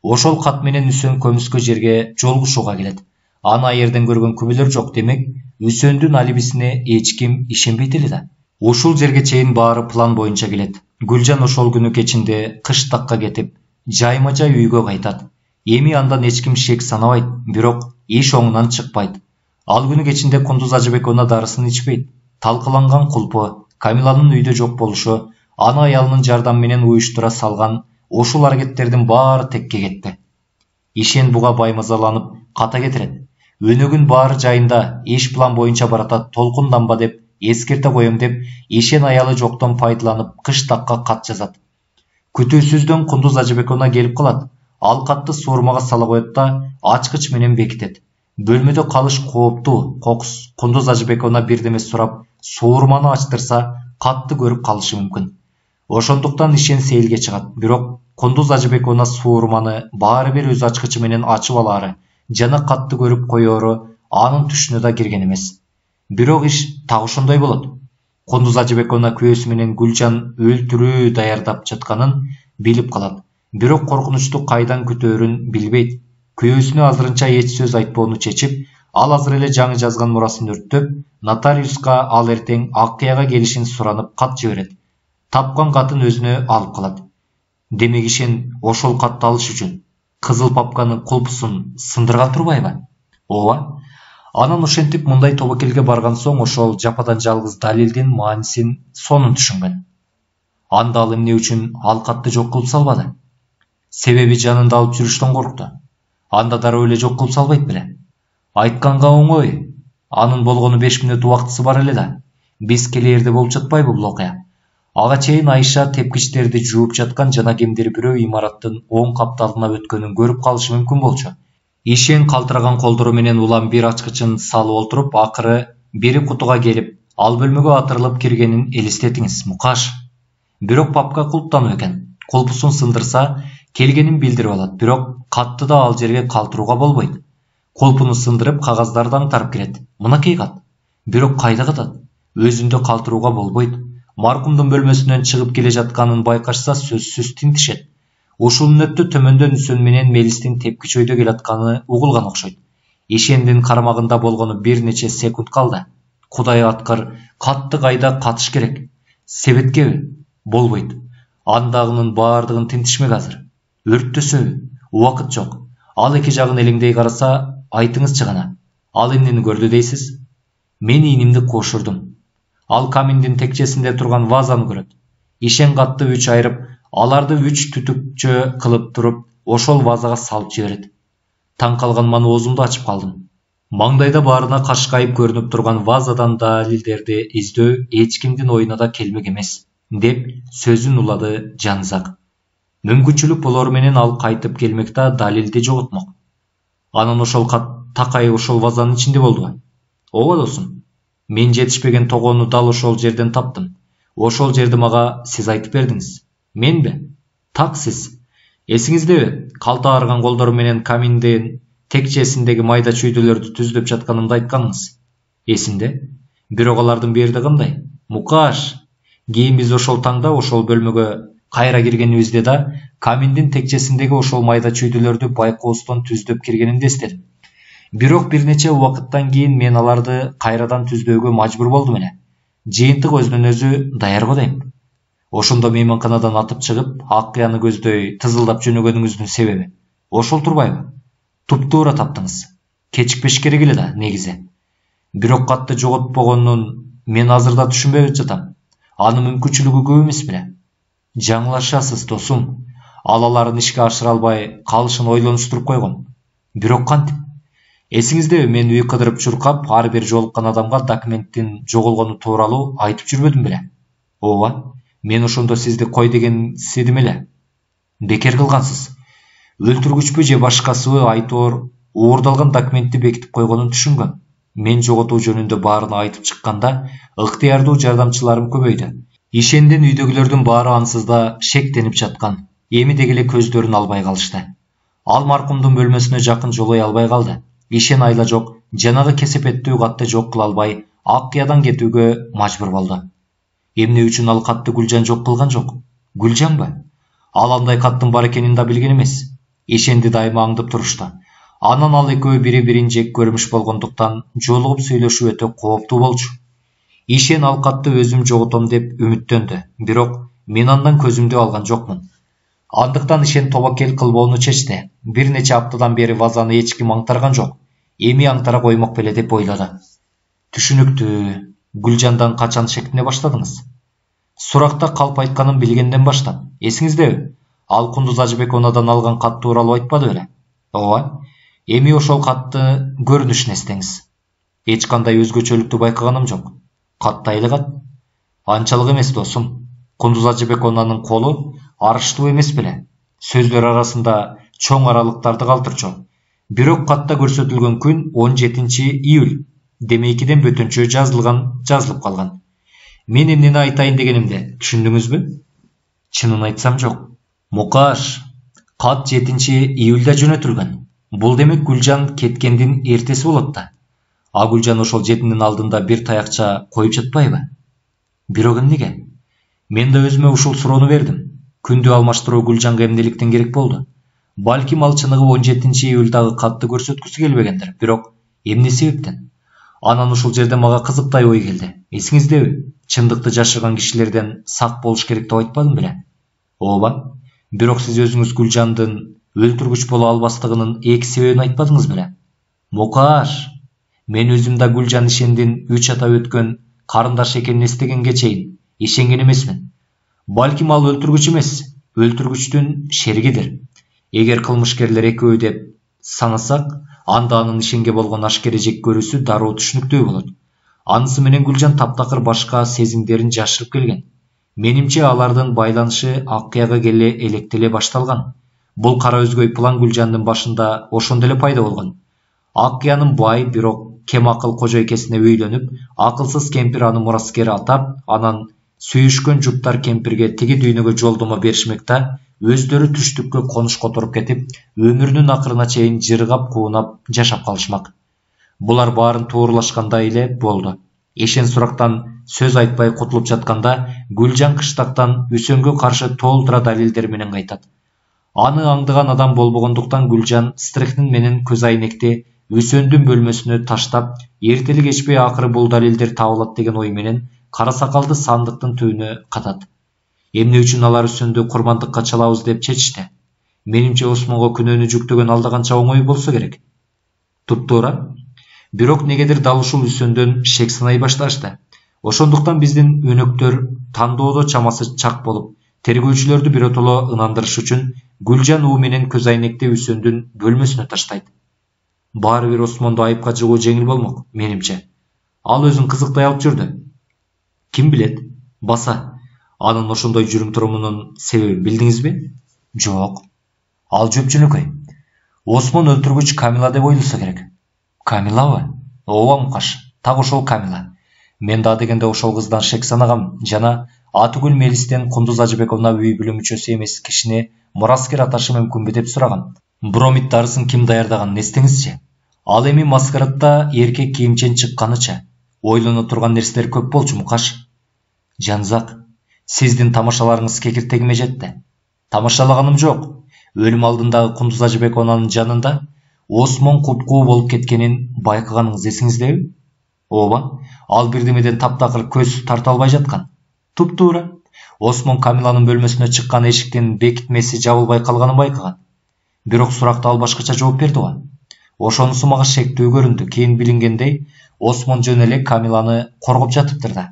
Ошол кат менен Үсөн көмүскө жерге жолугушууга келет. Аны аерден көргөн күбөлөр жок, демек Үсөндүн алибисине эч ким ишенбейт эле да. Ушул жерге чейин баары план боюнча келет. Гүлжан ошол күнү кечинде кыштакка кетип, жайма-жай үйгө кайтат. Эми андан эч ким шек санабайт, бирок иш оңунан чыкпайт. Ал күнү кечинде Кундуз Ажыбековна дарысын ичпейт. Талкыланган кулпу, Камиланын үйдө жок болушу, аны аялынын жардамы менен уюштура салган ушул аракеттердин баары текке кетти. Ишен буга баймазаланып ката кетирет. Өнөгүн баары жайында иш план боюнча баратат, толкунданба деп эскерте коем деп Ишен аялы жоктон пайдаланып кыштакка кат жазат. Күтүүсүздөн Кундуз Ажыбековна келип калат. Ал катты суурмага сала коет да ачкыч менен бекитет. Бөлмөдө калыш кооптуу, кокус. Кундуз Ажыбековна бирдеме сурап, суурманы ачтырса, катты көрүп калышы мүмкүн. Ошондуктан Ишен сейилге чыгат. Бирок Кундуз Ажыбековна суурманы баары бир өз ачкычы менен ачып алаары жана катты көрүп коёору анын түшүнө да кирген эмес. Бирок иш так ошондой болот. Кундуз Ажыбековна күйөөсү менен Гүлжан өлтүрүү даярдап жатканын билип калат. Бирок коркунучту кайдан күтөөрүн билбейт. Күйөөсүнө азырынча эч сөз айтпоону чечип, ал азыр эле жаңы жазган мурасын өрттөп, нотариуска ал эртең Аккыяга келишин суранып кат жиберет. Тапкан катын өзүнө алып калат. Демек Ишен ошол катты алыш үчүн кызыл папканын кулпусун сындырган турбайбы? Ооба. Анан ошентип мындай тобокелге барган соң ошол жападан жалгыз далилдин маанисин сонун түшүнгөн. Анда ал эмне үчүн ал катты жок кылып салбады? Себеби жанында алып жүрүштөн коркту. Анда дароо эле жок кылып салбайт беле. Айтканга оңой. Анын болгону 5 мүнөт убактысы бар эле да. Биз келээрде болуп жатпайбы бул окуя? Ага чейин Айша тепкичтерди жууп жаткан жана кимдир бирөө имараттын оң капталына өткөнүн көрүп калышы мүмкүн болчу. Ишен калтыраган колдору менен улам бир ачкычын салып олтуруп, акыры бири кутуга келип, ал бөлмөгө атырылып киргенин элестетиңиз, Мукаш. Бирок папка кулптанып экен. Кулпусун сындырса, келгенин билдирип алат, бирок катты да ал жерге калтырууга болбойт. Колпуну сындырып, кагаздарды аңтарып кирет. Мынакей кат. Бирок кайда катат? Өзүндө калтырууга болбойт. Маркумдун бөлмөсүнөн чыгып келе жатканын байкашса, сөзсүз тинтишет. Ушул мүнөттө төмөндөн Үсөн менен Мелистин тепкич өйдө келатканы угулган окшойт. Ишендин карамагында болгону бир нече секунд калды. Кудай аткыр, катты кайда катыш керек? Себеткеби? Болбойт. Андагынын баардыгын тинтишмек азыр. Өрттөсөбү? Убакыт жок. Ал эки жагын элеңдей караса, айтыңызчы гана. Ал эмнени көрдү дейсиз? Мен ийнимди кошурдум. Ал каминдин текчесинде турган вазаны көрөт. Ишен катты 3 айырып, аларды 3 түтүкчө кылып туруп, ошол вазага салып жиберет. Таң калган мануозумду ачып калдым. Маңдайда баарына кашкайып көрүнүп турган вазадан далилдерди издөө эч кимдин оюна да келмек эмес, деп сөзүн улады Жанзак. Мүмкүнчүлүк болору менен ал кайтып келмек да далилди жоготмок. Анан ошол кат такай ошол вазанын ичинде болдубу? Ооба досум. Мен жетишпеген тогону дал ошол жерден таптым. Ошол жерди мага сиз айтып бердиңиз. Менби? Так сиз. Эсиңиздеби? Калта аарыган колдору менен каминдин текчесиндеги майда чүйдөлөрдү түздөп жатканымды айтканыңыз. Эсимде. Бирок алардын берди кандай? Мукаш. Кийин биз ошол таңда ошол бөлмөгө кайра киргенибизде да каминдин текчесиндеги ошол майда чүйдөлөрдү байкоостон түздөп киргенимди эстедим. Бирок бир нече убакыттан кийин мен аларды кайрадан түздөөгө мажбур болдум эле. Жыйынтык өзүнөн өзү даяр го дейм. Ошондо мейманканадан атып чыгып, Аккыяны көздөй тызылдап жөнөгөнүңүздүн себеби ошол турбайбы? Туптуура таптыңыз. Кечикпеш керек эле да, негизи. Бирок катты жоготпогонун мен азыр да түшүнбөй жатам. Анын мүмкүнчүлүгү көп эмес беле? Жаңылашасыз, досум. Аларын ишке ашыра албай калышын ойлонуштуруп койгон. Бирок кантип? Эсиңиздеби, мен үй кыдырып чуркап, ар бир жолуккан адамга документтин жоголгону тууралуу айтып жүрбөдүм беле? Ооба, мен ошондо сизди кой деген сидим эле. Бекер кылгансыз. Өлтүргүчпү же башкасыбы айтоор уурдалган документти бекитип койгонун түшүнгөм. Мен жоготуу жөнүндө баарына айтып чыкканда, ыктыярдуу жардамчыларым көбөйдү. Ишендин үйдөгүлөрдүн баары ансыз да шектенип жаткан. Эми деги эле көздөрүн албай калышты. Ал маркумдун бөлмөсүнө жакын жолой албай калды. Ишен айла жок, жанагы кесепеттүү катты жок кыла албай, Аккыядан кетүүгө мажбур болду. Эмне үчүн ал катты Гүлжан жок кылган жок? Гүлжанбы? Ал андай каттын бар экенин да билген эмес. Ишенди дайыма аңдып турушту. Анан ал экөө бири-бирин жек көрмүш болгондуктан жолугуп сүйлөшүү өтө кооптуу болчу. Ишен ал катты өзүм жоготом деп үмүттөндү, бирок мен андан көзүмдү алган жокмун. Андыктан Ишен тобокел кылбоону чечти. Бир нече аптадан бери вазаны эч ким аңтарган жок. Эми аңтара коймок беле деп ойлоду. Түшүнүктүү. Гүлжандан качан шектине баштадыңыз? Суракта калп айтканын билгенден баштап. Эсиңиздеби? Ал Кундуз Ажыбековнадан алган кат тууралуу айтпады беле? Ооба. Эми ошол катты көрүнүшүн эстеңиз. Эч кандай өзгөчөлүктү байкаганым жок. Катта эле кат. Анчалык эмес досум. Кундуз Ажыбековнанын колу арыштуу эмес беле? Сөздөр арасында чоң аралыктарды калтырчу. Бирок катта көрсөтүлгөн күн 17-июль. Демейкиден бөтөнчө жазылып калган. Мен эмнени айтайын дегенимди, түшүндүңүзбү? Чынын айтсам жок. Мукаш, кат 7-июльда жөнөтүлгөн. Бул демек Гүлжан кеткендин эртеси болот да. А Гүлжан ошол жетинин алдында бир таякча коюп жатпайбы? Бирок эмнеге? Мен да өзүмө ушул суроону бердим. Күндү алмаштыруу Гүлжанга эмнеликтен керек болду? Балким ал чыныгы 17-июльдагы катты көрсөткүсү келбегендир, бирок эмне себептен? Анан ушул жерде мага кызыктай ой келди. Эсиңиздеби? Чындыкты жашырган кишилерден сак болуш керек деп айтпадым беле? Ооба. Бирок сиз өзүңүз Гүлжандын өлтүргүч боло албастыгынын эки себебин айтпадыңыз беле? Мукаш, мен өзүм да Гүлжан Ишендин 3 ата өткөн карындаш экенин эстегенге чейин ишенген эмесмин. Балким ал өлтүргүч эмес, өлтүргүчтүн шеригидир. Эгер кылмышкерлер экөө деп санасак, анда анын Ишенге болгон ашкере жек көрүүсү дароо түшүнүктүү болот. Анысы менен Гүлжан таптакыр башка сезимдерин жашырып келген. Менимче алардын байланышы акыяга келе электеле башталган. Бул кара өзгөй план Гүлжандын башында ошондо эле пайда болгон. Акыянын бай, бирок кем акыл кожойкесине үйлөнүп, акылсыз кемпир аны мураскер атап, анан сүйүшкөн жуптар кемпирге тиги дүйнөгө жолдомо беришмек да, өздөрү түштүккө конуш которуп кетип, өмүрүнүн акырына чейин жыргап куунап жашап калышмак. Булар баарын туурлашкандай эле болду. Ишен сурактан сөз айтпай кутулуп жатканда, Гүлжан кыштактан Үсөнгө каршы толтура далилдер менен кайтат. Аны аңдыган адам болбогондуктан Гүлжан Стрихнин менен көз айнекти Үсөндүн бөлмөсүнө таштап, эртели кечпей акыры бул далилдер табылат деген ой менен кара сакалды сандыктын түбүнө катат. Эмне үчүн алар Үсөндү курмандыкка чалабыз деп чечишти? Менимче Осмонго күнөөнү жүктөгөн алда канча оңой болсо керек. Туптуура. Бирок негедир дал ушул Үсөндөн шек сынай башташты. Ошондуктан биздин өнөктөр тандоодо чамасы чак болуп, тергөөчүлөрдү биротоло ынандырыш үчүн Гүлжан уу менен көз айнекти Үсөндүн бөлмөсүнө таштайт. Баары бир Осмонду айыпка жыгуу жеңил болмок, менимче. Ал өзүн кызыктай алып жүрдү. Ким билет? Баса, анын ошондой жүрүм-турумунун себебин билдиңизби? Жок. Ал жөпжөнөкөй. Осмон өлтүргүч Камила деп ойлосо керек. Камилабы? Ооба Мукаш, так ошол Камила. Мен да дегенде ошол кыздан шек санагам жана Атүгүл Мелистен Кундуз Ажыбековна үй бүлө мүчөсү эмес кишини мураскер аташы мүмкүнбү деп сурагам. Бромид дарысын ким даярдаганын эстеңизчи? Ал эми маскарадта эркек кийимчен чыкканыча. Ойлоно турган нерселер көп болчу Мукаш. Жанзак, сиздин тамашаларыңыз кекиртегиме жетти. Тамашалаганым жок. Өлүм алдындагы Кундуз Ажыбековнанын жанында Осмон купкуу болуп кеткенин байкаганыңыз эсиңиздеби? Ооба, ал бирдемеден таптакыр көз тарта албай жаткан. Туптуура. Осмон Камиланын бөлмөсүнө чыккан эшиктин бекитмеси жабылбай калганын байкаган. Бирок суракта ал башкача жооп берди го. Ошонусу мага шектүү көрүндү. Кийин билингендей, Осмон жөн эле Камиланы коргоп жатыптыр да.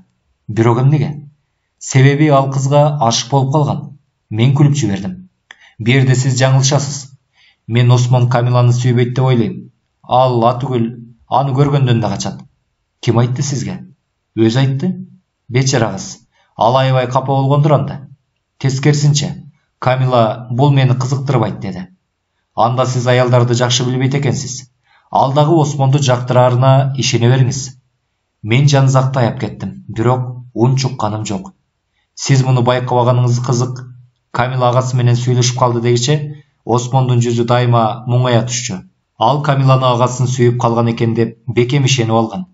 Бирок эмнеге? Себеби ал кызга ашык болуп калган. Мен күлүп жибердим. Бу жерде сиз жаңылышасыз. Мен Осмон Камиланы сүйбөйт деп ойлойм. Ал Атүгүл аны көргөндөн да качат. Ким айтты сизге? Өзү айтты. Бечара кыз. Ал аябай капа болгондур анда. Тескерисинче, Камила бул мени кызыктырбайт деди. Анда сиз аялдарды жакшы билбейт экенсиз. Ал дагы Осмонду жактыраарына ишене бериңиз. Мен Жанзакты аяп кеттим, бирок ун чукканым жок. Сиз муну байкабаганыңыз кызык. Камила агасы менен сүйлөшүп калды дегиче, Осмондун жүзү дайыма муңая түшчү. Ал Камиланы агасын сүйүп калган экен деп бекем ишенип алган.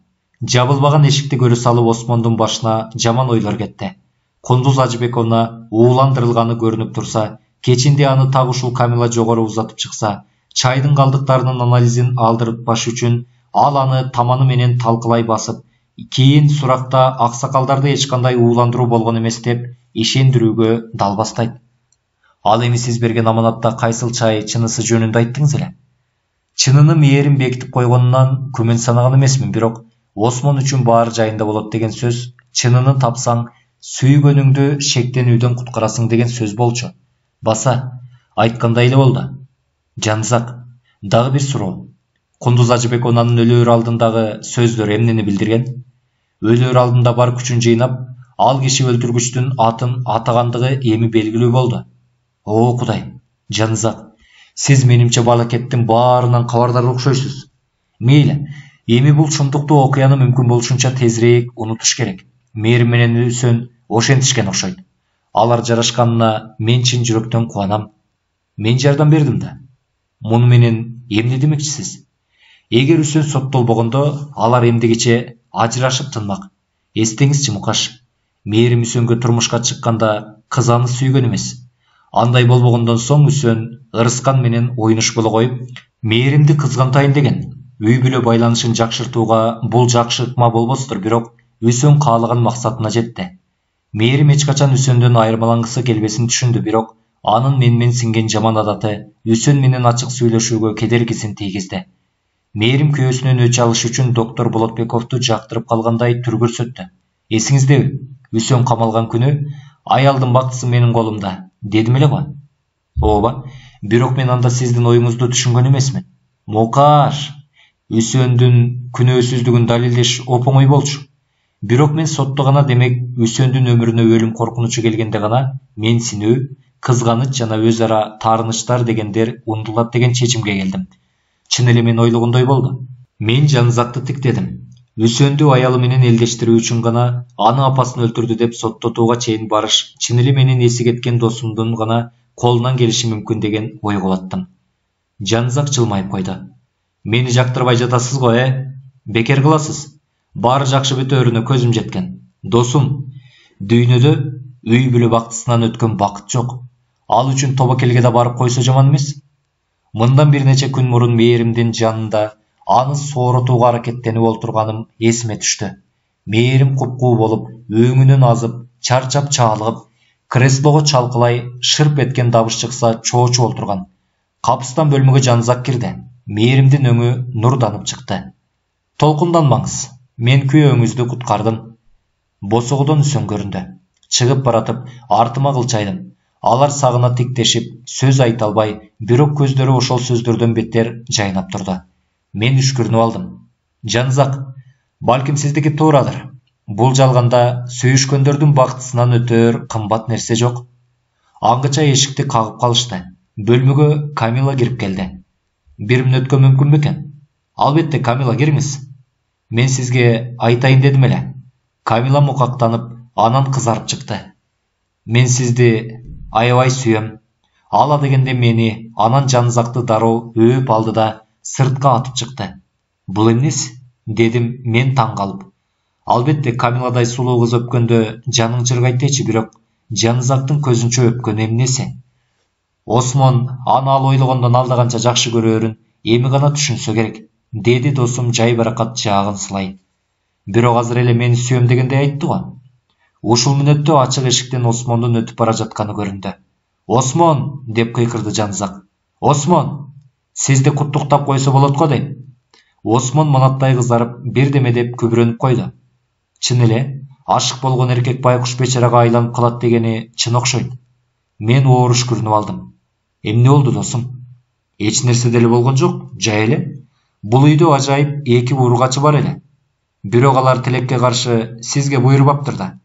Жабылбаган эшикти көрө салып Осмондун башына жаман ойлор кетти. Кундуз Ажыбековна ууландырылганы көрүнүп турса, кечинде аны так ушул Камила жогору узатып чыкса, чайдын калдыктарынын анализин алдыртпаш үчүн ал аны таманы менен талкылай басып, кийин суракта аксакалдарды эч кандай ууландыруу болгон эмес деп ишендирүүгө далбастайт. Ал эми сиз берген аманатта кайсыл чай чынысы жөнүндө айттыңыз эле. Чыныны мээрим бекитип койгонунан күмөн санаган эмесмин, бирок Осмон үчүн баары жайында болот деген сөз, чынını тапсаң, сүйгөнүңдү шектенүүдөн куткарасың деген сөз болчу. Баса, айткандай эле болду. Жанызак, дагы бир суроо. Кундуз Ажыбековнанын өлөөр алдындагы сөздөр эмнени билдирген? Өлөөр алдында бар күчүн жыйнап, ал киши өлтүргүчтүн атын атагандыгы эми белгилүү болду. О, Кудай, Жанызак, сиз менимче балакеттин баарынан кабардар окшойсуз. Мейли, эми бул чындыктуу окуяны мүмкүн болушунча тезирээк унутуш керек. Мээрим менен Үсөн ошентишкен окшойт. Алар жарашканына мен чын жүрөктөн кубанам. Мен жардам бердим да. Муну менен эмне демекчисиз? Эгер Үсөн соттолбогондо, алар эмдигиче ажырашып тынмак. Эстеңизчи, Мукаш, мээрим Үсөнгө турмушка чыкканда кыз аны сүйгөн эмес. Андай болбогондон соң Үсөн ырыскан менен ойнуш боло коюп, мээримди кызгантайын деген. Үй бүлө байланышын жакшыртууга бул жакшы ыкма болбостур, бирок Үсөн каалаган максатына жетти. Мээрим эч качан Үсөндөн айырмалангысы келбесин түшүндү, бирок анын менмен сиңген жаман адаты Үсөн менен ачык сүйлөшүүгө кедергисин тийгизди. Мээрим күйөөсүнөн өч алыш үчүн доктор Болотбековду жактырып калгандай түр көрсөттү. Эсиңиздеби? Үсөн камалган күнү аялдын бактысы менин колумда, дедим эле го. Ооба, бирок мен анда сиздин оюңузду түшүнгөн эмесмин. Мукаш, Үсөндүн күнөөсүздүгүн далилдеш оңой болчу. Бирок мен сотто гана, демек Үсөндүн өмүрүнө өлүм коркунучу келгенде гана менсинүү, кызганыч жана өз ара таарынычтар дегендер ундулат деген чечимге келдим. Чын эле мен ойлогондой болду. Мен Жанызакты тиктедим. Үсөндү аялы менен элдештирүү үчүн гана аны апасын өлтүрдү деп соттотууга чейин барыш чын эле менин эси кеткен досумдун гана колунан келиши мүмкүн деген ойго баттым. Жанызак жылмайып койду. Мени жактырбай жатасыз го, Бекер кыласыз. Баары жакшы бүтөөрүнө көзүм жеткен. Досум, дүйнөдө үй бүлө бактысынан өткөн бакыт жок. Ал үчүн тобокелге да барып койсо жаман эмес. Мындан бир нече күн мурун мээримдин жанында аны сооротууга аракеттенип олтурганым эсиме түштү. Мээрим купкуу болуп, өңүнөн азып, чарчап чаалыгып, креслого чалкылай шырп эткен дабыш чыкса чоочу олтурган. Капыстан бөлмөгө Жанызак кирди. Мээримдин өңү нурданып чыкты. Толкунданмаңыз. Мен күйөөңүздү куткардым. Босогодон Үсөн көрүндү. Чыгып баратып, артыма кылчайдым. Алар сагына тиктешип, сөз айта албай, бирок көздөрү ошол сөздөрдөн беттер жайнап турду. Мен үшкүрүнүп алдым. Жанызак, балким сиздики туурадыр. Бул жалганда сүйүшкөндөрдүн бактысынан өтөр кымбат нерсе жок. Аңгыча эшикти кагып калышты. Бөлмөгө Камила кирип келди. Бир мүнөткө мүмкүн бекен? Албетте, Камила, кириңиз. Мен сизге айтайын дедим эле. Камила мукактанып, анан кызарып чыкты. Мен сизди аябай сүйөм. Ала дегенде мени, анан Жанызакты дароо өөп алды да сыртка атып чыкты. Бул эмнеси? Дедим мен таң калып. Албетте, Камиладай сулуу кыз өпкөндө жаның жыргайт дечи, бирок Жанызактын көзүнчө өпкөн эмнеси? Осмон аны ал ойлогондон алдаганча жакшы көрөөрүн эми гана түшүнсө керек, деди досум жай баракат жаагын сылай. Бирок азыр эле мени сүйөм дегендей айтты го. Ушул мүнөттө ачык эшиктен Осмондун өтүп бара жатканы көрүндү. Осмон, деп кыйкырды Жанызак. Осмон, сизди куттуктап койсо болот го дейм. Осмон манаттай кызарып, бирдеме деп күбүрөнүп койду. Чын эле, ашык болгон эркек байкуш бечарага айланып калат дегени чын окшойт. Мен оор үшкүрүнүп алдым. Эмне болду, досум? Эч нерсе деле болгон жок, жай эле. Бул үйдө ажайып эки ургачы бар эле. Бирок алар тилекке каршы сизге буйрубаптыр да.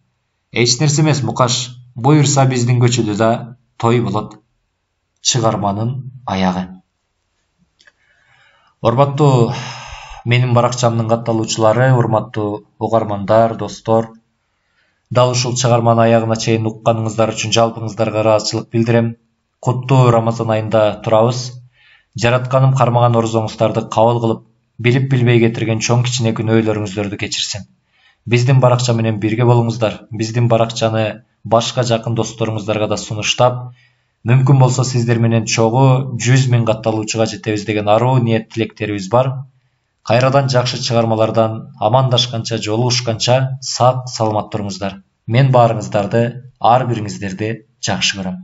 Эч нерсе эмес, Мукаш. Буйрса биздин көчөдө да той болот. Чыгарманын аягы. Урматтуу менин баракчамдын катталуучулары, урматтуу угармандар, достор, дал ушул чыгарманын аягына чейин укканыңыздар үчүн жалпыңыздарга ыраазычылык билдирем. Куттуу Рамазан айында турабыз. Жаратканым кармаган орозоңуздарды кабыл кылып, билип билбей кетирген чоң кичине күнөөлөрүңүздөрдү кечирсин. Биздин баракча менен бирге болуңуздар. Биздин баракчаны башка жакын досторуңуздарга да сунуштап, Мүмкүн болсо сиздер менен чогуу 100.000 катталуучуга жетебиз деген аруу ниет тилектерибиз бар. Кайрадан жакшы чыгармалардан амандашканча жолугушканча сак саламат туруңуздар. Мен баарыңыздарды, ар бириңиздерди жакшы көрөм.